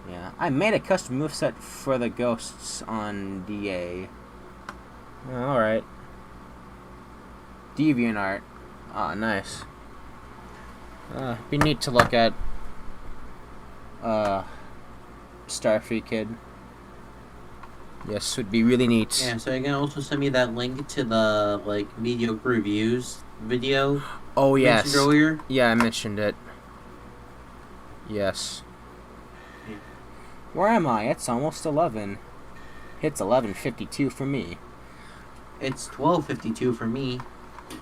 A: Yeah, I made a custom moveset for the ghosts on DA. Alright. DeviantArt. Ah, nice. Be neat to look at. Starfree Kid. Yes, would be really neat.
B: Yeah, so you can also send me that link to the like mediocre reviews video.
A: Oh yes.
B: Mentioned earlier.
A: Yeah, I mentioned it. Yes.
B: Yeah.
A: Where am I? It's almost 11. It's 11:52 for me.
B: It's 12:52 for me.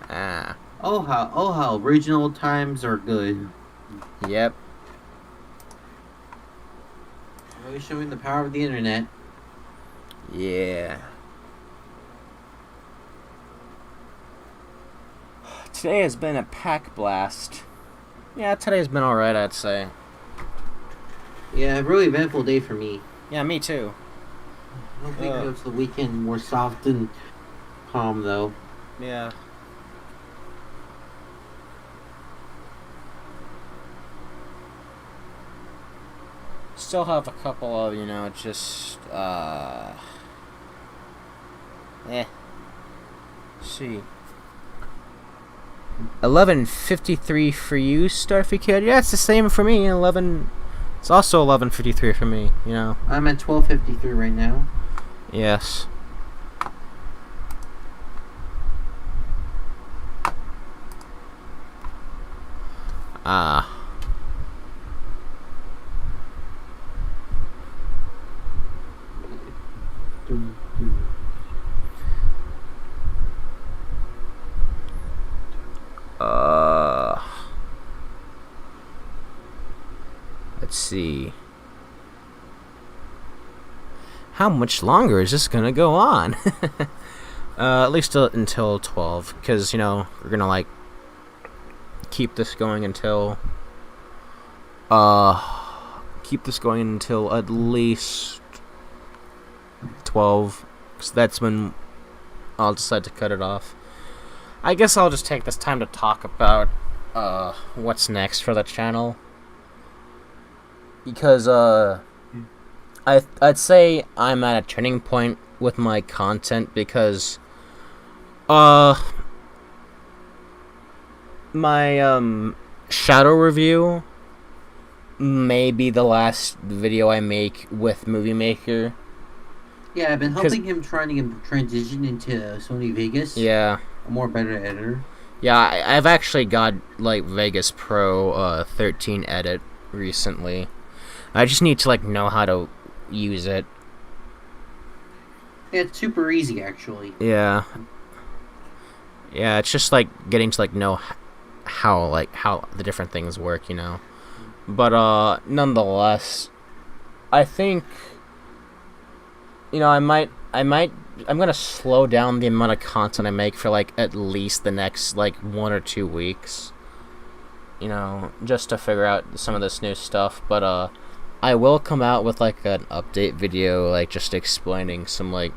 A: Ah.
B: Oh how regional times are good.
A: Yep.
B: Really showing the power of the internet.
A: Yeah. Today has been a pack blast. Yeah, today's been alright, I'd say.
B: Yeah, a really eventful day for me.
A: Yeah, me too.
B: I don't think it's the weekend more soft and calm though.
A: Yeah. Still have a couple of, just, see. 11:53 for you, Starfy Kid. Yeah, it's the same for me. It's also 11:53 for me.
B: I'm at 12:53 right now.
A: Yes. Ah. Let's see. How much longer is this gonna go on? At least until 12, because we're gonna keep this going until at least 12, because that's when I'll decide to cut it off. I guess I'll just take this time to talk about what's next for the channel, because I'd say I'm at a turning point with my content, because my Shadow review may be the last video I make with Movie Maker.
B: Yeah, I've been helping him trying to transition into Sony Vegas.
A: Yeah.
B: A more better editor.
A: Yeah, I've actually got Vegas Pro 13 edit recently. I just need to know how to use it.
B: Yeah, it's super easy actually.
A: Yeah. Yeah, it's just getting to know how the different things work, But nonetheless, I think you know, I'm gonna slow down the amount of content I make for like at least the next like 1 or 2 weeks. You know, just to figure out some of this new stuff. But I will come out with like an update video, like just explaining some like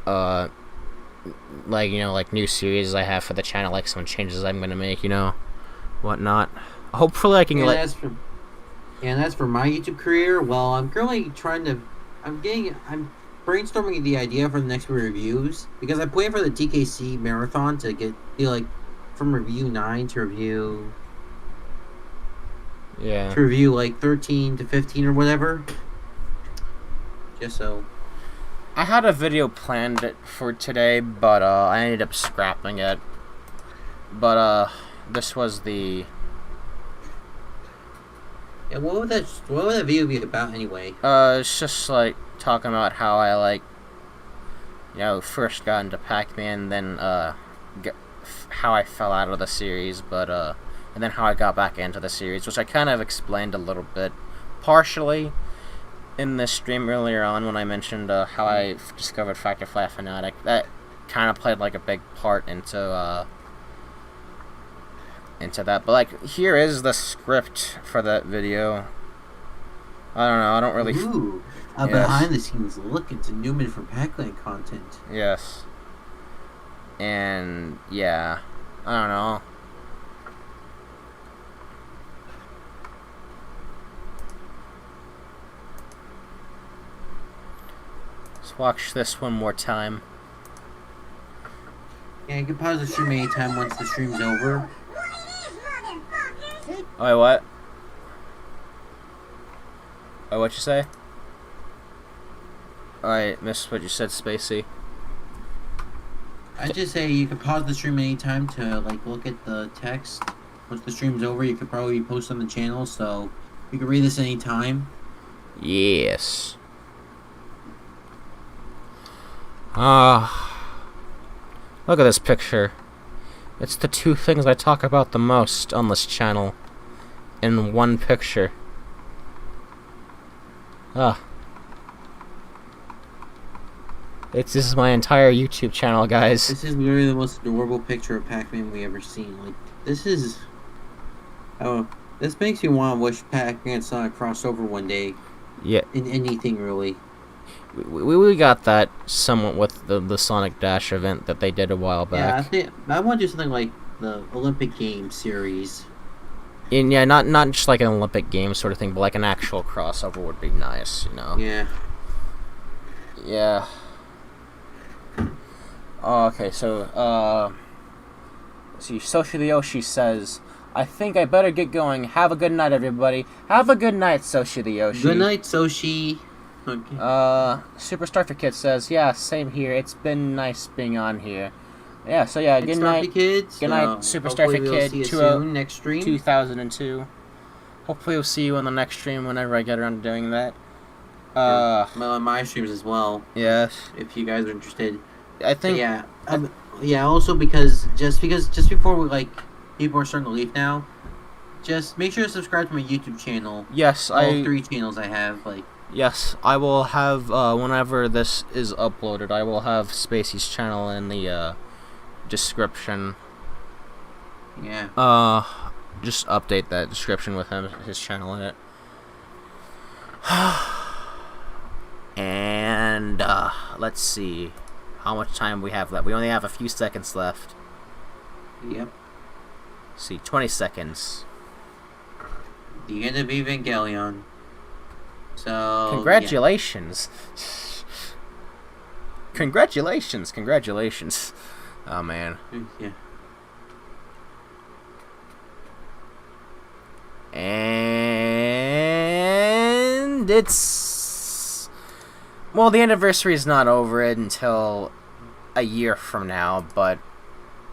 A: you know, like new series I have for the channel, like some changes I'm gonna make, you know, whatnot. Hopefully I can
B: And as for my YouTube career, well, I'm currently I'm brainstorming the idea for the next reviews, because I plan for the TKC marathon to be like from review 9 to review like 13 to 15 or whatever. Just so.
A: I had a video planned for today, but I ended up scrapping it. But this was the.
B: Yeah, what would that video be about anyway?
A: It's just like talking about how I like, you know, first got into Pac-Man, then how I fell out of the series, but and then how I got back into the series, which I kind of explained a little bit, partially, in the stream earlier on when I mentioned how I discovered Factor Fly Fanatic. That kind of played like a big part into that. But like, here is the script for that video. I don't know. I don't really.
B: Ooh, a behind the scenes look into Newman from Pac-Man content.
A: Yes. And yeah, I don't know. Let's watch this one more time.
B: Yeah, you can pause the stream anytime once the stream's over.
A: Oh, wait, what? Oh, what'd you say? I missed what you said, Spacey.
B: I just say you can pause the stream anytime to like look at the text. Once the stream's over, you could probably post on the channel, so you can read this anytime.
A: Yes. Look at this picture. It's the 2 things I talk about the most on this channel in one picture. This is my entire YouTube channel, guys.
B: This is literally the most adorable picture of Pac-Man we ever seen. Like, this is... Oh, this makes you want to wish Pac-Man and Sonic crossed over one day.
A: Yeah.
B: In anything, really.
A: We got that somewhat with the Sonic Dash event that they did a while back.
B: Yeah, I want to do something like the Olympic Games series.
A: And yeah, not just like an Olympic Games sort of thing, but like an actual crossover would be nice, you know?
B: Yeah.
A: Yeah. Oh, okay, so, see, Soshi Yoshi says, I think I better get going. Have a good night, everybody. Have a good night, Soshi Yoshi.
B: Good night, Soshi. Okay.
A: Superstar for Kids says, yeah, same here. It's been nice being on here. Yeah, so yeah, good night,
B: kids.
A: Good night, Superstar for Kid.
B: Next stream.
A: 2002. Hopefully we'll see you on the next stream whenever I get around to doing that.
B: Well, on my streams as well.
A: Yes.
B: If you guys are interested.
A: I think.
B: Yeah. Yeah. Also, because just before people are starting to leave now, just make sure to subscribe to my YouTube channel.
A: Yes,
B: all 3 channels I have.
A: Yes, I will have whenever this is uploaded, I will have Spacey's channel in the description.
B: Yeah.
A: Just update that description with his channel in it. And let's see how much time we have left. We only have a few seconds left.
B: Yep.
A: Let's see, 20 seconds.
B: The end of Evangelion. So
A: congratulations. Yeah. Congratulations. Oh man.
B: Yeah.
A: And it's, well, the anniversary is not over until a year from now, but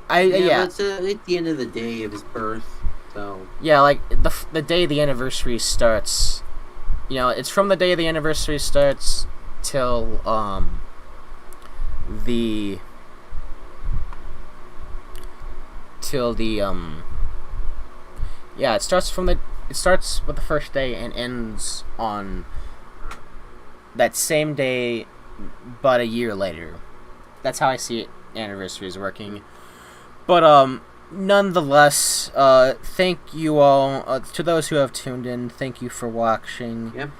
B: it's at the end of the day of his birth, so
A: yeah, like the day the anniversary starts. You know, it's from the day the anniversary starts till yeah, it starts with the first day and ends on that same day about a year later. That's how I see it. Anniversaries working. But nonetheless, thank you all to those who have tuned in. Thank you for watching.
B: Yep.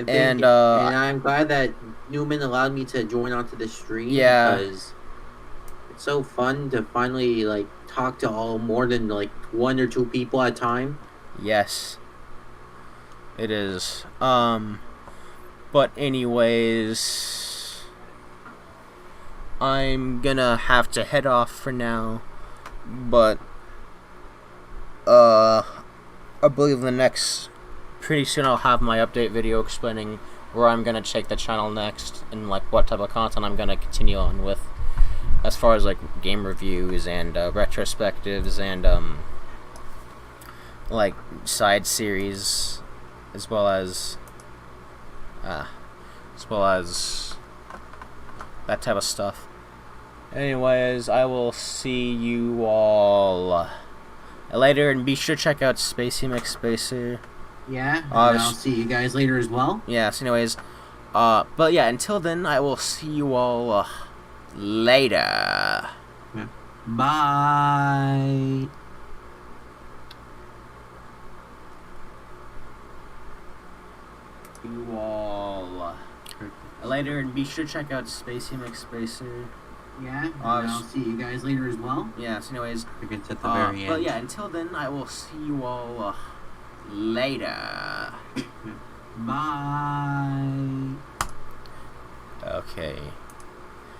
A: And
B: I'm glad that Newman allowed me to join onto the stream.
A: Yeah.
B: Because it's so fun to finally like talk to more than like 1 or 2 people at a time.
A: Yes. It is. But anyways, I'm gonna have to head off for now. But I believe pretty soon I'll have my update video explaining where I'm gonna take the channel next and like what type of content I'm gonna continue on with, as far as like game reviews and retrospectives and like side series, as well as that type of stuff. Anyways, I will see you all later, and be sure to check out Spacey McSpacer.
B: Yeah, and I'll see you guys later as well.
A: Yeah, so anyways, but yeah, until then, I will see you all later.
B: Yeah. Bye.
A: You all later, and be sure to check out Spacey McSpacer.
B: Yeah, and I'll see you guys later as well.
A: Yeah, so anyways,
B: at the very end.
A: But yeah, until then, I will see you all later.
B: Bye.
A: Okay.